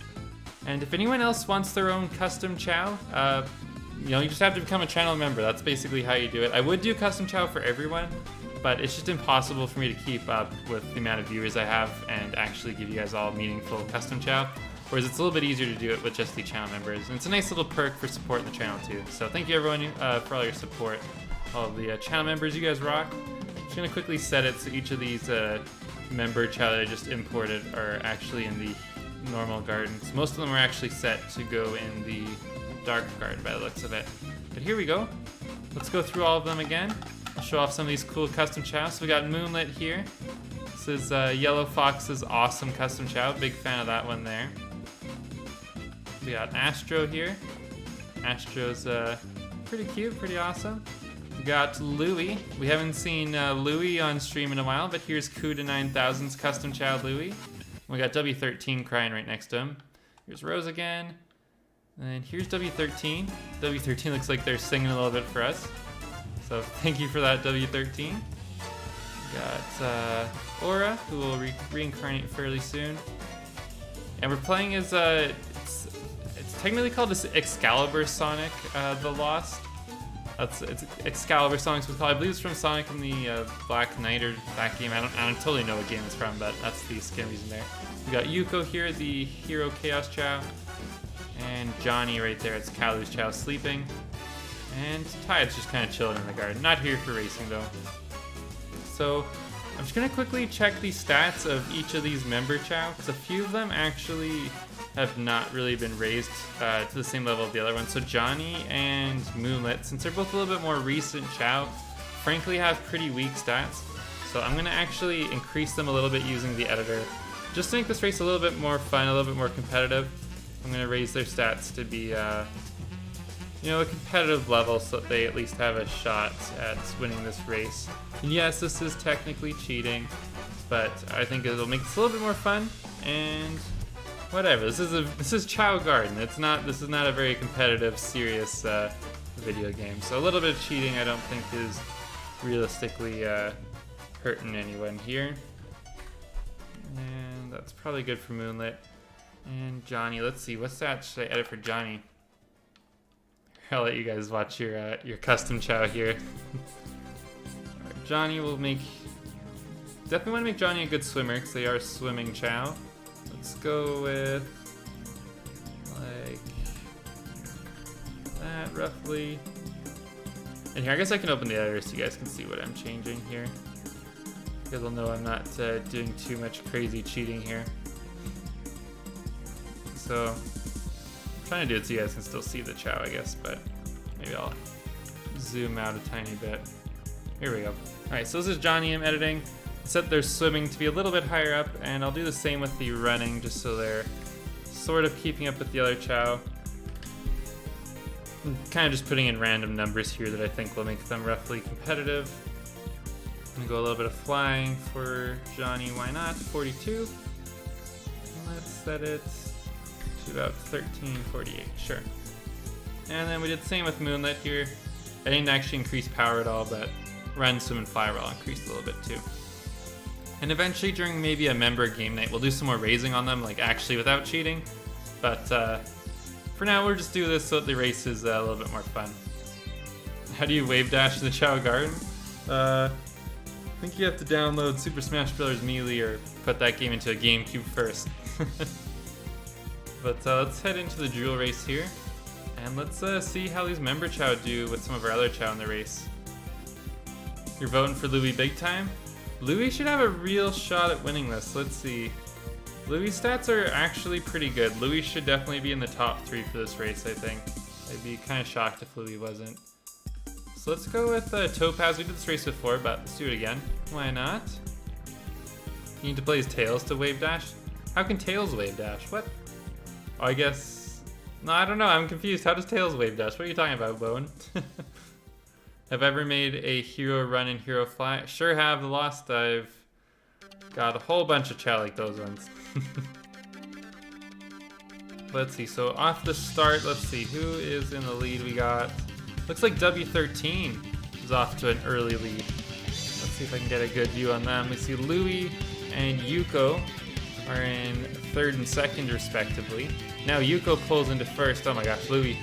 And if anyone else wants their own custom Chow, you know, you just have to become a channel member. That's basically how you do it. I would do custom Chow for everyone, but it's just impossible for me to keep up with the amount of viewers I have and actually give you guys all meaningful custom Chow. Whereas it's a little bit easier to do it with just the channel members. And it's a nice little perk for supporting the channel too. So thank you everyone for all your support. All the channel members, you guys rock. I'm just gonna quickly set it so each of these member Chow that I just imported are actually in the normal gardens. Most of them are actually set to go in the dark garden by the looks of it. But here we go. Let's go through all of them again. I'll show off some of these cool custom Chows. So we got Moonlit here. This is Yellow Fox's awesome custom Chow. Big fan of that one there. We got Astro here. Astro's pretty cute, pretty awesome. We got Louie. We haven't seen Louie on stream in a while, but here's Kuda9000's custom Chow Louie. We got W13 crying right next to him. Here's Rose again. And here's W13. W13 looks like they're singing a little bit for us. So thank you for that, W13. We got Aura, who will reincarnate fairly soon. And we're playing as, it's technically called this Excalibur Sonic, the Lost. It's Excalibur Sonic's was called. I believe it's from Sonic in the Black Knight or that game. I don't totally know what game it's from, but that's the skin reason there. We got Yuko here, the Hero Chaos Chow. And Johnny right there, it's Kalu's Chow sleeping. And Tide's just kind of chilling in the garden. Not here for racing though. So I'm just gonna quickly check the stats of each of these member Chow, because a few of them actually have not really been raised to the same level of the other ones. So Johnny and Moonlit, since they're both a little bit more recent Chow, frankly have pretty weak stats. So I'm gonna actually increase them a little bit using the editor, just to make this race a little bit more fun, a little bit more competitive. I'm gonna raise their stats to be, you know, a competitive level so that they at least have a shot at winning this race. And yes, this is technically cheating, but I think it'll make this a little bit more fun. And whatever. This is Chow Garden. This is not a very competitive, serious video game. So a little bit of cheating, I don't think is realistically hurting anyone here. And that's probably good for Moonlit. And Johnny, let's see, what stats should I edit for Johnny? I'll let you guys watch your custom Chow here. Right, Johnny will definitely want to make Johnny a good swimmer because they are swimming Chow. Let's go with like that roughly. And here, I guess I can open the editor so you guys can see what I'm changing here. You guys will know I'm not doing too much crazy cheating here. So, I'm trying to do it so you guys can still see the Chow, I guess, but maybe I'll zoom out a tiny bit. Here we go. Alright, so this is Johnny I'm editing. Set their swimming to be a little bit higher up, and I'll do the same with the running, just so they're sort of keeping up with the other Chow. I'm kind of just putting in random numbers here that I think will make them roughly competitive. I'm gonna go a little bit of flying for Johnny, why not? 42. Let's set it to about 1348, sure. And then we did the same with Moonlit here. I didn't actually increase power at all, but Run, Swim, and Fly were all increased a little bit too. And eventually during maybe a member game night, we'll do some more raising on them, like actually without cheating. But for now, we'll just do this so that the race is a little bit more fun. How do you wave dash in the Chao Garden? I think you have to download Super Smash Bros. Melee or put that game into a GameCube first. But let's head into the jewel race here. And let's see how these member Chow do with some of our other Chow in the race. You're voting for Louis big time? Louis should have a real shot at winning this. Let's see. Louis' stats are actually pretty good. Louis should definitely be in the top 3 for this race, I think. I'd be kind of shocked if Louis wasn't. So let's go with Topaz. We did this race before, but let's do it again. Why not? You need to play as Tails to wave dash? How can Tails wave dash? What? Oh, I guess... No, I don't know. I'm confused. How does Tails wave dash? What are you talking about, Bowen? Have I ever made a hero run and hero fly? Sure have. The Lost Dive. Got a whole bunch of Chow like those ones. Let's see. So off the start, let's see. Who is in the lead? We got... Looks like W13 is off to an early lead. Let's see if I can get a good view on them. We see Louis and Yuko are in 3rd and 2nd respectively. Now Yuko pulls into 1st. Oh my gosh, Louis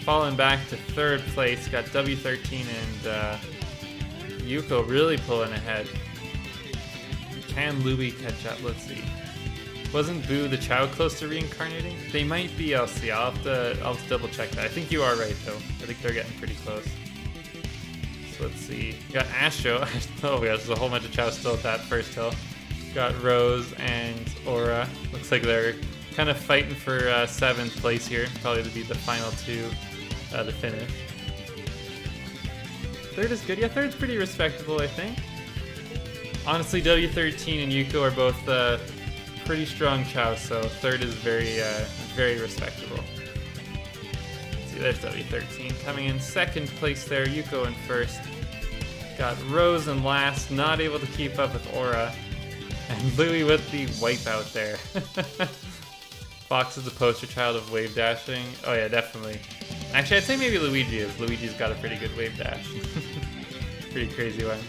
falling back to 3rd place. Got W13 and Yuko really pulling ahead. Can Louis catch up? Let's see. Wasn't Boo the Chow close to reincarnating? They might be, I'll see. I'll have to double check that. I think you are right though. I think they're getting pretty close. So let's see. We got Astro. Oh my gosh, there's a whole bunch of Chow still at that first hill. Got Rose and Aura. Looks like they're kind of fighting for 7th place here. Probably to be the final 2 to finish. 3rd is good. Yeah, 3rd's pretty respectable, I think. Honestly, W13 and Yuko are both pretty strong Chow, so 3rd is very respectable. Let's see, there's W13 coming in 2nd place there. Yuko in 1st. Got Rose in last, not able to keep up with Aura. And Louis with the wipeout there. Fox is the poster child of wave dashing. Oh yeah, definitely. Actually, I'd say maybe Luigi is. Luigi's got a pretty good wave dash. Pretty crazy one.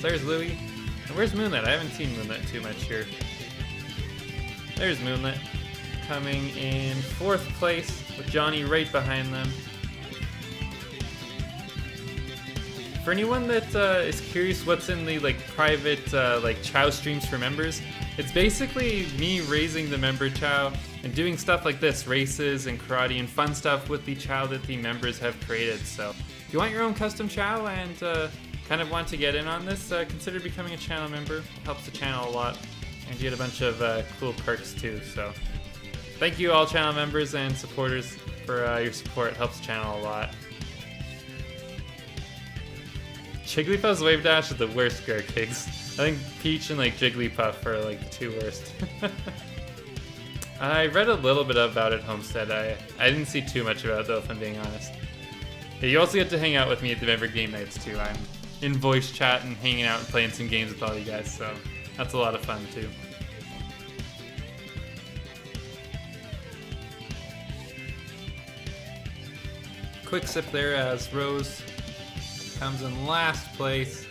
So there's Louis. And where's Moonlit? I haven't seen Moonlit too much here. There's Moonlit. Coming in 4th place with Johnny right behind them. For anyone that is curious what's in the private Chow streams for members, it's basically me raising the member Chow and doing stuff like this, races and karate and fun stuff with the Chow that the members have created. So if you want your own custom Chow and kind of want to get in on this, consider becoming a channel member. It helps the channel a lot, and you get a bunch of cool perks too. So thank you all channel members and supporters for your support. It helps the channel a lot. Jigglypuff's wave dash is the worst, Garkigs. I think Peach and Jigglypuff are the 2 worst. I read a little bit about it, Homestead. I didn't see too much about it though, if I'm being honest. Yeah, you also get to hang out with me at the member game nights too. I'm in voice chat and hanging out and playing some games with all you guys, so that's a lot of fun too. Quick sip there as Rose comes in last place.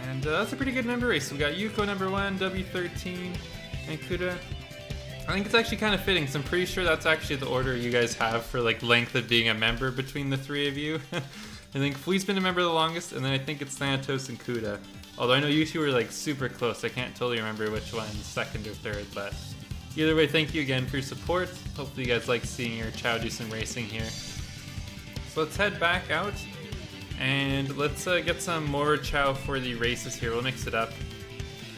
And that's a pretty good member race. We got Yuko number 1, W13, and Kuda. I think it's actually kind of fitting, so I'm pretty sure that's actually the order you guys have for length of being a member between the 3 of you. I think Flea's been a member the longest, and then I think it's Thanatos and Kuda. Although I know you 2 are super close. I can't totally remember which one's 2nd or 3rd, but either way, thank you again for your support. Hopefully you guys like seeing your Chow do some racing here. So let's head back out and let's get some more Chow for the races here. We'll mix it up.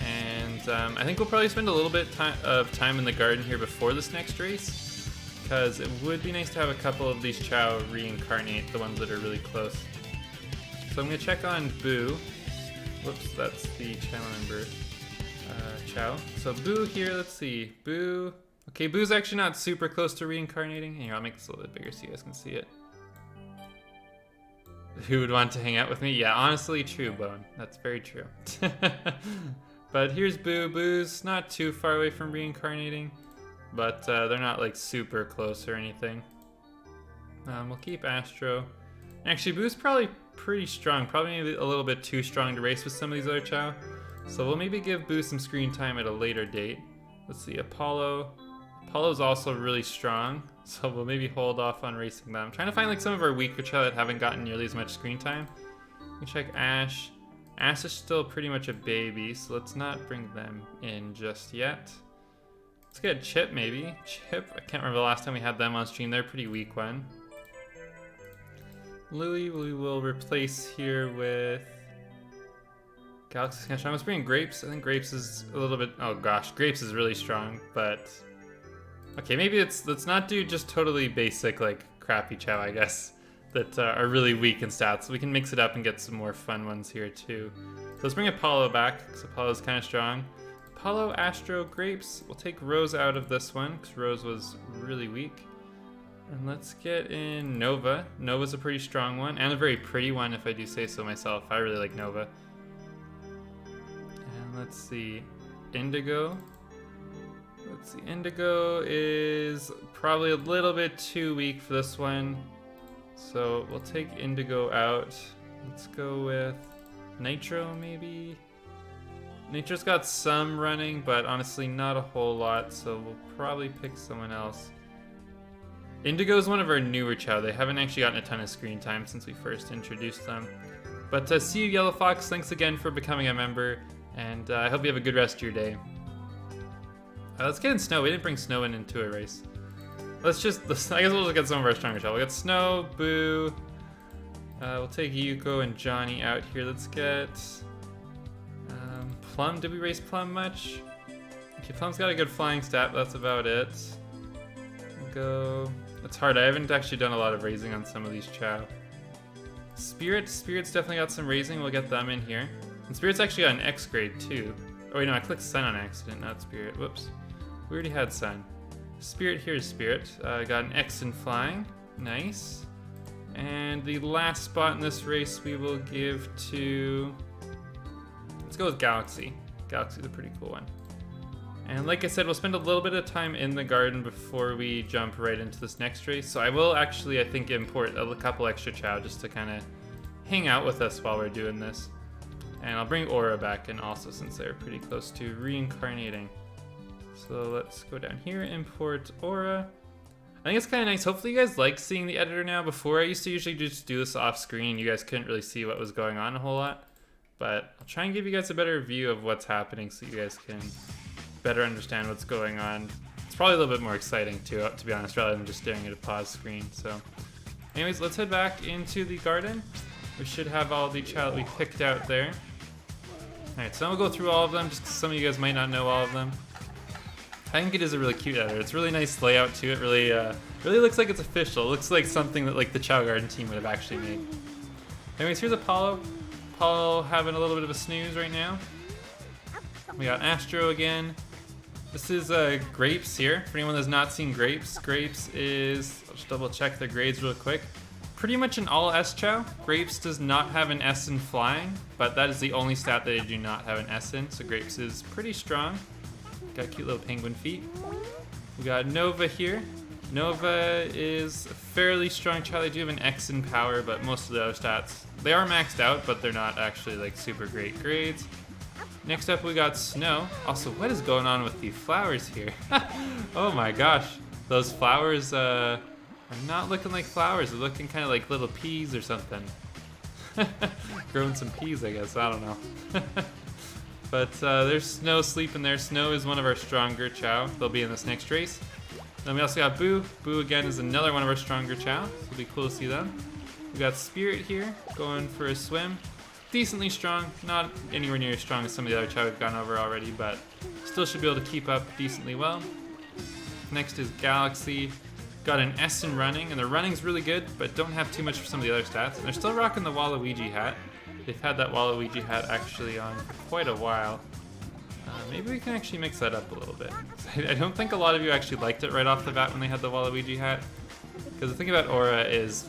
And I think we'll probably spend a little bit of time in the garden here before this next race, because it would be nice to have a couple of these Chow reincarnate, the ones that are really close. So I'm going to check on Boo. Whoops, that's the channel member, Chow. So Boo here, let's see. Boo. Okay, Boo's actually not super close to reincarnating. Here, I'll make this a little bit bigger so you guys can see it. Who would want to hang out with me? Yeah, honestly, true, Bone. That's very true. But here's Boo. Boo's not too far away from reincarnating, but they're not like super close or anything. We'll keep Astro. Actually, Boo's probably pretty strong. Probably maybe a little bit too strong to race with some of these other Chow. So we'll maybe give Boo some screen time at a later date. Let's see, Apollo. Apollo's also really strong, so we'll maybe hold off on racing them. I'm trying to find like some of our weaker Chow that haven't gotten nearly as much screen time. We check Ash. Ash is still pretty much a baby, so let's not bring them in just yet. Let's get Chip maybe. Chip, I can't remember the last time we had them on stream. They're a pretty weak one. Louie we will replace here with Galaxy's kind of strong. Let's bring in Grapes. I think Grapes is a little bit, oh gosh, Grapes is really strong, but okay, maybe let's not do just totally basic like crappy Chow, I guess, that are really weak in stats. We can mix it up and get some more fun ones here too. So let's bring Apollo back, because Apollo's kind of strong. Apollo, Astro, Grapes. We'll take Rose out of this one, because Rose was really weak. And let's get in Nova. Nova's a pretty strong one, and a very pretty one if I do say so myself. I really like Nova. And let's see, Indigo. Let's see, Indigo is probably a little bit too weak for this one. So we'll take Indigo out. Let's go with Nitro maybe. Nitro's got some running, but honestly not a whole lot, so we'll probably pick someone else. Indigo is one of our newer Chow. They haven't actually gotten a ton of screen time since we first introduced them. But see you, Yellow Fox. Thanks again for becoming a member, and I hope you have a good rest of your day. Let's get in Snow. We didn't bring Snow into a race. I guess we'll just get some of our stronger Chow. We'll get Snow, Boo. We'll take Yuko and Johnny out here. Let's get Plum. Did we race Plum much? Okay, Plum's got a good flying stat, but that's about it. We'll go. It's hard. I haven't actually done a lot of raising on some of these Chow. Spirit's definitely got some raising. We'll get them in here. And Spirit's actually got an X grade too. Oh wait, no, I clicked Sun on accident, not Spirit. Whoops. We already had Sun. Spirit, here's Spirit. Got an X in flying. Nice. And the last spot in this race we will give to... Let's go with Galaxy. Galaxy's a pretty cool one. And like I said, we'll spend a little bit of time in the garden before we jump right into this next race. So I will actually, I think, import a couple extra Chow just to kind of hang out with us while we're doing this. And I'll bring Aura back in also, since they're pretty close to reincarnating. So let's go down here, import Aura. I think it's kind of nice. Hopefully you guys like seeing the editor now. Before I used to usually just do this off screen. You guys couldn't really see what was going on a whole lot. But I'll try and give you guys a better view of what's happening so you guys can better understand what's going on. It's probably a little bit more exciting too, to be honest, rather than just staring at a pause screen. So anyways, let's head back into the garden. We should have all the Chow that we picked out there. Alright, so we'll go through all of them, just because some of you guys might not know all of them. I think it is a really cute editor. It's a really nice layout too. It really looks like it's official. It looks like something that like the Chow Garden team would have actually made. Anyways, here's Apollo. Apollo having a little bit of a snooze right now. We got Astro again. This is Grapes here. For anyone that's not seen Grapes, Grapes is, I'll just double check their grades real quick. Pretty much an all S Chow. Grapes does not have an S in flying, but that is the only stat that they do not have an S in, so Grapes is pretty strong. Got cute little penguin feet. We got Nova here. Nova is a fairly strong Chow. They do have an X in power, but most of the other stats, they are maxed out, but they're not actually like super great grades. Next up we got Snow. Also, what is going on with the flowers here? Oh my gosh. Those flowers are not looking like flowers. They're looking kind of like little peas or something. Growing some peas, I guess. I don't know. But there's Snow sleeping there. Snow is one of our stronger Chow. They'll be in this next race. Then we also got Boo. Boo again is another one of our stronger Chow. So it'll be cool to see them. We got Spirit here, going for a swim. Decently strong, not anywhere near as strong as some of the other Chow we've gone over already, but still should be able to keep up decently well. Next is Galaxy. Got an S in running, and their running's really good, but don't have too much for some of the other stats. And they're still rocking the Waluigi hat. They've had that Waluigi hat actually on for quite a while. Maybe we can actually mix that up a little bit. I don't think a lot of you actually liked it right off the bat when they had the Waluigi hat. Because the thing about Aura is,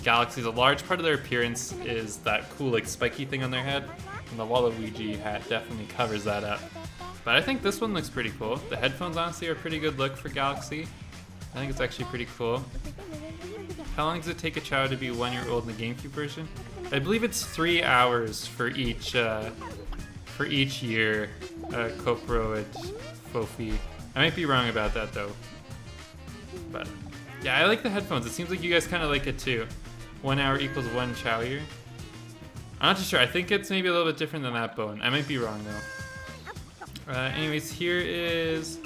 Galaxy's a large part of their appearance is that cool like spiky thing on their head, and the Waluigi hat definitely covers that up. But I think this one looks pretty cool. The headphones honestly are a pretty good look for Galaxy. I think it's actually pretty cool. How long does it take a Chow to be 1 year old in the GameCube version? I believe it's 3 hours for each year. Kopro and Fofi. I might be wrong about that though. But yeah, I like the headphones. It seems like you guys kind of like it too. 1 hour equals 1 Chow year. I'm not too sure. I think it's maybe a little bit different than that bone. I might be wrong though. Anyways, here is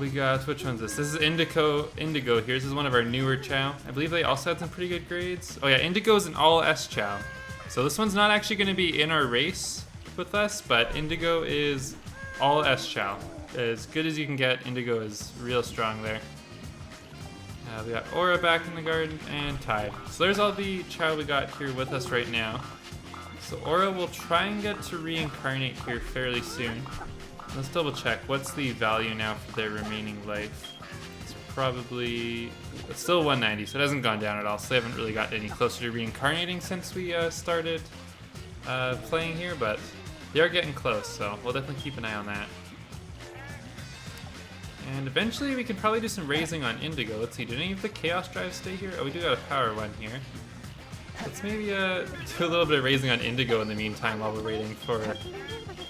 we got, which one's this? This is Indigo here. This is one of our newer Chow. I believe they also had some pretty good grades. Oh yeah, Indigo is an all S Chow. So this one's not actually going to be in our race with us, but Indigo is all S Chow. As good as you can get, Indigo is real strong there. We got Aura back in the garden, and Tide. So there's all the Chow we got here with us right now. So Aura will try and get to reincarnate here fairly soon. Let's double check. What's the value now for their remaining life? It's still 190, so it hasn't gone down at all. So they haven't really gotten any closer to reincarnating since we started playing here, but they are getting close, so we'll definitely keep an eye on that. And eventually we can probably do some raising on Indigo. Let's see, did any of the Chaos Drives stay here? Oh, we do got a power one here. Let's maybe do a little bit of raising on Indigo in the meantime while we're waiting for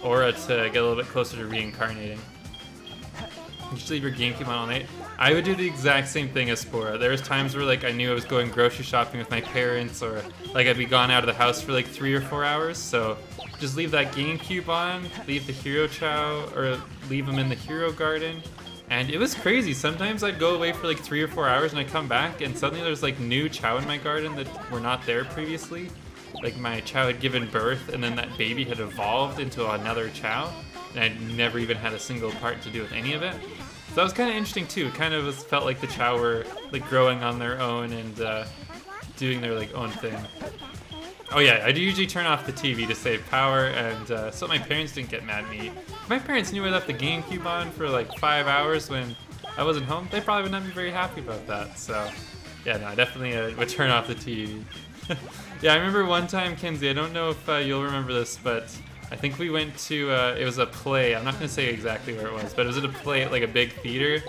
Aura to get a little bit closer to reincarnating. You should leave your GameCube on all night. I would do the exact same thing as Spora. There was times where like I knew I was going grocery shopping with my parents, or like I'd be gone out of the house for like 3 or 4 hours, so just leave that GameCube on, leave the Hero Chow, or leave them in the Hero Garden. And it was crazy. Sometimes I'd go away for like 3 or 4 hours and I'd come back and suddenly there's like new Chow in my garden that were not there previously. Like my Chow had given birth and then that baby had evolved into another Chow, and I'd never even had a single part to do with any of it. So that was kind of interesting too. It kind of felt like the Chow were like growing on their own and doing their like own thing. Oh yeah, I do usually turn off the TV to save power, and so my parents didn't get mad at me. If my parents knew I left the GameCube on for like 5 hours when I wasn't home, they probably would not be very happy about that. So yeah, no, I definitely would turn off the TV. Yeah, I remember one time, Kenzie, I don't know if you'll remember this, but I think we went to, it was a play. I'm not going to say exactly where it was, but it was at a play at like a big theater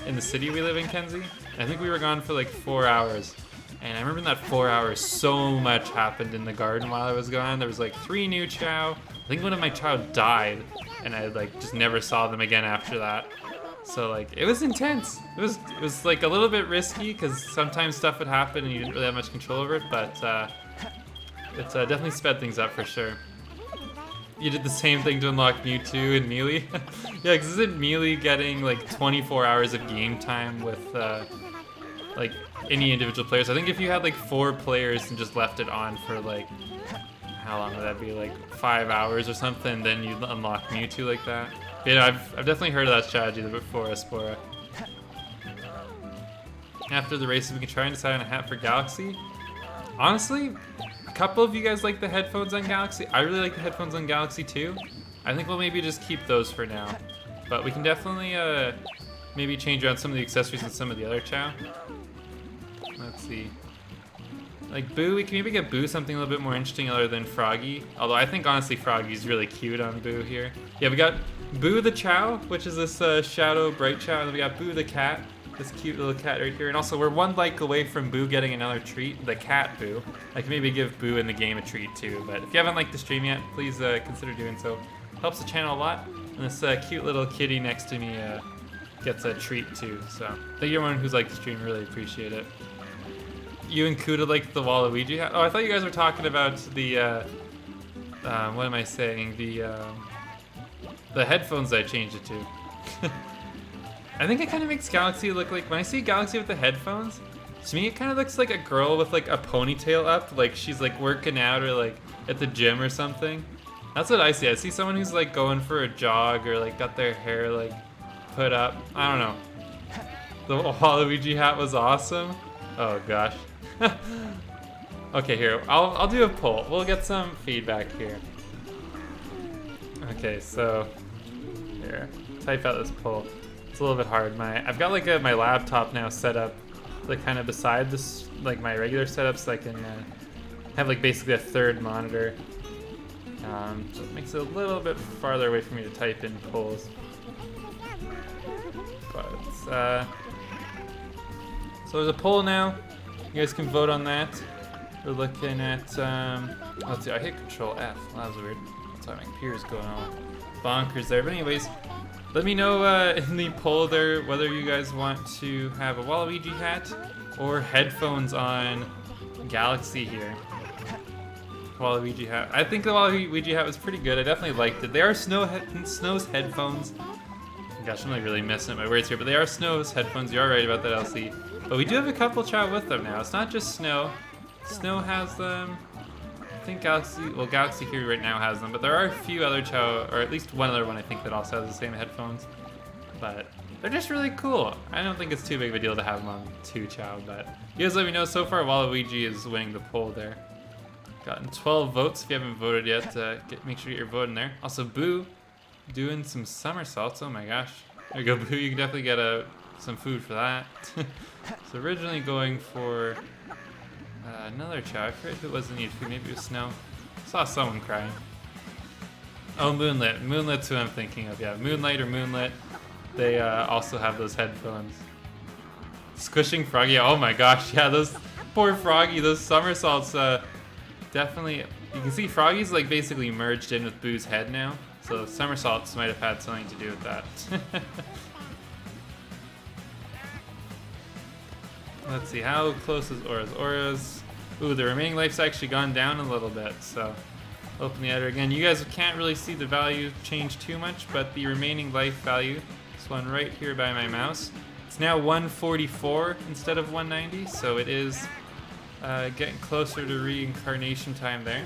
in the city we live in, Kenzie. And I think we were gone for like 4 hours. And I remember in that 4 hours, so much happened in the garden while I was gone. There was like 3 new Chow. I think one of my Chow died, and I like just never saw them again after that. So like, it was intense. It was like a little bit risky because sometimes stuff would happen and you didn't really have much control over it, but it's definitely sped things up for sure. You did the same thing to unlock Mewtwo and Melee? Yeah, because isn't Melee getting like 24 hours of game time with like any individual players? I think if you had like 4 players and just left it on for like, how long would that be, like 5 hours or something, then you'd unlock Mewtwo like that. But, yeah, I've definitely heard of that strategy before, Espora. After the races, we can try and decide on a hat for Galaxy. Honestly, a couple of you guys like the headphones on Galaxy. I really like the headphones on Galaxy too. I think we'll maybe just keep those for now. But we can definitely maybe change around some of the accessories and some of the other Chow. Let's see. Like Boo, we can maybe get Boo something a little bit more interesting other than Froggy. Although I think honestly Froggy's really cute on Boo here. Yeah, we got Boo the Chow, which is this Shadow Bright Chow, and then we got Boo the Cat, this cute little cat right here. And also we're 1 like away from Boo getting another treat, the cat Boo. I can maybe give Boo in the game a treat too, but if you haven't liked the stream yet, please consider doing so. Helps the channel a lot, and this cute little kitty next to me gets a treat too. So thank you everyone who's liked the stream, really appreciate it. You and Kuda like the Waluigi hat? Oh, I thought you guys were talking about the, what am I saying? The headphones I changed it to. I think it kind of makes Galaxy look like, when I see Galaxy with the headphones, To me, it kind of looks like a girl with like a ponytail up, like she's like working out or like at the gym or something. That's what I see. I see someone who's like going for a jog or like got their hair like put up. I don't know. The Waluigi hat was awesome. Oh gosh. Okay, here, I'll do a poll. We'll get some feedback here. Okay, so here, type out this poll. It's a little bit hard. I've got like my laptop now set up like kind of beside this, like my regular setup, so I can have like basically a third monitor. So it makes it a little bit farther away for me to type in polls. But so there's a poll now. You guys can vote on that. We're looking at let's see. I hit Control F. Well, that was weird. That's why my computer's going all bonkers there. But anyways, let me know in the poll there whether you guys want to have a Waluigi hat or headphones on Galaxy here. Waluigi hat. I think the Waluigi hat was pretty good. I definitely liked it. They are Snow's headphones. Gosh, I'm like really messing up my words here, but they are Snow's headphones. You are right about that, LC. But we do have a couple Chow with them now. It's not just Snow. Snow has them. I think Galaxy here right now has them, but there are a few other Chow, or at least one other one I think that also has the same headphones. But they're just really cool. I don't think it's too big of a deal to have them on 2 Chow, but you guys let me know. So far, Waluigi is winning the poll there. Gotten 12 votes. If you haven't voted yet, make sure you get your vote in there. Also, Boo doing some somersaults. Oh my gosh. There you go, Boo. You can definitely get some food for that. So originally going for another Chow. I forget if it wasn't need food. Maybe it was Snow. Saw someone crying. Oh, Moonlit. Moonlit's who I'm thinking of. Yeah, Moonlight or Moonlit. They also have those headphones. Squishing Froggy. Oh my gosh. Yeah, those poor Froggy. Those somersaults. Definitely. You can see Froggy's like basically merged in with Boo's head now. So somersaults might have had something to do with that. Let's see, how close is Aura's? Aura's... Ooh, the remaining life's actually gone down a little bit, so... Open the editor again. You guys can't really see the value change too much, but the remaining life value, this one right here by my mouse, it's now 144 instead of 190, so it is getting closer to reincarnation time there.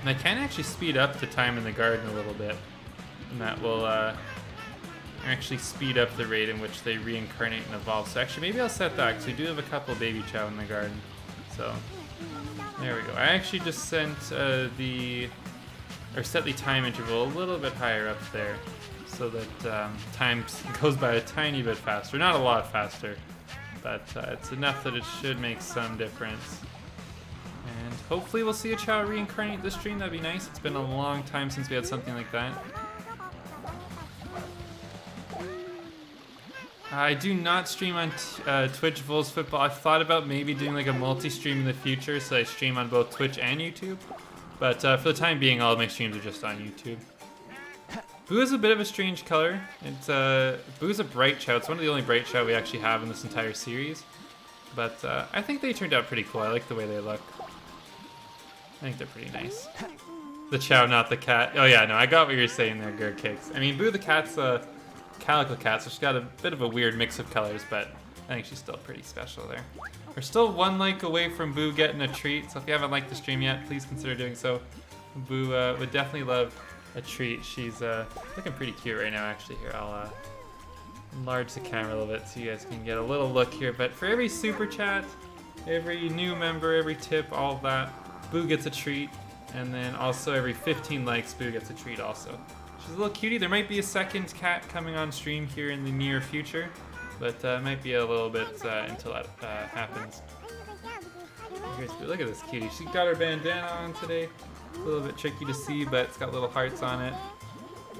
And I can actually speed up the time in the garden a little bit, and that will actually speed up the rate in which they reincarnate and evolve. So actually, maybe I'll set that, because we do have a couple baby Chow in the garden. So, there we go. I actually just set the time interval a little bit higher up there, so that time goes by a tiny bit faster. Not a lot faster, but it's enough that it should make some difference. And hopefully we'll see a Chow reincarnate this stream. That'd be nice. It's been a long time since we had something like that. I do not stream on Twitch Vols Football. I've thought about maybe doing like a multi-stream in the future, so I stream on both Twitch and YouTube. But for the time being, all of my streams are just on YouTube. Boo is a bit of a strange color. Boo's a bright Chow. It's one of the only bright Chow we actually have in this entire series. But I think they turned out pretty cool. I like the way they look. I think they're pretty nice. The Chow, not the cat. Oh yeah, no, I got what you're saying there, Gurg Cakes. I mean, Boo the cat's a calico cat, so she's got a bit of a weird mix of colors, but I think she's still pretty special there. We're still 1 like away from Boo getting a treat, so if you haven't liked the stream yet, please consider doing so. Boo would definitely love a treat. She's looking pretty cute right now, actually. Here, I'll enlarge the camera a little bit so you guys can get a little look here. But for every super chat, every new member, every tip, all of that, Boo gets a treat. And then also every 15 likes, Boo gets a treat also. She's a little cutie. There might be a second cat coming on stream here in the near future, but it might be a little bit until that happens. Look at this cutie. She got her bandana on today. A little bit tricky to see, but it's got little hearts on it.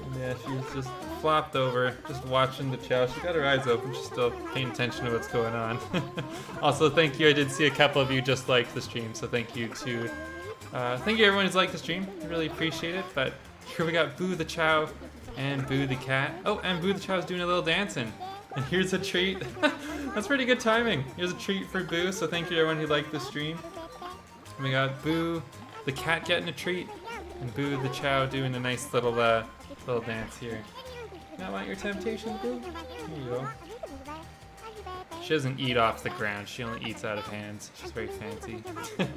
And yeah, she's just flopped over, just watching the Chow. She's got her eyes open. She's still paying attention to what's going on. Also, thank you. I did see a couple of you just liked the stream, so thank you to everyone who's liked the stream. I really appreciate it. But here we got Boo the Chow and Boo the cat. Oh, and Boo the Chow is doing a little dancing. And here's a treat. That's pretty good timing. Here's a treat for Boo, so thank you to everyone who liked the stream. And we got Boo the cat getting a treat, and Boo the Chow doing a nice little dance here. Not want your temptation, Boo? Here you go. She doesn't eat off the ground. She only eats out of hands. She's very fancy. Yeah,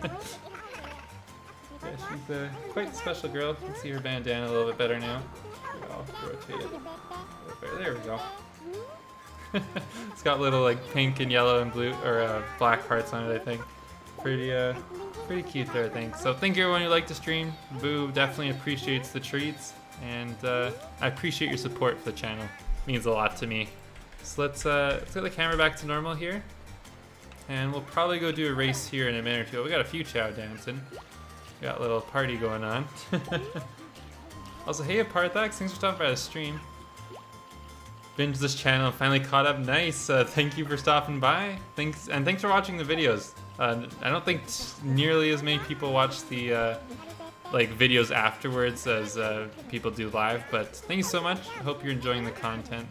she's a quite special girl. You can see her bandana a little bit better now. I'll rotate it. There we go. It's got little like pink and yellow and blue or black parts on it, I think. Pretty cute there, I think. So thank you everyone who liked the stream. Boo definitely appreciates the treats, and I appreciate your support for the channel. It means a lot to me. So let's get the camera back to normal here, and we'll probably go do a race here in a minute or two. We got a few Chow dancing. We got a little party going on. Also, hey Parthax, thanks for stopping by the stream. Binged this channel, finally caught up. Nice. Thank you for stopping by. Thanks for watching the videos. I don't think nearly as many people watch the like videos afterwards as people do live, but thank you so much. I hope you're enjoying the content.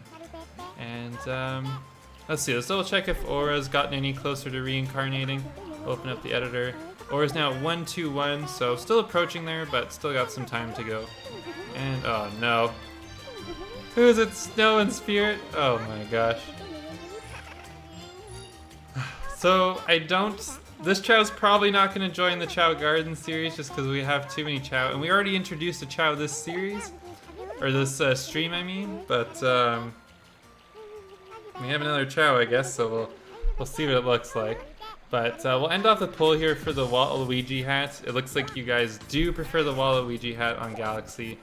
And let's see. Let's double check if Aura's gotten any closer to reincarnating. Open up the editor. Aura's now at 121, so still approaching there, but still got some time to go. And oh no. Who is it? Snow and Spirit? Oh my gosh. So this Chow's probably not going to join the Chow Garden series just because we have too many Chow, and we already introduced a Chow this series, or this stream I mean, but we have another Chow I guess, so we'll see what it looks like. But we'll end off the poll here for the Waluigi hat. It looks like you guys do prefer the Waluigi hat on Galaxy.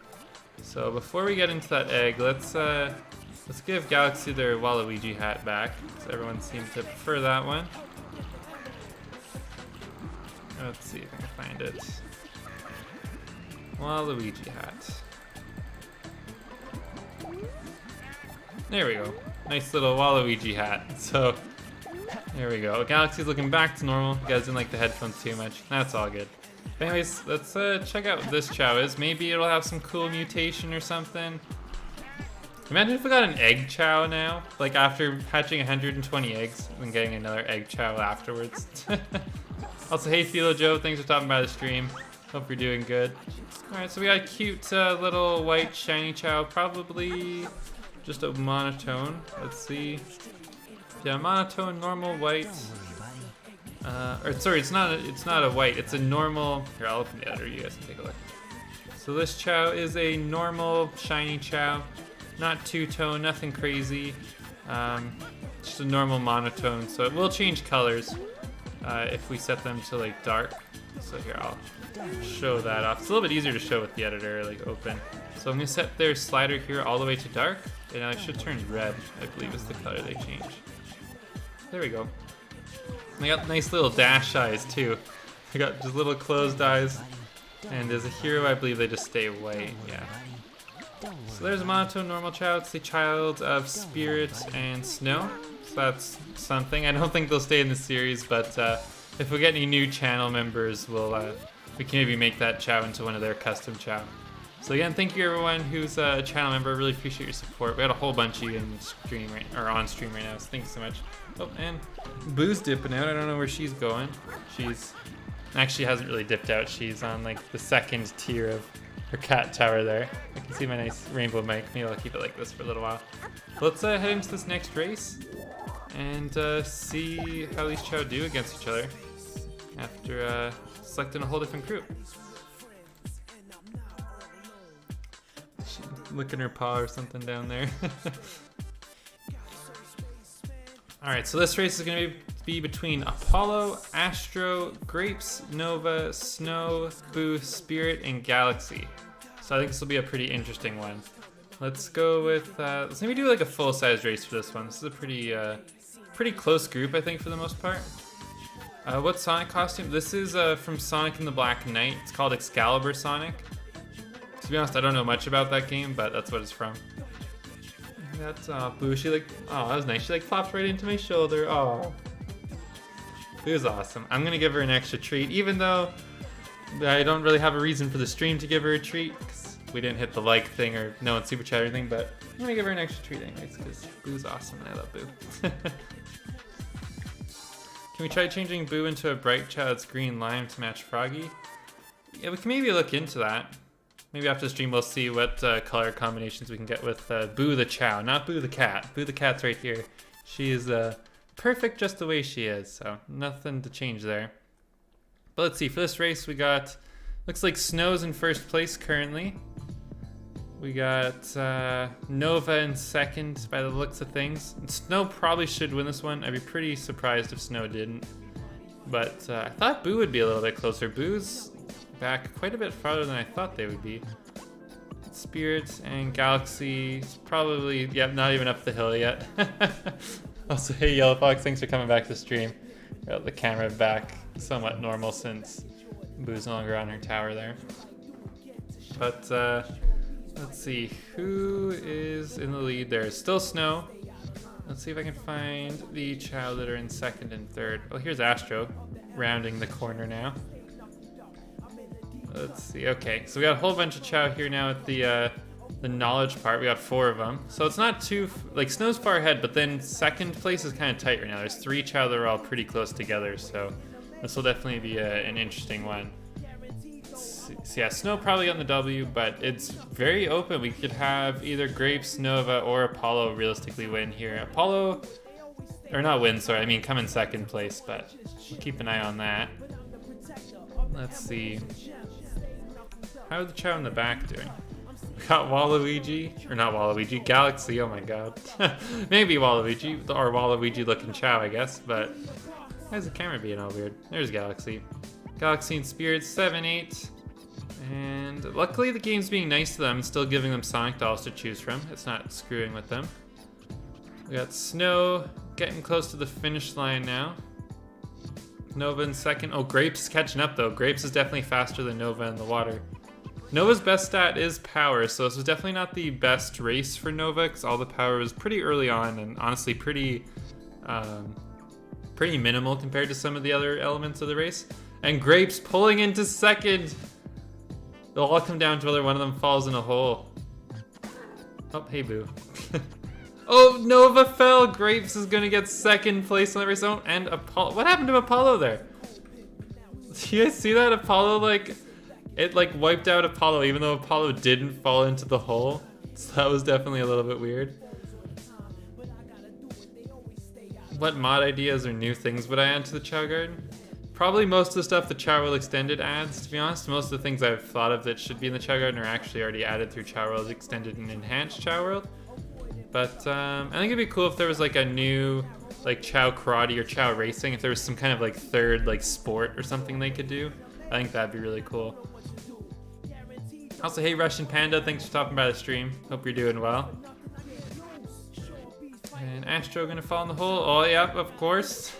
So before we get into that egg, let's give Galaxy their Waluigi hat back, because everyone seemed to prefer that one. Let's see if I can find it. Waluigi hat. There we go. Nice little Waluigi hat. So there we go. Galaxy's looking back to normal. You guys didn't like the headphones too much. That's all good. But anyways, let's check out what this Chow is. Maybe it'll have some cool mutation or something. Imagine if we got an egg Chow now, like after hatching 120 eggs and getting another egg Chow afterwards. Also, hey Philo Joe, thanks for stopping by the stream. Hope you're doing good. Alright, so we got a cute little white shiny Chow, probably just a monotone. Let's see. Yeah, monotone, normal white. Or sorry, it's not a white, it's a normal. Here, I'll open the editor, you guys can take a look. So this Chow is a normal shiny Chow. Not two-tone, nothing crazy. Just a normal monotone, so it will change colors if we set them to like dark. So here, I'll show that off. It's a little bit easier to show with the editor like open. So I'm gonna set their slider here all the way to dark, and it should turn red, I believe is the color they change. There we go. They got nice little dash eyes too. They got just little closed eyes. And as a hero, I believe they just stay white, yeah. So there's a monotone normal Chow. It's the child of Spirit and Snow. So that's something. I don't think they'll stay in the series, but if we get any new channel members, we can maybe make that Chow into one of their custom Chow. So again, thank you everyone who's a channel member. I really appreciate your support. We had a whole bunch of you in stream on stream right now, so thanks so much. Oh, and Boo's dipping out. I don't know where she's going. She's actually hasn't really dipped out. She's on like the second tier of her cat tower there. I can see my nice rainbow mic. Maybe I'll keep it like this for a little while. Let's head into this next race and see how these Chow do against each other after selecting a whole different group. Licking her paw or something down there. Alright, so this race is going to be between Apollo, Astro, Grapes, Nova, Snow, Boo, Spirit, and Galaxy. So I think this will be a pretty interesting one. Let's go with, let's maybe do like a full-size race for this one. This is a pretty close group, I think, for the most part. What Sonic costume? This is from Sonic and the Black Knight. It's called Excalibur Sonic. To be honest, I don't know much about that game, but that's what it's from. That's Boo. She like, oh, that was nice. She like flopped right into my shoulder. Oh, Boo's awesome. I'm gonna give her an extra treat, even though I don't really have a reason for the stream to give her a treat because we didn't hit the like thing or no one super chat or anything. But I'm gonna give her an extra treat anyways because Boo's awesome and I love Boo. Can we try changing Boo into a bright child's green lime to match Froggy? Yeah, we can maybe look into that. Maybe after the stream we'll see what color combinations we can get with Boo the Chow, not Boo the cat. Boo the cat's right here. She is perfect just the way she is, so nothing to change there. But let's see, for this race we got, looks like Snow's in first place currently. We got Nova in second by the looks of things. And Snow probably should win this one. I'd be pretty surprised if Snow didn't. But I thought Boo would be a little bit closer. Boo's back quite a bit farther than I thought they would be. Spirits and Galaxy probably, yep, not even up the hill yet. Also, hey Yellow Fox, thanks for coming back to stream. Got the camera back somewhat normal since Boo's no longer on her tower there. But let's see, who is in the lead there? Still Snow. Let's see if I can find the Chow that are in second and third. Oh, here's Astro, rounding the corner now. Let's see, okay, so we got a whole bunch of Chow here now at the knowledge part. We got 4 of them. So it's not too, like Snow's far ahead, but then second place is kind of tight right now. There's 3 Chow that are all pretty close together, so this will definitely be an interesting one. So yeah, Snow probably on the W, but it's very open. We could have either Grapes, Nova, or Apollo realistically win here. Apollo, or not win, sorry, I mean come in second place, but we'll keep an eye on that. Let's see. How are the Chow in the back doing? We got Waluigi, or not Waluigi, Galaxy, oh my god. Maybe Waluigi, or Waluigi looking Chow, I guess, but why is the camera being all weird? There's Galaxy. Galaxy and Spirits, 7, 8. And luckily the game's being nice to them and still giving them Sonic dolls to choose from. It's not screwing with them. We got Snow getting close to the finish line now. Nova in second. Oh, Grapes catching up though. Grapes is definitely faster than Nova in the water. Nova's best stat is power, so this was definitely not the best race for Nova because all the power was pretty early on and honestly pretty minimal compared to some of the other elements of the race. And Grapes pulling into second. They'll all come down to whether one of them falls in a hole. Oh, hey Boo. Oh, Nova fell. Grapes is gonna get second place on the race. Oh, and Apollo. What happened to Apollo there? Do you guys see that? Apollo, like, it like wiped out Apollo even though Apollo didn't fall into the hole. So that was definitely a little bit weird. What mod ideas or new things would I add to the Chow Garden? Probably most of the stuff the Chow World Extended adds, to be honest. Most of the things I've thought of that should be in the Chow Garden are actually already added through Chow World Extended and Enhanced Chow World. But I think it'd be cool if there was like a new like Chow Karate or Chow Racing, if there was some kind of like third like sport or something they could do. I think that'd be really cool. Also, hey Russian Panda, thanks for stopping by the stream. Hope you're doing well. And Astro gonna fall in the hole. Oh, yep, of course.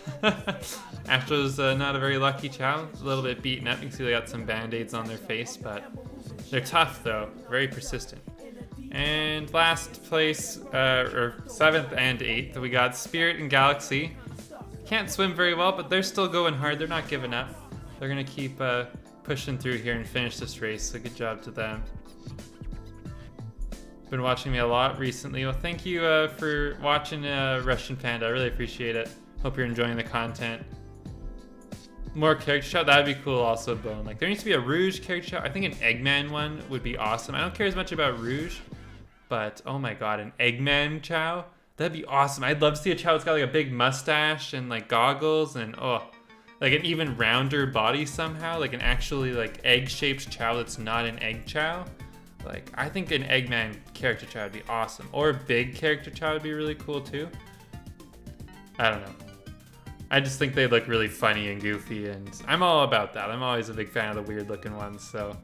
Astro's not a very lucky Chow. A little bit beaten up. You can see they got some band-aids on their face, but they're tough though. Very persistent. And last place, or 7th and 8th, we got Spirit and Galaxy. Can't swim very well, but they're still going hard. They're not giving up. They're gonna keep pushing through here and finish this race. So good job to them. Been watching me a lot recently. Well, thank you for watching Russian Panda. I really appreciate it. Hope you're enjoying the content. More character shot, that'd be cool also, Bone. Like there needs to be a Rouge character shot. I think an Eggman one would be awesome. I don't care as much about Rouge, but oh my god, an Eggman Chow? That'd be awesome. I'd love to see a Chow that's got like a big mustache and like goggles and like an even rounder body somehow. Like an actually like egg-shaped Chow that's not an egg Chow. Like, I think an Eggman character Chow would be awesome. Or a big character Chow would be really cool too. I don't know. I just think they look really funny and goofy, and I'm all about that. I'm always a big fan of the weird looking ones, so.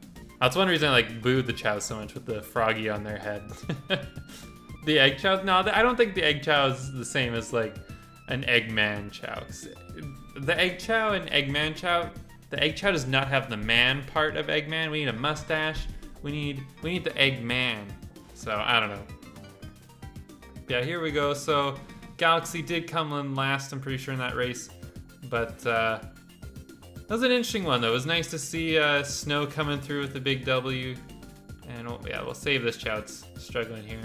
That's one reason I like booed the Chow so much with the froggy on their head. The Egg Chow, no, I don't think the Egg Chow is the same as like an Eggman Chow. The Egg Chow and Eggman Chow, the Egg Chow does not have the man part of Eggman. We need a mustache. We need the Eggman. So I don't know. Yeah, here we go. So Galaxy did come in last, I'm pretty sure, in that race. But that was an interesting one though. It was nice to see Snow coming through with the big W. And yeah, we'll save this Chow. It's struggling here.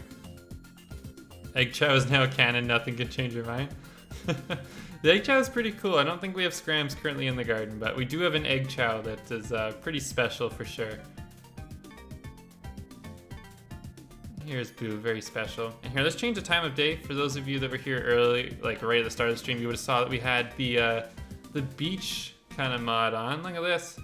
Egg Chow is now canon. Nothing can change your mind. The Egg Chow is pretty cool. I don't think we have Scrams currently in the garden, but we do have an Egg Chow that is pretty special for sure. Here's Boo, very special. And here, let's change the time of day. For those of you that were here early, like right at the start of the stream, you would have saw that we had the beach kind of mod on. Look at this.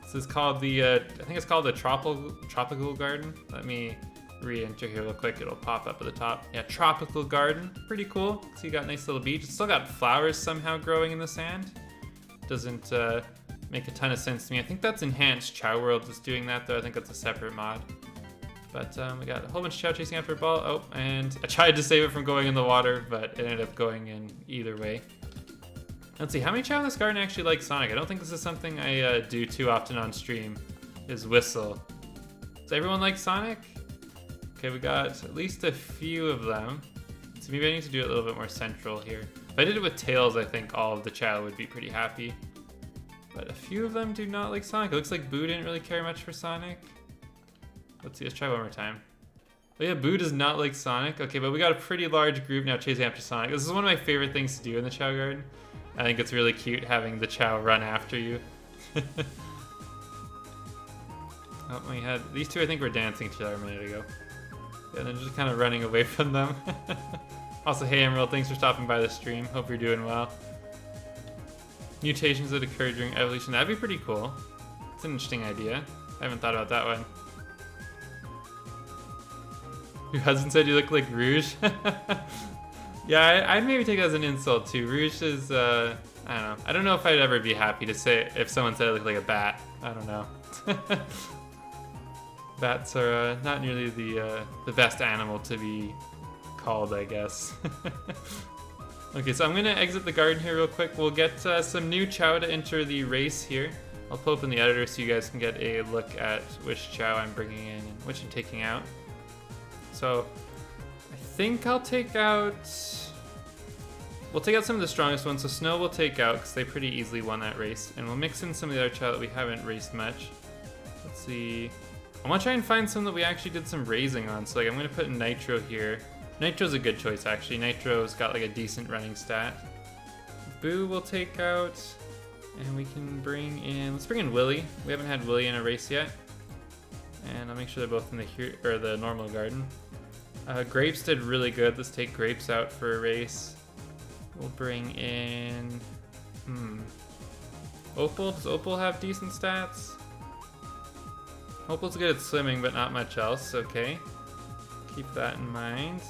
This is called the, I think it's called the Tropical Garden. Let me re-enter here real quick. It'll pop up at the top. Yeah, Tropical Garden. Pretty cool. So you got a nice little beach. It's still got flowers somehow growing in the sand. Doesn't make a ton of sense to me. I think that's Enhanced Chow World that's doing that, though. I think that's a separate mod. But we got a whole bunch of Chow chasing after a ball. Oh, and I tried to save it from going in the water, but it ended up going in either way. Let's see, how many Chow in this garden actually like Sonic? I don't think this is something I do too often on stream, is whistle. Does everyone like Sonic? Okay, we got at least a few of them. So maybe I need to do it a little bit more central here. If I did it with Tails, I think all of the Chow would be pretty happy. But a few of them do not like Sonic. It looks like Boo didn't really care much for Sonic. Let's see, let's try one more time. Oh yeah, Boo does not like Sonic. Okay, but we got a pretty large group now chasing after Sonic. This is one of my favorite things to do in the Chow Garden. I think it's really cute having the Chow run after you. Oh, we had these two, I think, were dancing to each other a minute ago. Yeah, they're just kind of running away from them. Also, hey Emerald, thanks for stopping by the stream. Hope you're doing well. Mutations that occur during evolution, that'd be pretty cool. It's an interesting idea. I haven't thought about that one. Your husband said you look like Rouge. Yeah, I'd maybe take that as an insult too. Rouge is, I don't know. I don't know if I'd ever be happy to say if someone said I look like a bat. I don't know. Bats are not nearly the best animal to be called, I guess. Okay, so I'm gonna exit the garden here real quick. We'll get some new Chow to enter the race here. I'll pull up in the editor so you guys can get a look at which Chow I'm bringing in and which I'm taking out. So I think I'll take out... We'll take out some of the strongest ones. So Snow we'll take out because they pretty easily won that race. And we'll mix in some of the other Chow that we haven't raced much. Let's see. I want to try and find some that we actually did some raising on. So like I'm going to put Nitro here. Nitro's a good choice actually. Nitro's got like a decent running stat. Boo we'll take out. And we can bring in... Let's bring in Willy. We haven't had Willy in a race yet. And I'll make sure they're both in the normal garden. Grapes did really good. Let's take Grapes out for a race. We'll bring in... Opal? Does Opal have decent stats? Opal's good at swimming, but not much else. Okay. Keep that in mind.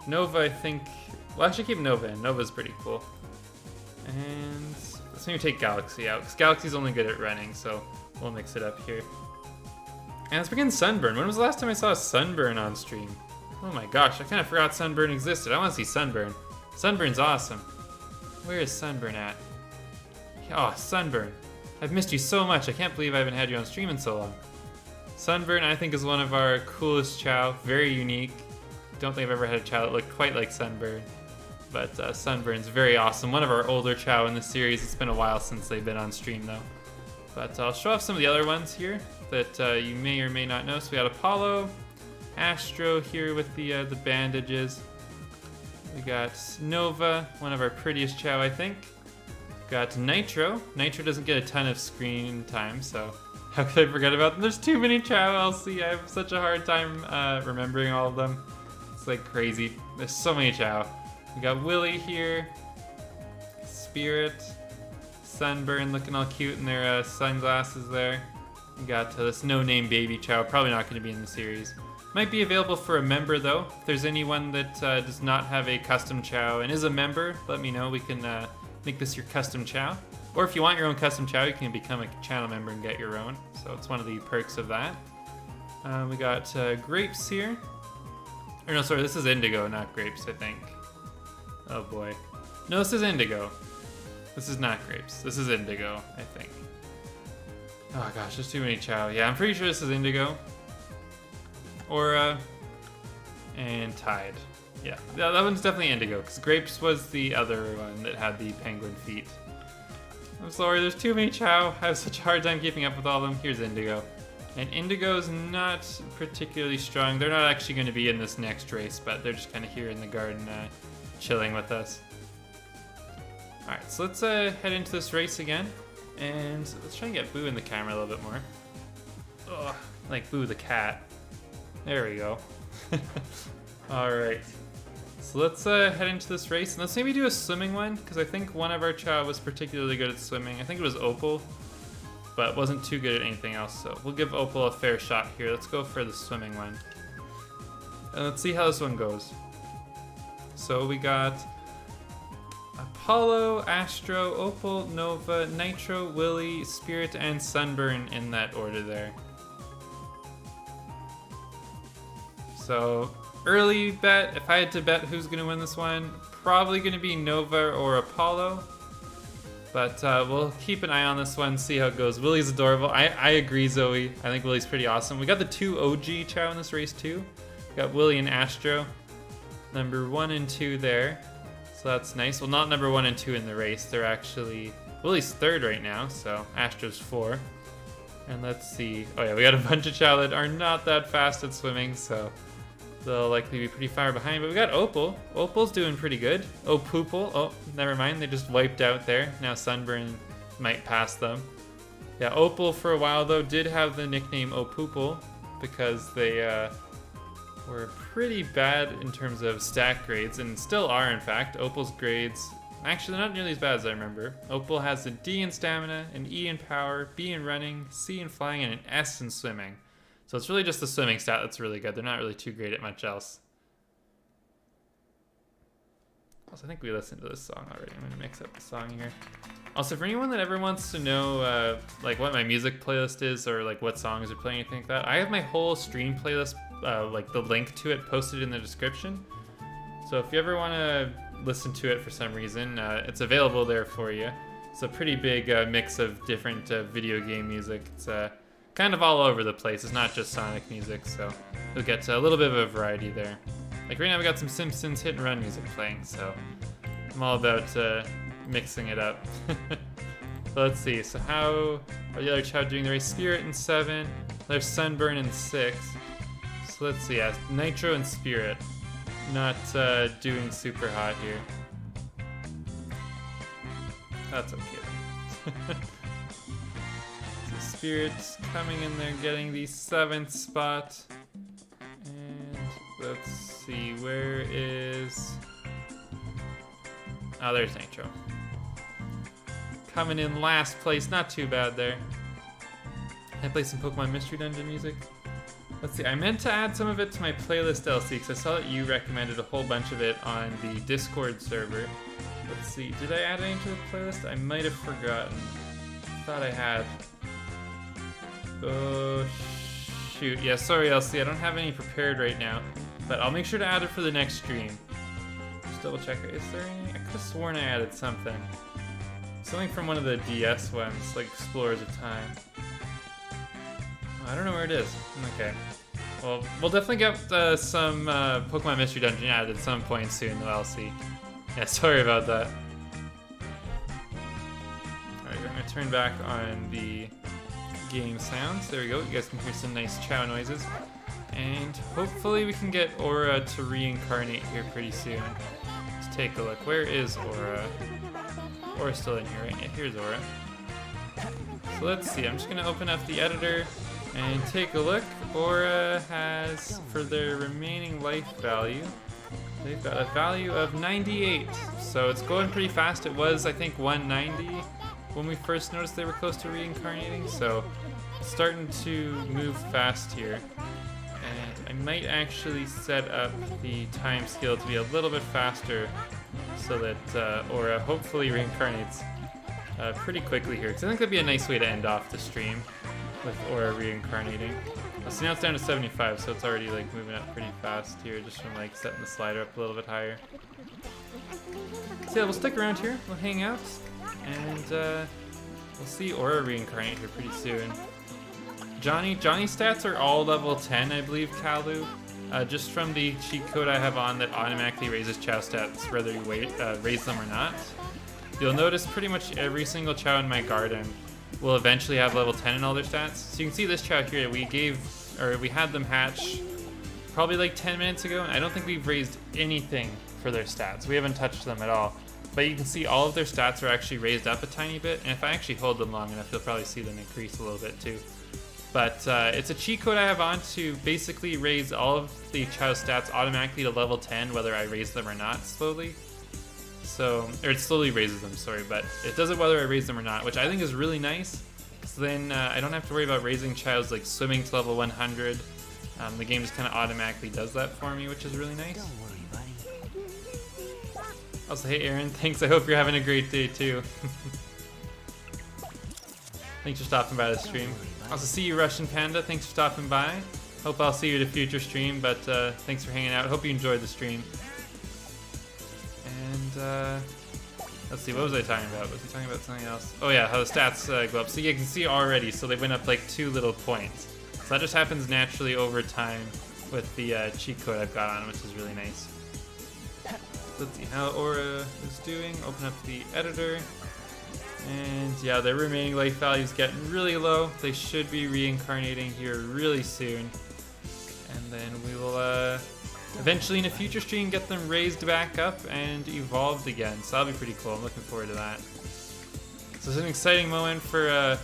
Nova, I think... Well, actually keep Nova in. Nova's pretty cool. And let's maybe take Galaxy out, because Galaxy's only good at running, so we'll mix it up here. And let's begin Sunburn. When was the last time I saw a Sunburn on stream? Oh my gosh, I kind of forgot Sunburn existed. I want to see Sunburn. Sunburn's awesome. Where is Sunburn at? Oh, Sunburn. I've missed you so much. I can't believe I haven't had you on stream in so long. Sunburn, I think, is one of our coolest Chow. Very unique. Don't think I've ever had a Chow that looked quite like Sunburn. But Sunburn's very awesome. One of our older Chow in the series. It's been a while since they've been on stream, though. But I'll show off some of the other ones here that you may or may not know. So we got Apollo, Astro here with the bandages. We got Nova, one of our prettiest Chow, I think. Got Nitro. Nitro doesn't get a ton of screen time, so how could I forget about them? There's too many Chow, LC. I have such a hard time remembering all of them. It's like crazy. There's so many Chow. We got Willy here, Spirit, Sunburn looking all cute in their sunglasses there. We got this no-name baby Chow, probably not going to be in the series. Might be available for a member though. If there's anyone that does not have a custom Chow and is a member, let me know. We can make this your custom Chow. Or if you want your own custom Chow, you can become a channel member and get your own. So it's one of the perks of that. We got Grapes here. Or no, sorry, this is Indigo, not Grapes, I think. Oh boy. No, this is Indigo. This is not Grapes. This is Indigo, I think. Oh gosh, there's too many Chow. Yeah, I'm pretty sure this is Indigo. Aura. And Tide. Yeah, that one's definitely Indigo, because Grapes was the other one that had the penguin feet. I'm sorry, there's too many Chow. I have such a hard time keeping up with all of them. Here's Indigo. And Indigo's not particularly strong. They're not actually going to be in this next race, but they're just kind of here in the garden chilling with us. Alright, so let's head into this race again. And let's try and get Boo in the camera a little bit more. Ugh, like Boo the cat. There we go. Alright. So let's head into this race, and let's maybe do a swimming one, because I think one of our Chow was particularly good at swimming. I think it was Opal, but wasn't too good at anything else, so we'll give Opal a fair shot here. Let's go for the swimming one. And let's see how this one goes. So we got Apollo, Astro, Opal, Nova, Nitro, Willy, Spirit, and Sunburn in that order there. So, early bet, if I had to bet who's going to win this one, probably going to be Nova or Apollo. But we'll keep an eye on this one, see how it goes. Willy's adorable. I agree, Zoe. I think Willy's pretty awesome. We got the 2 OG Chow in this race, too. We got Willy and Astro. Number 1 and 2 there. So that's nice. Well, not number 1 and 2 in the race. They're actually... Willy's 3rd right now, so Astro's 4. And let's see. Oh, yeah, we got a bunch of Chow that are not that fast at swimming, so... They'll likely be pretty far behind, but we got Opal. Opal's doing pretty good. Oh, Poople. Oh, never mind. They just wiped out there. Now Sunburn might pass them. Yeah, Opal for a while, though, did have the nickname Oh Poople because they were pretty bad in terms of stat grades, and still are, in fact. Opal's grades, actually, they're not nearly as bad as I remember. Opal has a D in stamina, an E in power, B in running, C in flying, and an S in swimming. So it's really just the swimming stat that's really good. They're not really too great at much else. Also, I think we listened to this song already. I'm gonna mix up the song here. Also, for anyone that ever wants to know like what my music playlist is or like what songs are playing, anything like that, I have my whole stream playlist, like the link to it posted in the description. So if you ever want to listen to it for some reason, it's available there for you. It's a pretty big mix of different video game music. It's kind of all over the place. It's not just Sonic music, so you'll get a little bit of a variety there. Like right now we got some Simpsons hit and run music playing, so I'm all about mixing it up. So let's see, so how are the other Chow doing the race? Spirit in 7, there's Sunburn in 6. So let's see, yeah, Nitro and Spirit not doing super hot here. That's okay. Spirit's coming in there, getting the 7th spot. And let's see, where is... Oh, there's Nitro. Coming in last place, not too bad there. I play some Pokemon Mystery Dungeon music. Let's see, I meant to add some of it to my playlist LC, because I saw that you recommended a whole bunch of it on the Discord server. Let's see, did I add any to the playlist? I might have forgotten. Thought I had. Oh, shoot. Yeah, sorry, LC. I don't have any prepared right now, but I'll make sure to add it for the next stream. Just double check. Is there any? I could have sworn I added something. Something from one of the DS ones, like Explorers of Time. Oh, I don't know where it is. Okay. Well, we'll definitely get some Pokemon Mystery Dungeon added at some point soon, though, LC. Yeah, sorry about that. Alright, I'm going to turn back on the game sounds. There we go. You guys can hear some nice Chow noises. And hopefully we can get Aura to reincarnate here pretty soon. Let's take a look. Where is Aura? Aura's still in here, right? Yeah, here's Aura. So let's see. I'm just going to open up the editor and take a look. Aura has, for their remaining life value, they've got a value of 98. So it's going pretty fast. It was, I think, 190 when we first noticed they were close to reincarnating, so it's starting to move fast here. And I might actually set up the time scale to be a little bit faster so that Aura hopefully reincarnates pretty quickly here, because I think that'd be a nice way to end off the stream with Aura reincarnating. So now it's down to 75, so it's already like moving up pretty fast here, just from like setting the slider up a little bit higher. So yeah, we'll stick around here, we'll hang out, and we'll see Aura reincarnate here pretty soon. Johnny's stats are all level 10, I believe, Kalu. Just from the cheat code I have on that automatically raises Chow stats whether you raise them or not. You'll notice pretty much every single Chow in my garden will eventually have level 10 in all their stats. So you can see this Chow here, we had them hatch probably like 10 minutes ago, and I don't think we've raised anything for their stats. We haven't touched them at all. But you can see all of their stats are actually raised up a tiny bit, and if I actually hold them long enough, you'll probably see them increase a little bit too. But it's a cheat code I have on to basically raise all of the Chow stats automatically to level 10, whether I raise them or not slowly. So, or it slowly raises them, sorry, but it does it whether I raise them or not, which I think is really nice. So then I don't have to worry about raising Chow's like swimming to level 100. The game just kind of automatically does that for me, which is really nice. Don't worry, buddy. Also, hey Aaron, thanks. I hope you're having a great day too. Thanks for stopping by the stream. Also, see you, Russian Panda. Thanks for stopping by. Hope I'll see you at a future stream, but thanks for hanging out. Hope you enjoyed the stream. And let's see, what was I talking about? Was he talking about something else? Oh yeah, how the stats go up. So you can see already, so they went up like 2 little points. So that just happens naturally over time with the cheat code I've got on, which is really nice. Let's see how Aura is doing. Open up the editor. And yeah, their remaining life value is getting really low. They should be reincarnating here really soon. And then we will eventually in a future stream get them raised back up and evolved again. So that'll be pretty cool. I'm looking forward to that. So it's an exciting moment for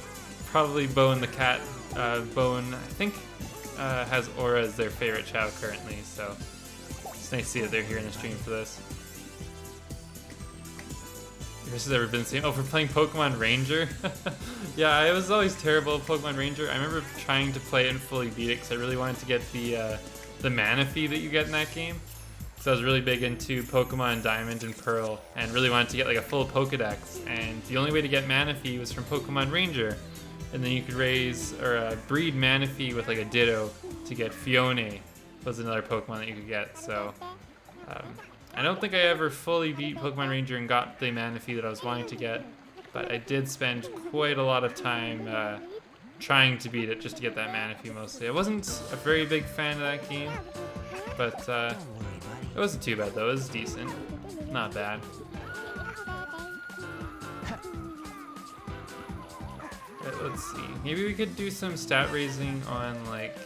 probably Bone the cat. Bone, I think, has Aura as their favorite Chow currently. So it's nice to see that they're here in the stream for this. This has ever been seen. Oh, for playing Pokemon Ranger? Yeah, I was always terrible at Pokemon Ranger. I remember trying to play it and fully beat it because I really wanted to get the Manaphy that you get in that game. So I was really big into Pokemon Diamond and Pearl and really wanted to get like a full Pokedex. And the only way to get Manaphy was from Pokemon Ranger. And then you could raise or breed Manaphy with like a Ditto to get Fione. Was another Pokemon that you could get. So I don't think I ever fully beat Pokemon Ranger and got the Manaphy that I was wanting to get, but I did spend quite a lot of time trying to beat it just to get that Manaphy mostly. I wasn't a very big fan of that game, but it wasn't too bad though. It was decent. Not bad. Let's see. Maybe we could do some stat raising on like...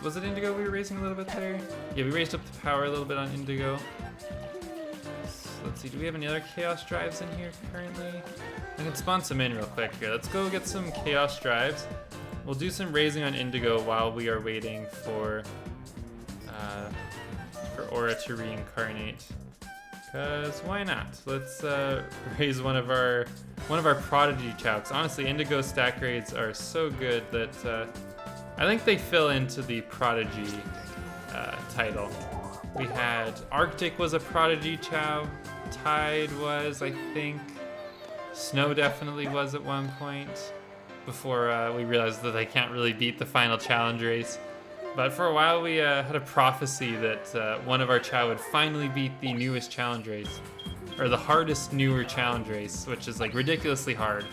Was it Indigo we were raising a little bit there? Yeah, we raised up the power a little bit on Indigo. So let's see, do we have any other Chaos Drives in here currently? I can spawn some in real quick here. Let's go get some Chaos Drives. We'll do some raising on Indigo while we are waiting for Aura to reincarnate. Cause why not? Let's raise one of our Prodigy Chow. Honestly, Indigo stack raids are so good that I think they fill into the Prodigy title. We had Arctic was a Prodigy Chow, Tide was, I think, Snow definitely was at one point, before we realized that they can't really beat the final challenge race. But for a while we had a prophecy that one of our Chow would finally beat the newest challenge race, or the hardest newer challenge race, which is like ridiculously hard.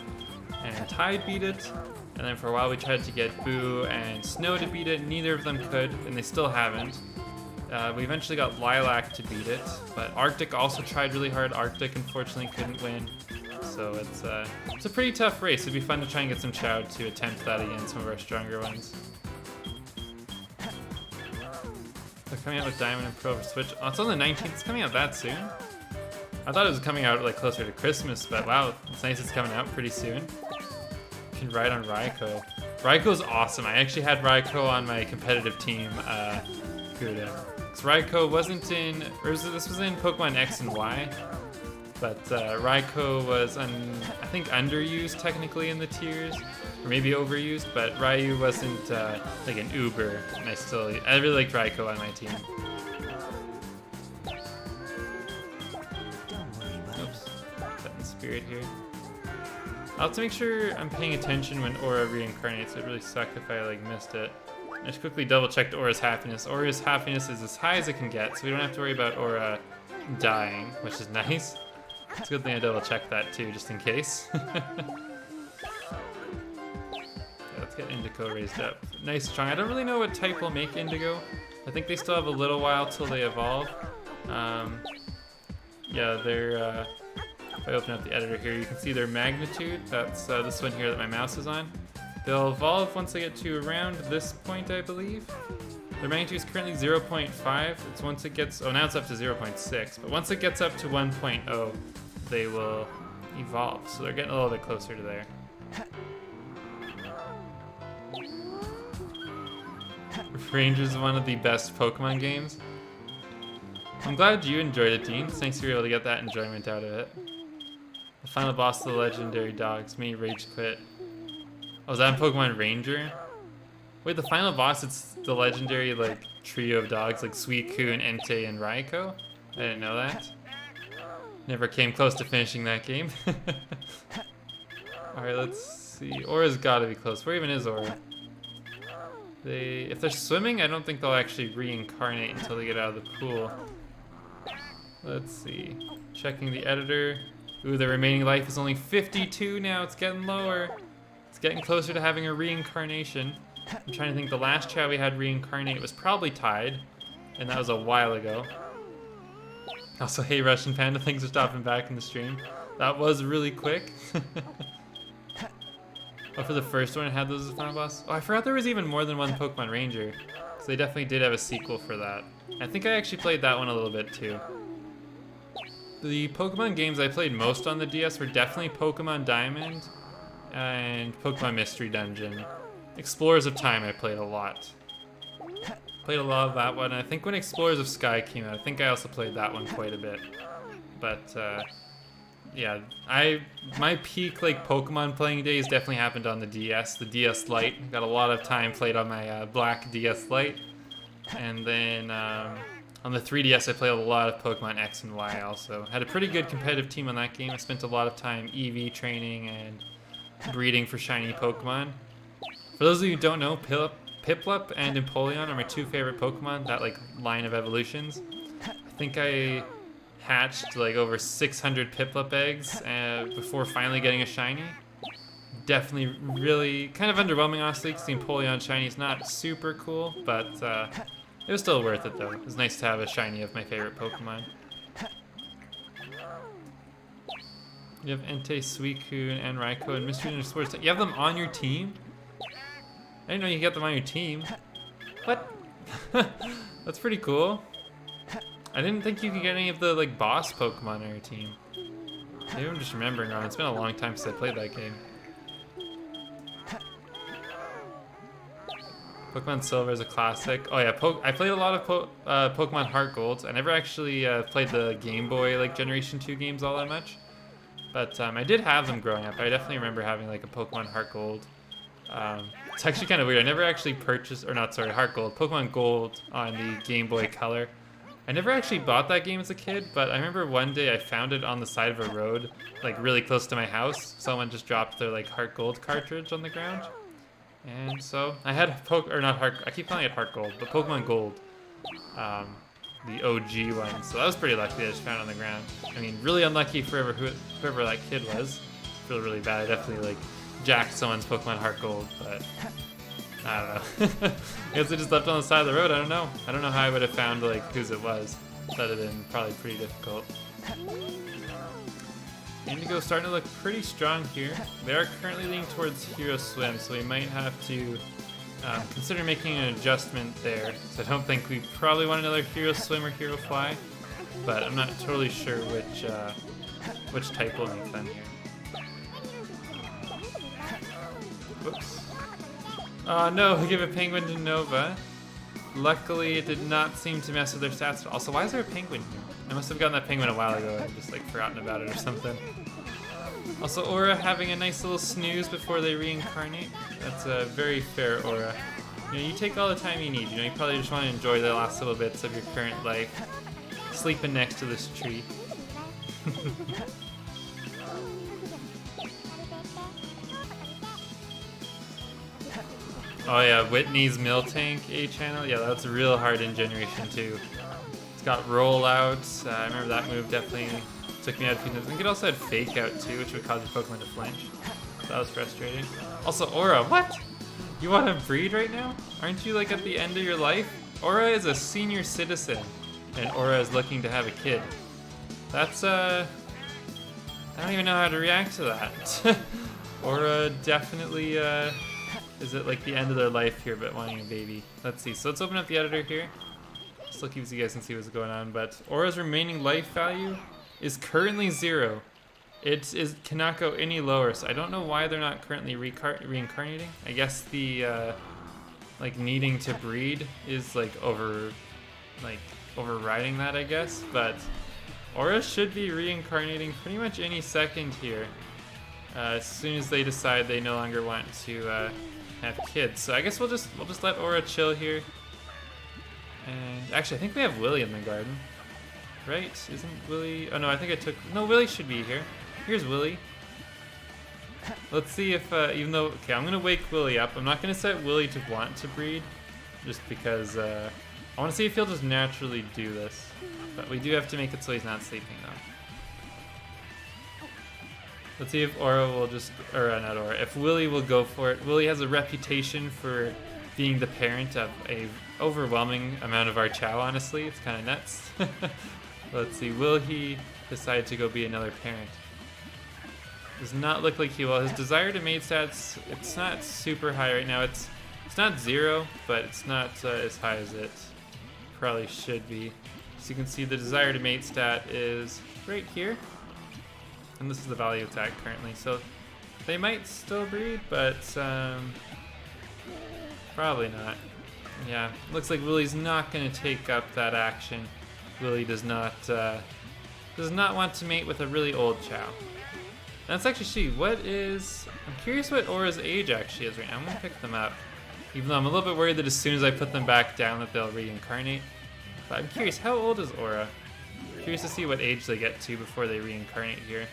And Tide beat it. And then for a while we tried to get Boo and Snow to beat it, neither of them could, and they still haven't. We eventually got Lilac to beat it, but Arctic also tried really hard. Arctic unfortunately couldn't win, so it's a pretty tough race. It'd be fun to try and get some Chow to attempt that against some of our stronger ones. They're coming out with Diamond and Pearl for Switch. Oh, it's on the 19th, it's coming out that soon? I thought it was coming out like closer to Christmas, but wow, it's nice it's coming out pretty soon. Can ride on Raikou. Raikou's awesome. I actually had Raikou on my competitive team. Good. Because Raikou wasn't in, or this was in Pokemon X and Y, but Raikou was, I think, underused technically in the tiers, or maybe overused. But Ryu wasn't like an Uber, and I really liked Raikou on my team. Oops, button spirit here. I'll have to make sure I'm paying attention when Aura reincarnates. It'd really suck if I like missed it. I just quickly double checked Aura's happiness. Aura's happiness is as high as it can get, so we don't have to worry about Aura dying, which is nice. It's a good thing I double checked that too, just in case. Yeah, let's get Indigo raised up. Nice strong. I don't really know what type will make Indigo. I think they still have a little while till they evolve. Yeah, they're if I open up the editor here, you can see their magnitude. That's this one here that my mouse is on. They'll evolve once they get to around this point, I believe. Their magnitude is currently 0.5. It's once it gets, oh, now it's up to 0.6. But once it gets up to 1.0, they will evolve. So they're getting a little bit closer to there. Ranger's one of the best Pokemon games. I'm glad you enjoyed it, Dean. Thanks for being able to get that enjoyment out of it. The final boss of the legendary dogs. Me rage quit. Oh, is that in Pokemon Ranger? Wait, the final boss, it's the legendary like trio of dogs like Suicune, Entei, and Raikou? I didn't know that. Never came close to finishing that game. Alright, let's see. Aura's gotta be close. Where even is Aura? If they're swimming, I don't think they'll actually reincarnate until they get out of the pool. Let's see. Checking the editor. Ooh, the remaining life is only 52 now. It's getting lower. It's getting closer to having a reincarnation. I'm trying to think, the last Chow we had reincarnate was probably tied, and that was a while ago. Also, hey Russian Panda, thanks for stopping back in the stream. That was really quick. Oh, for the first one, it had those as the final boss? Oh, I forgot there was even more than one Pokemon Ranger. So they definitely did have a sequel for that. I think I actually played that one a little bit too. The Pokemon games I played most on the DS were definitely Pokemon Diamond and Pokemon Mystery Dungeon. Explorers of Time I played a lot. Played a lot of that one. I think when Explorers of Sky came out, I think I also played that one quite a bit. But yeah, my peak like Pokemon playing days definitely happened on the DS. The DS Lite. Got a lot of time played on my black DS Lite. And then on the 3DS I played a lot of Pokemon X and Y also. Had a pretty good competitive team on that game. I spent a lot of time EV training and breeding for shiny Pokemon. For those of you who don't know, Piplup and Empoleon are my two favorite Pokemon, that like line of evolutions. I think I hatched like over 600 Piplup eggs before finally getting a shiny. Definitely really kind of underwhelming honestly, because the Empoleon shiny is not super cool, but it was still worth it though. It was nice to have a shiny of my favorite Pokemon. You have Entei, Suicune, and Raikou, and Mystery Ninja Sports. You have them on your team? I didn't know you could get them on your team. What? That's pretty cool. I didn't think you could get any of the like boss Pokemon on your team. Maybe I'm just remembering wrong. It's been a long time since I played that game. Pokemon Silver is a classic. Oh yeah, I played a lot of Pokemon Heart Gold. I never actually played the Game Boy like Generation 2 games all that much. But I did have them growing up. I definitely remember having like a Pokemon Heart Gold. It's actually kind of weird. I never actually purchased, or not, sorry, Heart Gold, Pokemon Gold on the Game Boy Color. I never actually bought that game as a kid, but I remember one day I found it on the side of a road, like really close to my house. Someone just dropped their like Heart Gold cartridge on the ground. And so I had I keep calling it Heart Gold, but Pokemon Gold, the OG one. So that was pretty lucky that I just found it on the ground. I mean, really unlucky for whoever that kid was. I feel really bad. I definitely like jacked someone's Pokemon Heart Gold, but I don't know. I guess I just left it on the side of the road. I don't know. I don't know how I would have found like whose it was. That would have been probably pretty difficult. Indigo starting to look pretty strong here. They are currently leaning towards Hero Swim, so we might have to consider making an adjustment there. So I don't think we probably want another Hero Swim or Hero Fly, but I'm not totally sure which type will make them here. Whoops. Oh no, give a penguin to Nova. Luckily, it did not seem to mess with their stats. Also, why is there a penguin here? I must have gotten that penguin a while ago and just like forgotten about it or something. Also, Aura having a nice little snooze before they reincarnate. That's a very fair Aura. You know, you take all the time you need. You know, you probably just want to enjoy the last little bits of your current life. Sleeping next to this tree. Oh yeah, Whitney's Miltank A channel. Yeah, that's real hard in Generation 2. It's got rollouts. I remember that move definitely took me out a few times. I think it also had Fake Out too, which would cause your Pokemon to flinch. So that was frustrating. Also, Aura, what? You want to breed right now? Aren't you like at the end of your life? Aura is a senior citizen, and Aura is looking to have a kid. That's I don't even know how to react to that. Aura definitely is it like the end of their life here, but wanting a baby. Let's see. So let's open up the editor here. Still keeps you guys can see what's going on. But Aura's remaining life value is currently 0. It cannot go any lower. So I don't know why they're not currently reincarnating. I guess the like needing to breed is like overriding that, I guess. But Aura should be reincarnating pretty much any second here, as soon as they decide they no longer want to have kids. So I guess we'll just let Aura chill here. And actually, I think we have Willy in the garden, right? Isn't Willy? Oh no, I think I took. No, Willy should be here. Here's Willy. Let's see if even though okay, I'm gonna wake Willy up. I'm not gonna set Willy to want to breed, just because I want to see if he'll just naturally do this. But we do have to make it so he's not sleeping though. Let's see if Aura will just, or not Aura, if Willy will go for it. Willy has a reputation for being the parent of a overwhelming amount of our Chow, honestly. It's kind of nuts. Let's see, will he decide to go be another parent? Does not look like he will. His desire to mate stats, it's not super high right now. It's not 0, but it's not as high as it probably should be. So you can see the desire to mate stat is right here. And this is the value it's at currently. So they might still breed, but probably not. Yeah, looks like Willy's not going to take up that action. Willy does not want to mate with a really old Chow. Let's actually see, I'm curious what Aura's age actually is right now. I'm going to pick them up. Even though I'm a little bit worried that as soon as I put them back down that they'll reincarnate. But I'm curious, how old is Aura? Curious to see what age they get to before they reincarnate here.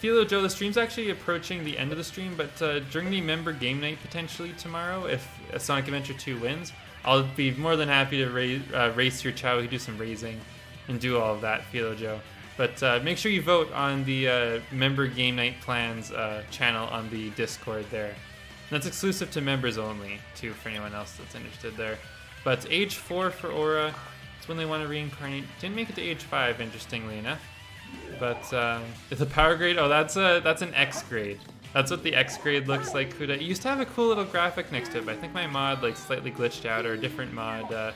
Philo Joe, the stream's actually approaching the end of the stream, but during the member game night potentially tomorrow, if Sonic Adventure 2 wins, I'll be more than happy to race your Chow, do some raising, and do all of that, Philo Joe. But make sure you vote on the member game night plans channel on the Discord there. And that's exclusive to members only, too, for anyone else that's interested there. But age 4 for Aura, it's when they want to reincarnate. Didn't make it to age 5, interestingly enough. But the power grade, oh, that's an X grade. That's what the X grade looks like. It used to have a cool little graphic next to it, but I think my mod like slightly glitched out, or a different mod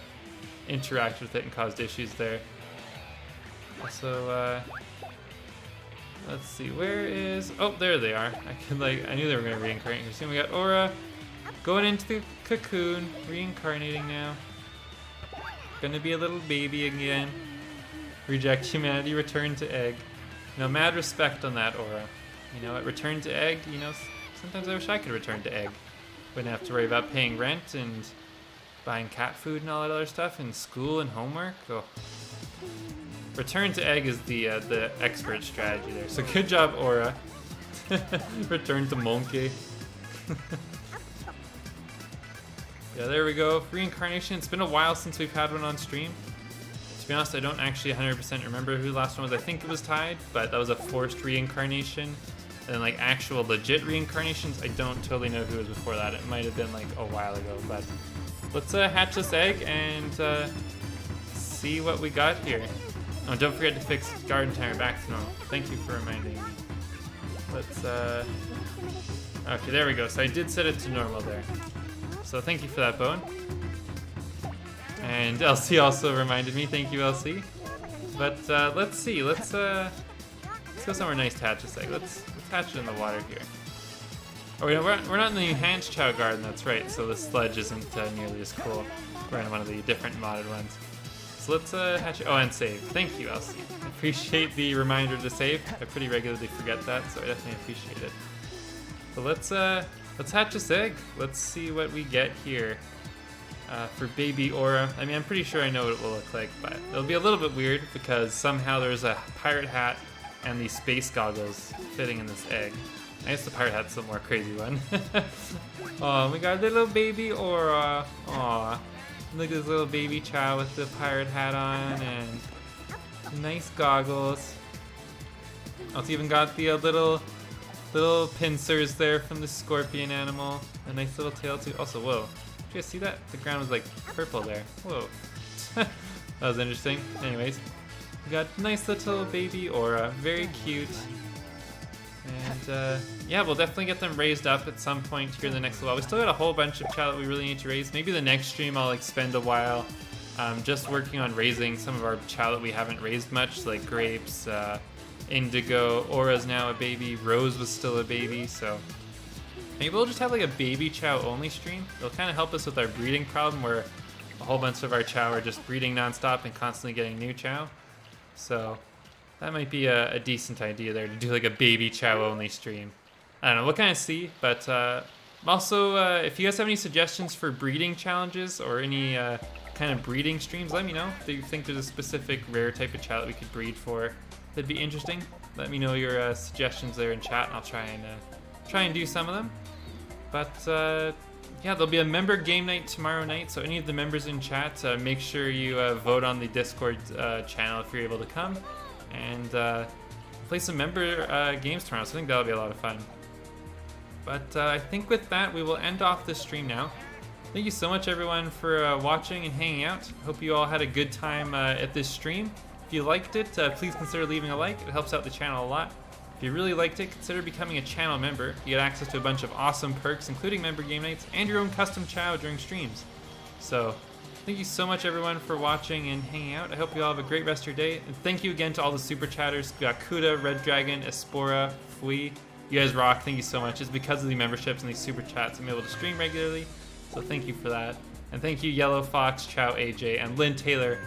interacted with it and caused issues there. So let's see, where is? Oh, there they are. I knew they were gonna reincarnate here soon. We got Aura going into the cocoon, reincarnating now. Gonna be a little baby again. Reject humanity, return to egg. You know, mad respect on that, Aura. You know what, return to egg, you know, sometimes I wish I could return to egg. Wouldn't have to worry about paying rent and buying cat food and all that other stuff, and school and homework. Oh. Return to egg is the expert strategy there. So good job, Aura. Return to monkey. Yeah, there we go. Reincarnation. It's been a while since we've had one on stream. To be honest, I don't actually 100% remember who the last one was. I think it was Tide, but that was a forced reincarnation. And like actual legit reincarnations, I don't totally know who was before that. It might have been like a while ago, but let's hatch this egg and see what we got here. Oh, don't forget to fix garden timer back to normal. Thank you for reminding me. Let's okay, there we go. So I did set it to normal there. So thank you for that, Bone. And LC also reminded me. Thank you, LC. But let's see. Let's go somewhere nice to hatch this egg. Let's hatch it in the water here. Oh, we're not in the enhanced Chow garden. That's right. So the sludge isn't nearly as cool. We're in one of the different modded ones. So let's hatch it. Oh, and save. Thank you, LC. I appreciate the reminder to save. I pretty regularly forget that, so I definitely appreciate it. So let's hatch this egg. Let's see what we get here. For baby Aura. I mean, I'm pretty sure I know what it will look like, but it'll be a little bit weird because somehow there's a pirate hat and these space goggles fitting in this egg. I guess the pirate hat's the more crazy one. Oh, we got little baby Aura. Aw. Look at this little baby Chow with the pirate hat on and nice goggles. Also even got the little pincers there from the scorpion animal. A nice little tail too. Also, whoa. Did you guys see that? The ground was like purple there. Whoa. That was interesting. Anyways, we got nice little baby Aura. Very cute. And yeah, we'll definitely get them raised up at some point here in the next while. We still got a whole bunch of Chow that we really need to raise. Maybe the next stream I'll like spend a while just working on raising some of our Chow that we haven't raised much, like Grapes, Indigo. Aura's now a baby. Rose was still a baby, so Maybe we'll just have like a baby Chow only stream. It'll kind of help us with our breeding problem where a whole bunch of our Chow are just breeding nonstop and constantly getting new Chow. So that might be a decent idea there to do like a baby Chow only stream. I don't know, we'll kind of see, but also if you guys have any suggestions for breeding challenges or any kind of breeding streams, let me know. If you think there's a specific rare type of Chow that we could breed for that'd be interesting, let me know your suggestions there in chat and I'll try and do some of them. But yeah, there'll be a member game night tomorrow night, so any of the members in chat, make sure you vote on the Discord channel if you're able to come, and play some member games tomorrow, so I think that'll be a lot of fun. But I think with that, we will end off this stream now. Thank you so much everyone for watching and hanging out. Hope you all had a good time at this stream. If you liked it, please consider leaving a like. It helps out the channel a lot. If you really liked it, consider becoming a channel member. You get access to a bunch of awesome perks, including member game nights and your own custom Chow during streams. So, thank you so much everyone for watching and hanging out. I hope you all have a great rest of your day. And thank you again to all the super chatters. We got Kuda, Red Dragon, Espora, Fui. You guys rock, thank you so much. It's because of the memberships and these super chats I'm able to stream regularly. So thank you for that. And thank you Yellow Fox, Chow AJ, and Lynn Taylor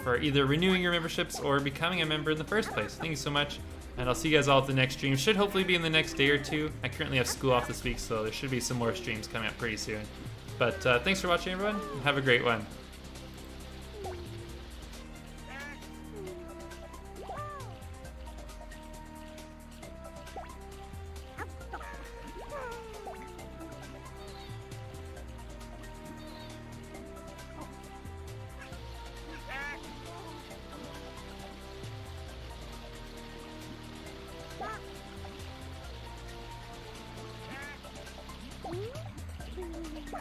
for either renewing your memberships or becoming a member in the first place. Thank you so much. And I'll see you guys all at the next stream. Should hopefully be in the next day or two. I currently have school off this week, so there should be some more streams coming up pretty soon. But thanks for watching, everyone, and have a great one. Bye.